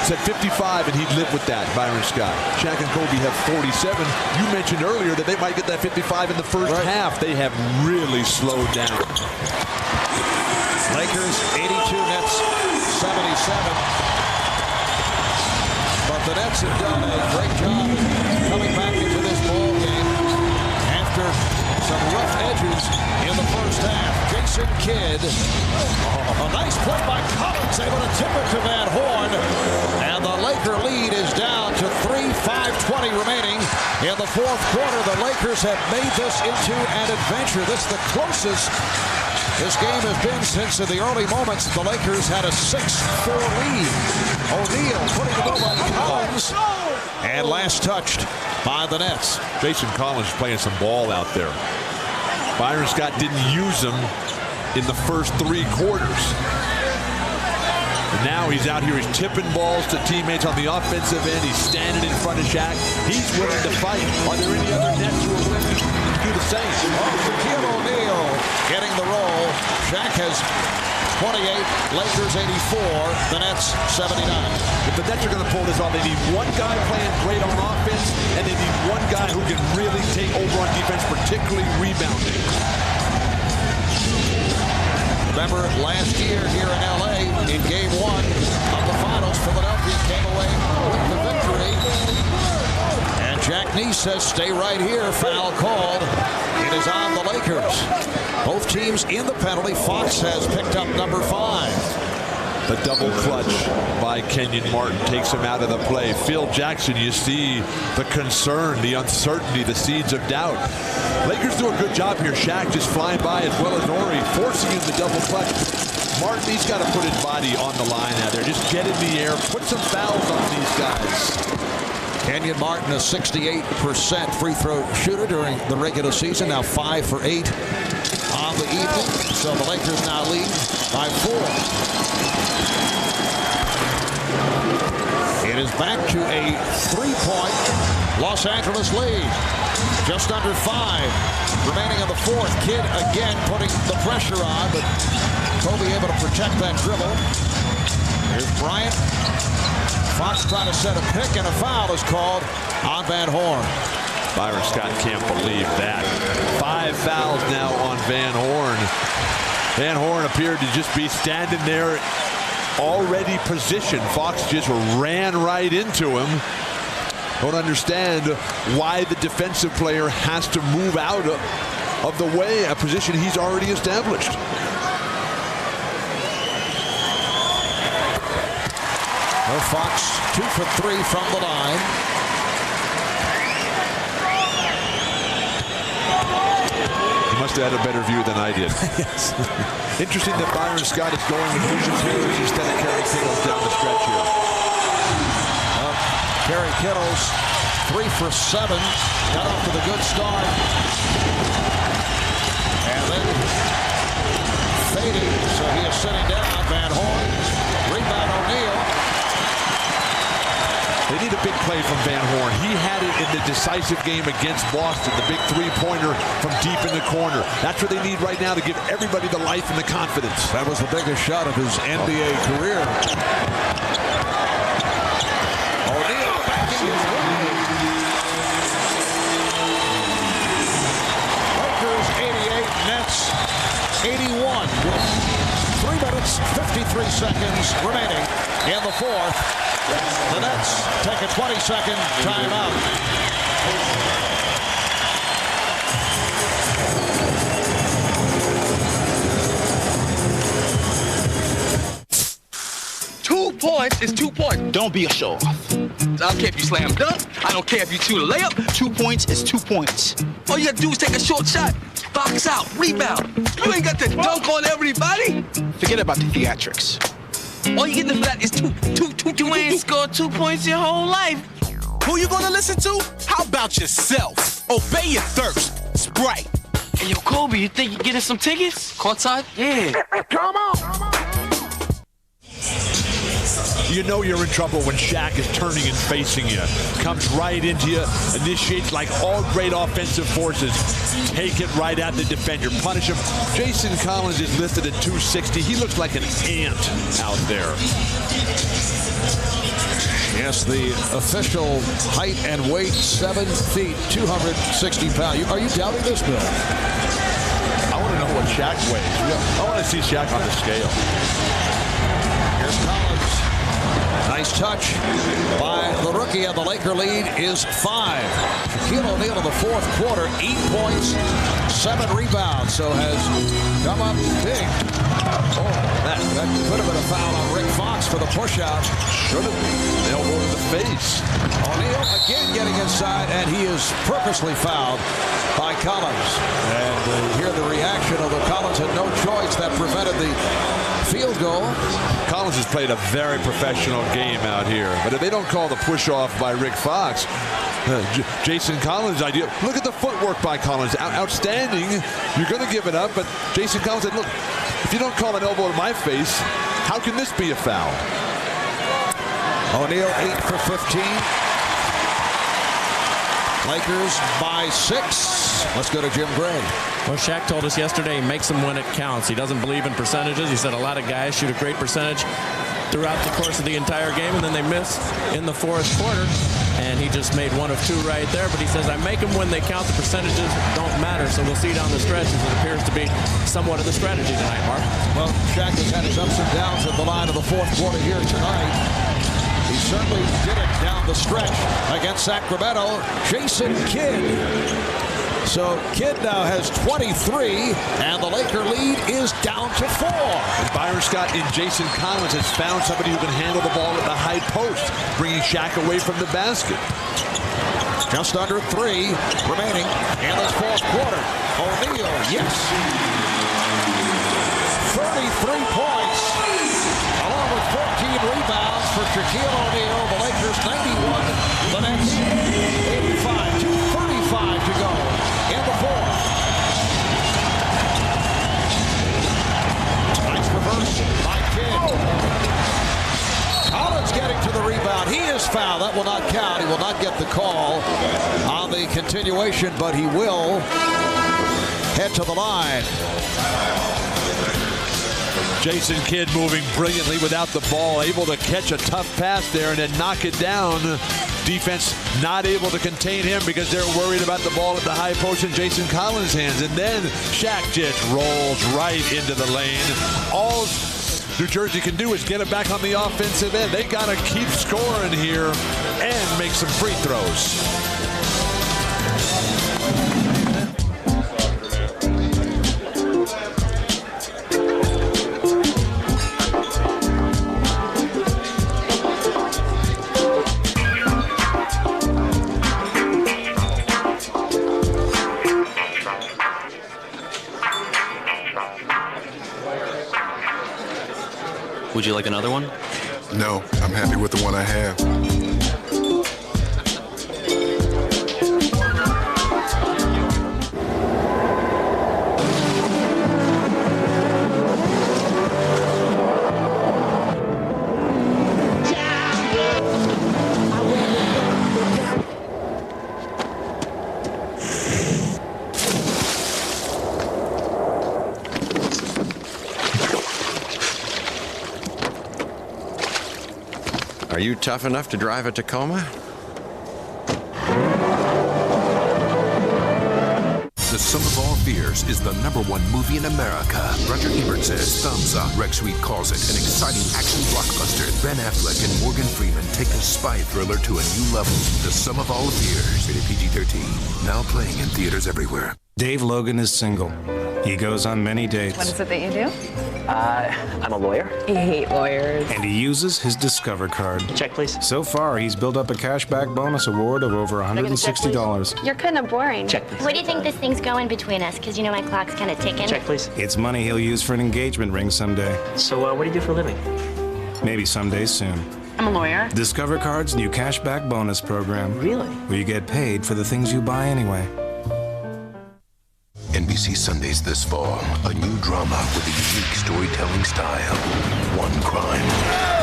Said 55, and he'd live with that, Byron Scott. Shaq and Kobe have 47. You mentioned earlier that they might get that 55 in the first half. They have really slowed down. Lakers 82, Nets 77. But the Nets have done a great job coming back into this ball game after some rough edges in the first half. Jason Kidd, a nice play by Collins, able to tip it to Van Horn, and the Laker lead is down to 3:5:20 remaining in the fourth quarter. The Lakers have made this into an adventure. This is the closest this game has been since in the early moments the Lakers had a 6-4 lead. O'Neal putting it over Collins, and last touched by the Nets. Jason Collins is playing some ball out there. Byron Scott didn't use him in the first 3 quarters. And now he's out here, he's tipping balls to teammates on the offensive end. He's standing in front of Shaq. He's willing to fight. Are there any other Nets who are willing to do the same? Shaquille O'Neal getting the roll. Shaq has 28, Lakers 84, the Nets 79. If the Nets are going to pull this off, they need one guy playing great on offense, and they need one guy who can really take over on defense, particularly rebounding. Remember last year here in LA in game 1 of the finals, Philadelphia came away with the victory. And Jack Neese says, stay right here. Foul called. It is on the Lakers. Both teams in the penalty. Fox has picked up number 5. The double clutch by Kenyon Martin takes him out of the play. Phil Jackson, you see the concern, the uncertainty, the seeds of doubt. Lakers do a good job here. Shaq just flying by as well as Horry, forcing him to double clutch. Martin, he's got to put his body on the line out there. Just get in the air, put some fouls on these guys. Kenyon Martin, a 68% free throw shooter during the regular season. Now 5 for 8 on the evening. So the Lakers now lead by 4. It is back to a 3-point Los Angeles lead. Just under 5 remaining in the fourth. Kidd again putting the pressure on, but Kobe able to protect that dribble. Here's Bryant. Fox trying to set a pick, and a foul is called on Van Horn. Byron Scott can't believe that. 5 fouls now on Van Horn. Van Horn appeared to just be standing there already positioned. Fox just ran right into him. Don't understand why the defensive player has to move out of the way, a position he's already established. No, Fox 2 for 3 from the line. He must have had a better view than I did. Yes. Interesting that Byron Scott is going with Lucius Hayes instead of Kerry Kittles down the stretch here. Kerry Kittles 3 for 7. Got off to the good start. And then fading, so he is sitting down. Van Horn. Rebound O'Neal. They need a big play from Van Horn. He had it in the decisive game against Boston, the big 3-pointer from deep in the corner. That's what they need right now to give everybody the life and the confidence. That was the biggest shot of his NBA career. O'Neal backing his way. Lakers 88, Nets 81 with 3 minutes, 53 seconds remaining in the fourth. The Nets take a 20-second timeout. Points is 2 points. Don't be a show off. I don't care if you slam dunk. I don't care if you shoot a layup. 2 points is 2 points. All you gotta do is take a short shot, box out, rebound. You ain't got to dunk on everybody. Forget about the theatrics. All you getting for that is two. You ain't scored 2 points your whole life. Who you gonna listen to? How about yourself? Obey your thirst. Sprite. Hey, yo, Kobe, you think you're getting some tickets? Courtside? Yeah. Come on. You know you're in trouble when Shaq is turning and facing you. Comes right into you, initiates like all great offensive forces. Take it right at the defender, punish him. Jason Collins is listed at 260. He looks like an ant out there. Yes, the official height and weight, 7 feet, 260 pounds. Are you doubting this, Bill? I want to know what Shaq weighs. I want to see Shaq on the scale. Here's Collins. Nice touch by the rookie, and the Laker lead is 5. Shaquille O'Neal in the fourth quarter, 8 points, 7 rebounds, so has come up big. Oh, that could have been a foul on Rick Fox for the push-out. Should have been. Elbow to the face. O'Neal again getting inside, and he is purposely fouled by Collins. And hear the reaction, although Collins had no choice, that prevented the field goal. Collins has played a very professional game out here, but if they don't call the push-off by Rick Fox, Jason Collins' idea. Look at the footwork by Collins. Outstanding. You're going to give it up, but Jason Collins said, look, if you don't call an elbow to my face, how can this be a foul? O'Neal 8 for 15. Lakers by 6. Let's go to Jim Gray. Well, Shaq told us yesterday he makes them when it counts. He doesn't believe in percentages. He said a lot of guys shoot a great percentage throughout the course of the entire game, and then they miss in the fourth quarter. And he just made 1 of 2 right there. But he says, I make them when they count. The percentages don't matter. So we'll see down the stretch as it appears to be somewhat of the strategy tonight, Mark. Well, Shaq has had his ups and downs at the line of the fourth quarter here tonight. He certainly did it down the stretch against Sacramento. Jason Kidd. So Kidd now has 23, and the Laker lead is down to 4. And Byron Scott in Jason Collins has found somebody who can handle the ball at the high post, bringing Shaq away from the basket. Just under 3 remaining in this fourth quarter. O'Neal, yes. 33 points, along with 14 rebounds for Shaquille O'Neal. The Lakers 91, the Nets 85. 2:35 to go in the fourth. Nice reverse by Kidd. Collins getting to the rebound. He is fouled. That will not count. He will not get the call on the continuation, but he will head to the line. Jason Kidd moving brilliantly without the ball, able to catch a tough pass there and then knock it down. Defense not able to contain him because they're worried about the ball at the high post in Jason Collins' hands. And then Shaq just rolls right into the lane. All New Jersey can do is get it back on the offensive end. They got to keep scoring here and make some free throws. Would you like another one? No, I'm happy with the one I have. Are you tough enough to drive a Tacoma? The Sum of All Fears is the #1 movie in America. Roger Ebert says, thumbs up. Rex Reed calls it an exciting action blockbuster. Ben Affleck and Morgan Freeman take a spy thriller to a new level. The Sum of All Fears, rated PG-13. Now playing in theaters everywhere. Dave Logan is single. He goes on many dates. What is it that you do? I'm a lawyer. I hate lawyers. And he uses his Discover card. Check, please. So far, he's built up a cashback bonus award of over $160. You're kind of boring. Check, please. Where do you think this thing's going between us? Because you know my clock's kind of ticking. Check, please. It's money he'll use for an engagement ring someday. So, what do you do for a living? Maybe someday soon. I'm a lawyer. Discover Card's new cashback bonus program. Really? Where you get paid for the things you buy anyway. NBC Sundays this fall, a new drama with a unique storytelling style. One crime.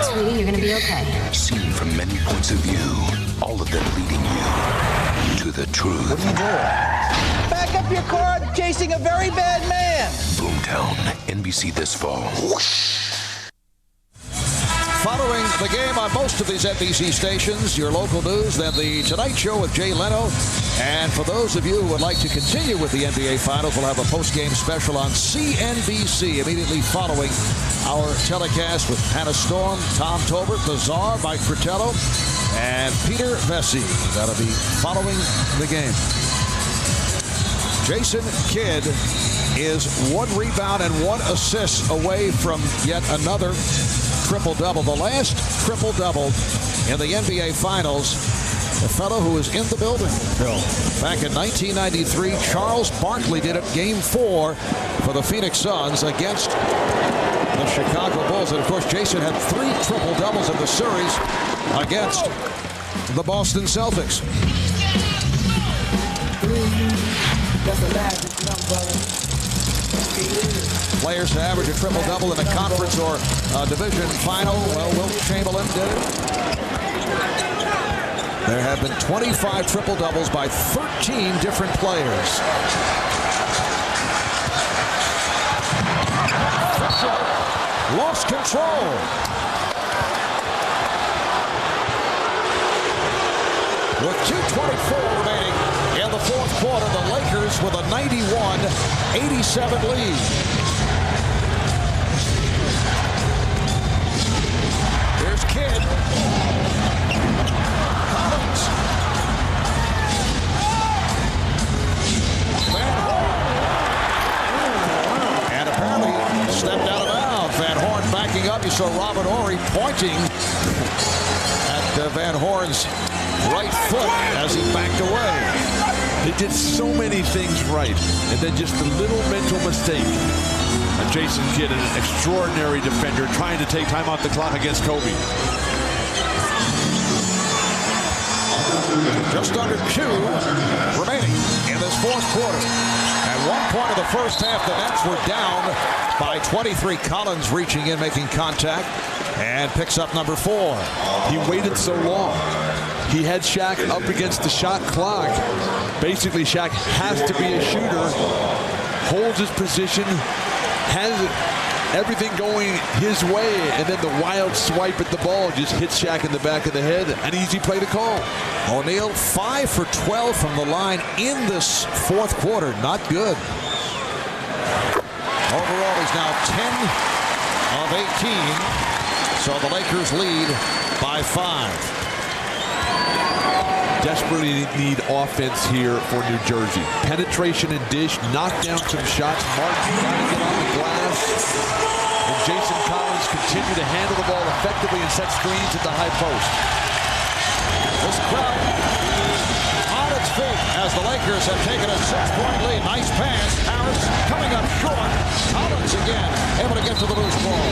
Sweetie, you're going to be okay. Seen from many points of view, all of them leading you to the truth. What are you doing? Back up your car, I'm chasing a very bad man. Boomtown, NBC this fall. Following the game on most of these NBC stations, your local news, then the Tonight Show with Jay Leno. And for those of you who would like to continue with the NBA Finals, we'll have a post-game special on CNBC immediately following our telecast with Hannah Storm, Tom Tolbert, the Czar, Mike Fratello, and Peter Vesey. That'll be following the game. Jason Kidd is 1 rebound and 1 assist away from yet another triple-double. The last triple-double in the NBA Finals, a fellow who was in the building, Phil. Back in 1993, Charles Barkley did it Game 4 for the Phoenix Suns against the Chicago Bulls. And, of course, Jason had 3 triple-doubles in the series against the Boston Celtics. Players to average a triple-double in a conference or division final. Well, Wilt Chamberlain did it. There have been 25 triple-doubles by 13 different players. Lost control. With 2:24 remaining in the fourth quarter, the Lakers with a 91-87 lead. Here's Kidd. Collins. Van Horn. And apparently stepped out of bounds. Van Horn backing up. You saw Robert Horry pointing at Van Horn's right foot as he backed away. They did so many things right, and then just a little mental mistake. Jason Kidd, an extraordinary defender, trying to take time off the clock against Kobe. Just under 2 remaining in this fourth quarter. At one point of the first half, the Nets were down by 23. Collins reaching in, making contact, and picks up number 4. He waited so long. He had Shaq up against the shot clock. Basically, Shaq has to be a shooter, holds his position, has everything going his way, and then the wild swipe at the ball just hits Shaq in the back of the head. An easy play to call. O'Neal 5 for 12 from the line in this fourth quarter. Not good. Overall, he's now 10 of 18. So the Lakers lead by 5. Desperately need offense here for New Jersey. Penetration and dish, knock down some shots. Martin trying to get on the glass. And Jason Collins continue to handle the ball effectively and set screens at the high post. This crowd on its feet as the Lakers have taken a 6-point lead. Nice pass. Harris coming up short. Collins again able to get to the loose ball.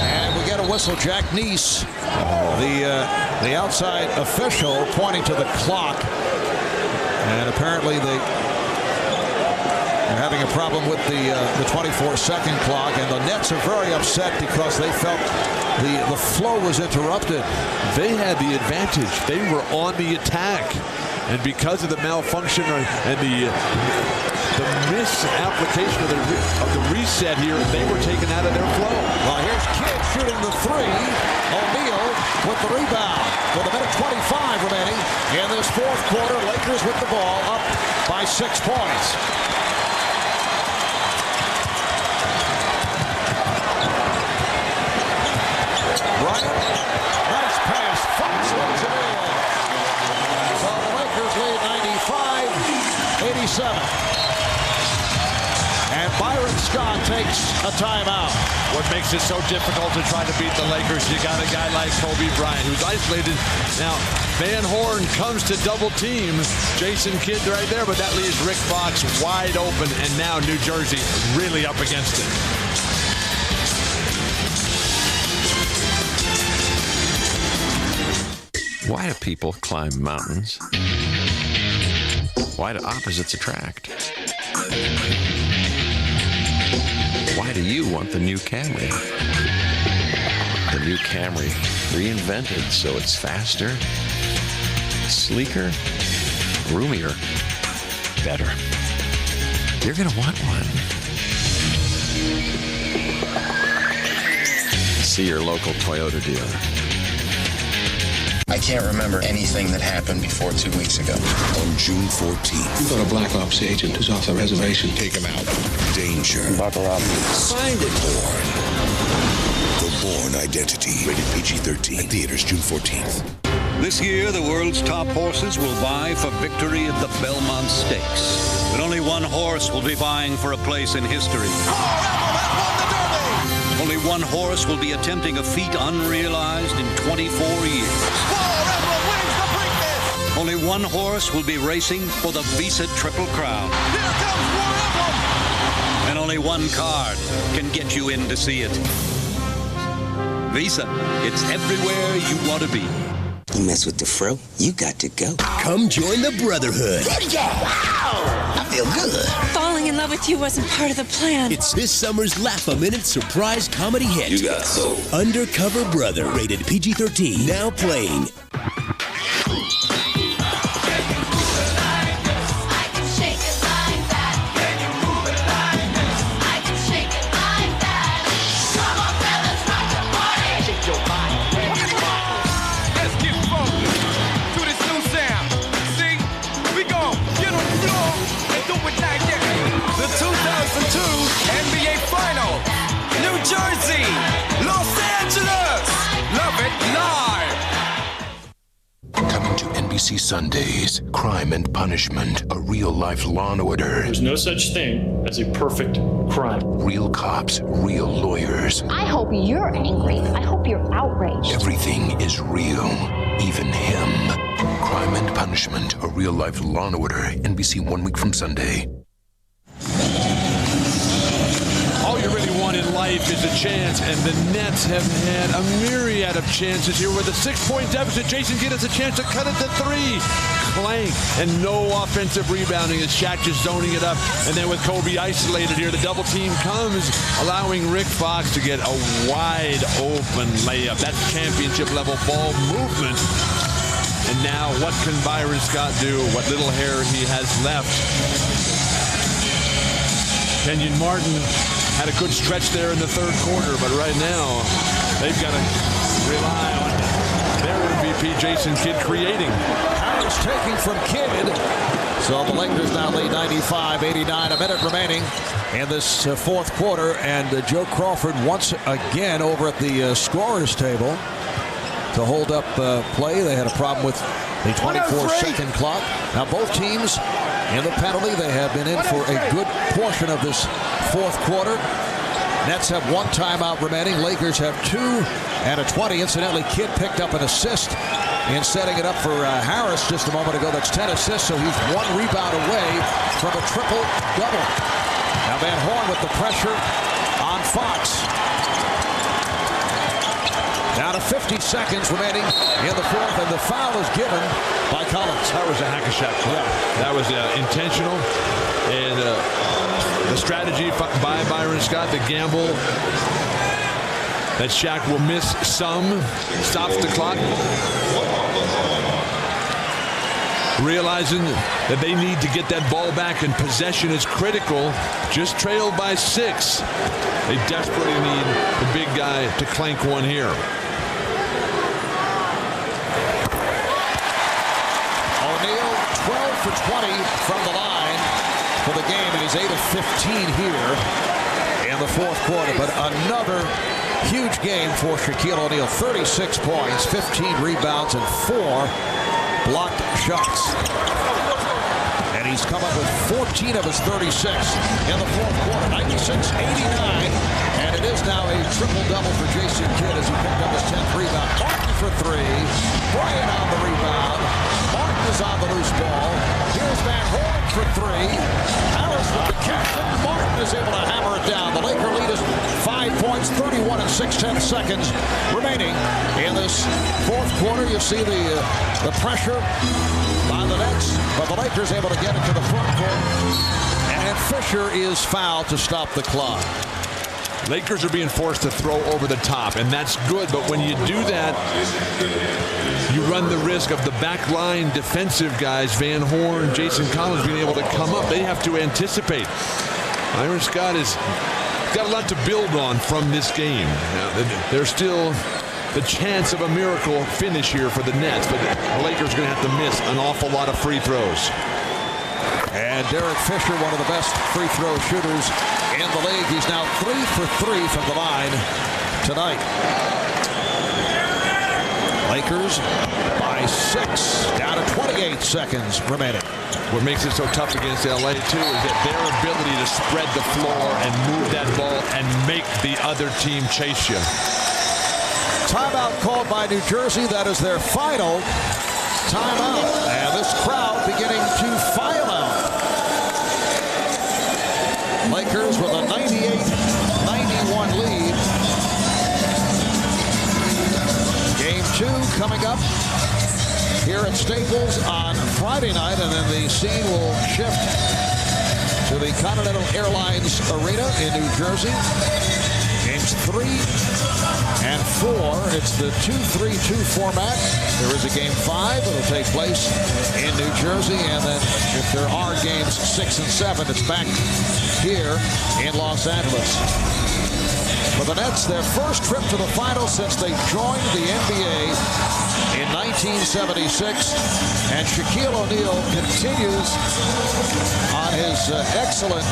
And we get a whistle. Jack Neese, the outside official, pointing to the clock. And apparently they're having a problem with the 24-second clock. And the Nets are very upset because they felt the flow was interrupted. They had the advantage. They were on the attack. And because of the malfunction and the misapplication of the reset here, they were taken out of their flow. Well, here's Kidd shooting the 3. O'Neal with the rebound. With a minute 25 remaining in this fourth quarter. Lakers with the ball up by 6 points. 7. And Byron Scott takes a timeout. What makes it so difficult to try to beat the Lakers? You got a guy like Kobe Bryant who's isolated. Now, Van Horn comes to double team Jason Kidd right there, but that leaves Rick Fox wide open, and now New Jersey really up against it. Why do people climb mountains? Why do opposites attract? Why do you want the new Camry? The new Camry, reinvented so it's faster, sleeker, roomier, better. You're gonna want one. See your local Toyota dealer. I can't remember anything that happened before 2 weeks ago. On June 14th. You've got a Black Ops agent who's off the reservation. Take him out. Danger. Buckle up. Find it. Born. The Born Identity. Rated PG-13. At theaters June 14th. This year, the world's top horses will vie for victory at the Belmont Stakes. But only one horse will be vying for a place in history. Only one horse will be attempting a feat unrealized in 24 years. Only one horse will be racing for the Visa Triple Crown. Here comes War Emblem! And only one card can get you in to see it. Visa, it's everywhere you want to be. You mess with the fro, you got to go. Come join the Brotherhood. Wow! I feel good. Falling in love with you wasn't part of the plan. It's this summer's Laugh-A-Minute surprise comedy hit. You got soul. Undercover Brother, rated PG-13. Now playing. NBA Final, New Jersey, Los Angeles. Love it live. Coming to NBC Sundays, Crime and Punishment, a real-life Law and Order. There's no such thing as a perfect crime. Real cops, real lawyers. I hope you're angry. I hope you're outraged. Everything is real, even him. Crime and Punishment, a real-life Law and Order. NBC 1 week from Sunday. All you really want in life is a chance, and the Nets have had a myriad of chances here with a 6-point deficit. Jason Kidd has a chance to cut it to 3. Clank, and no offensive rebounding as Shaq just zoning it up. And then with Kobe isolated here, the double team comes, allowing Rick Fox to get a wide open layup. That's championship level ball movement. And now what can Byron Scott do? What little hair he has left. Kenyon Martin had a good stretch there in the third quarter, but right now they've got to rely on their MVP Jason Kidd creating. Harris taking from Kidd. So the Lakers now lead 95-89, a minute remaining in this fourth quarter, and Joe Crawford once again over at the scorer's table to hold up play. They had a problem with the 24-second clock. Now both teams in the penalty. They have been in for a good portion of this fourth quarter. Nets have 1 timeout remaining. Lakers have 2 and a 20. Incidentally, Kidd picked up an assist in setting it up for Harris just a moment ago. That's 10 assists, so he's 1 rebound away from a triple-double. Now Van Horn with the pressure on Fox. Down to 50 seconds remaining in the fourth, and the foul is given by Collins. That was a hack-a-shot play. That was intentional, and the strategy by Byron Scott, the gamble that Shaq will miss some, stops the clock. Realizing that they need to get that ball back and possession is critical. Just trailed by 6. They desperately need the big guy to clank one here. O'Neal 12 for 20 from the line for the game, and he's 8 of 15 here in the fourth quarter. But another huge game for Shaquille O'Neal. 36 points, 15 rebounds, and 4 blocked shots. And he's come up with 14 of his 36 in the fourth quarter, 96-89. And it is now a triple-double for Jason Kidd as he picked up his 10th rebound. Martin for three. Bryant on the rebound. Martin is on the loose ball. Here's Van Horn for three. Harris with the catch, and Martin is able to hammer it down. The Laker lead is 5 points, 31 and 6/10 seconds remaining in this fourth quarter. You see the pressure by the Nets, but the Lakers able to get it to the front court. And Fisher is fouled to stop the clock. Lakers are being forced to throw over the top, and that's good, but when you do that, you run the risk of the backline defensive guys, Van Horn, Jason Collins, being able to come up. They have to anticipate. Byron Scott has got a lot to build on from this game. There's still the chance of a miracle finish here for the Nets, but the Lakers are going to have to miss an awful lot of free throws. And Derek Fisher, one of the best free throw shooters in the league. He's now 3 for 3 from the line tonight. Lakers by 6, down to 28 seconds remaining. What makes it so tough against LA, too, is that their ability to spread the floor and move that ball and make the other team chase you. Timeout called by New Jersey. That is their final timeout. And this crowd beginning to file out. Lakers with a 98-91 lead. Game 2 coming up here at Staples on Friday night, and then the scene will shift to the Continental Airlines Arena in New Jersey. Games 3 and 4. It's the 2-3-2 format. There is a game 5 that will take place in New Jersey, and then if there are games 6 and 7, it's back here in Los Angeles. For the Nets, their first trip to the finals since they joined the NBA in 1976, and Shaquille O'Neal continues on his excellent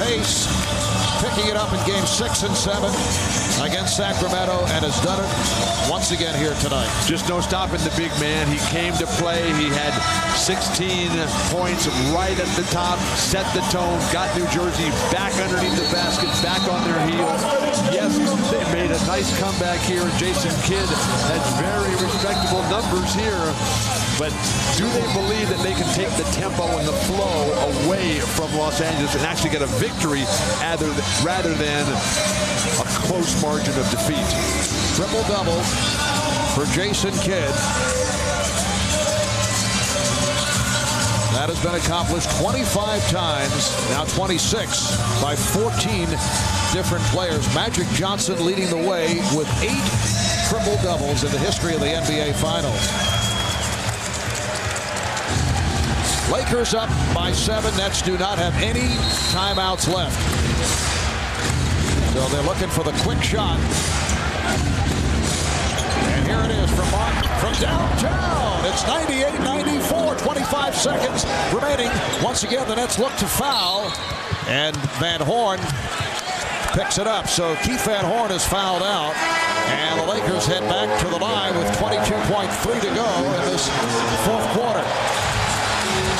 pace, picking it up in games 6 and 7 against Sacramento, and has done it once again here tonight. Just no stopping the big man. He came to play. He had 16 points right at the top, set the tone, got New Jersey back underneath the basket, back on their heels. Yes, they made a nice comeback here, and Jason Kidd had very respectable numbers here. But do they believe that they can take the tempo and the flow away from Los Angeles and actually get a victory rather than a close margin of defeat? Triple-double for Jason Kidd. That has been accomplished 25 times, now 26 by 14 different players. Magic Johnson leading the way with 8 triple-doubles in the history of the NBA Finals. Lakers up by 7. Nets do not have any timeouts left. So they're looking for the quick shot. And here it is from Martin from downtown. It's 98-94, 25 seconds remaining. Once again, the Nets look to foul, and Van Horn picks it up. So Keith Van Horn is fouled out, and the Lakers head back to the line with 22.3 to go in this fourth quarter.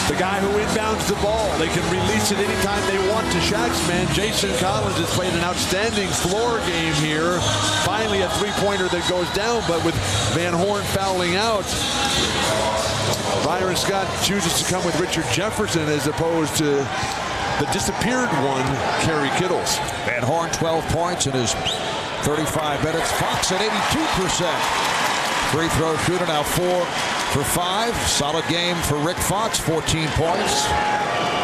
The guy who inbounds the ball, they can release it anytime they want to Shaq's man. Jason Collins has played an outstanding floor game here. Finally a three-pointer that goes down, but with Van Horn fouling out, Byron Scott chooses to come with Richard Jefferson as opposed to the disappeared one, Kerry Kittles. Van Horn 12 points in his 35 minutes. Fox at 82%. Free throw shooter now 4 for 5. Solid game for Rick Fox, 14 points,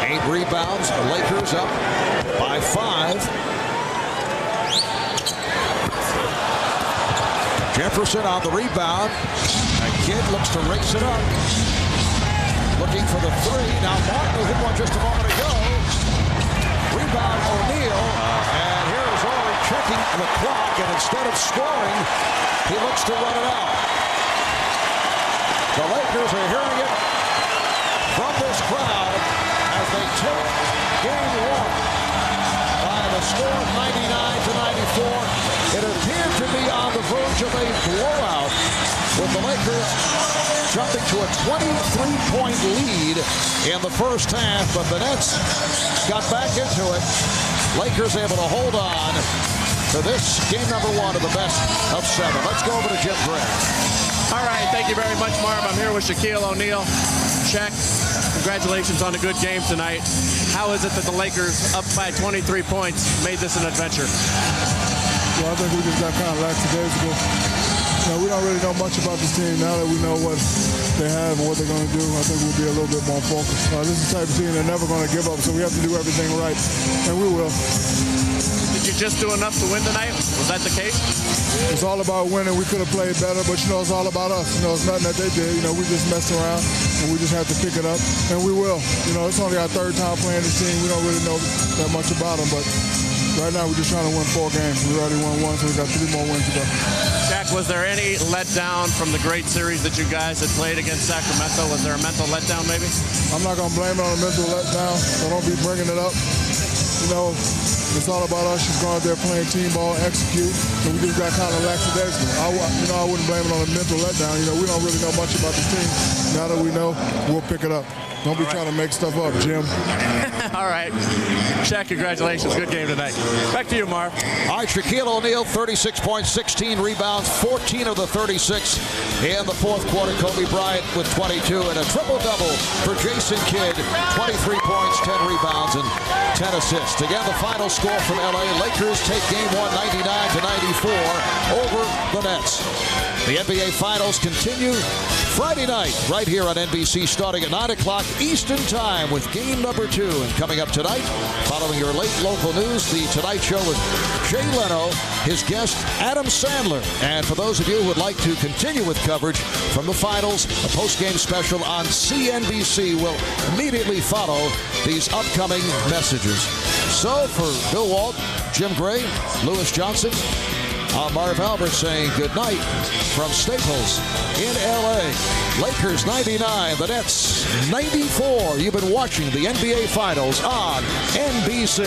8 rebounds. The Lakers up by 5. Jefferson on the rebound. And Kidd looks to race it up. Looking for the 3. Now Martin who hit one just a moment ago. Rebound O'Neal. And here is Horry checking the clock, and instead of scoring, he looks to run it out. The Lakers are hearing it from this crowd as they take game 1 by the score of 99-94. It appeared to be on the verge of a blowout with the Lakers jumping to a 23-point lead in the first half, but the Nets got back into it. Lakers able to hold on to this game number 1 of the best of 7. Let's go over to Jim Gray. All right, thank you very much, Marv. I'm here with Shaquille O'Neal. Shaq, congratulations on a good game tonight. How is it that the Lakers, up by 23 points, made this an adventure? Well, I think we just got kind of lackadaisical. We don't really know much about this team. Now that we know what they have and what they're going to do, I think we'll be a little bit more focused. This is the type of team they're never going to give up, so we have to do everything right, and we will. Did you just do enough to win tonight? Was that the case? It's all about winning. We could have played better, but, it's all about us. It's nothing that they did. We just messed around, and we just have to pick it up, and we will. It's only our third time playing this team. We don't really know that much about them, but right now we're just trying to win 4 games. We already won 1, so we got 3 more wins to go. Shaq, was there any letdown from the great series that you guys had played against Sacramento? Was there a mental letdown maybe? I'm not going to blame it on a mental letdown, so don't be bringing it up. It's all about us just going out there playing team ball, execute, and we just got kind of lackadaisical. I wouldn't blame it on a mental letdown. We don't really know much about the team. Now that we know, we'll pick it up. Don't be trying to make stuff up, Jim. All right. Shaq, congratulations. Good game tonight. Back to you, Marv. All right, Shaquille O'Neal, 36 points, 16 rebounds, 14 of the 36 in the fourth quarter. Kobe Bryant with 22 and a triple-double for Jason Kidd. 23 points, 10 rebounds, and 10 assists. Again, the final score from L.A. Lakers take game 1, 99-94 over the Nets. The NBA Finals continue Friday night right here on NBC starting at 9 o'clock Eastern Time with game number 2. And coming up tonight, following your late local news, the Tonight Show with Jay Leno, his guest Adam Sandler. And for those of you who would like to continue with coverage from the Finals, a post-game special on CNBC will immediately follow these upcoming messages. So for Bill Walt, Jim Gray, Lewis Johnson, I'm Marv Albert saying good night from Staples in L.A. Lakers 99, the Nets 94. You've been watching the NBA Finals on NBC.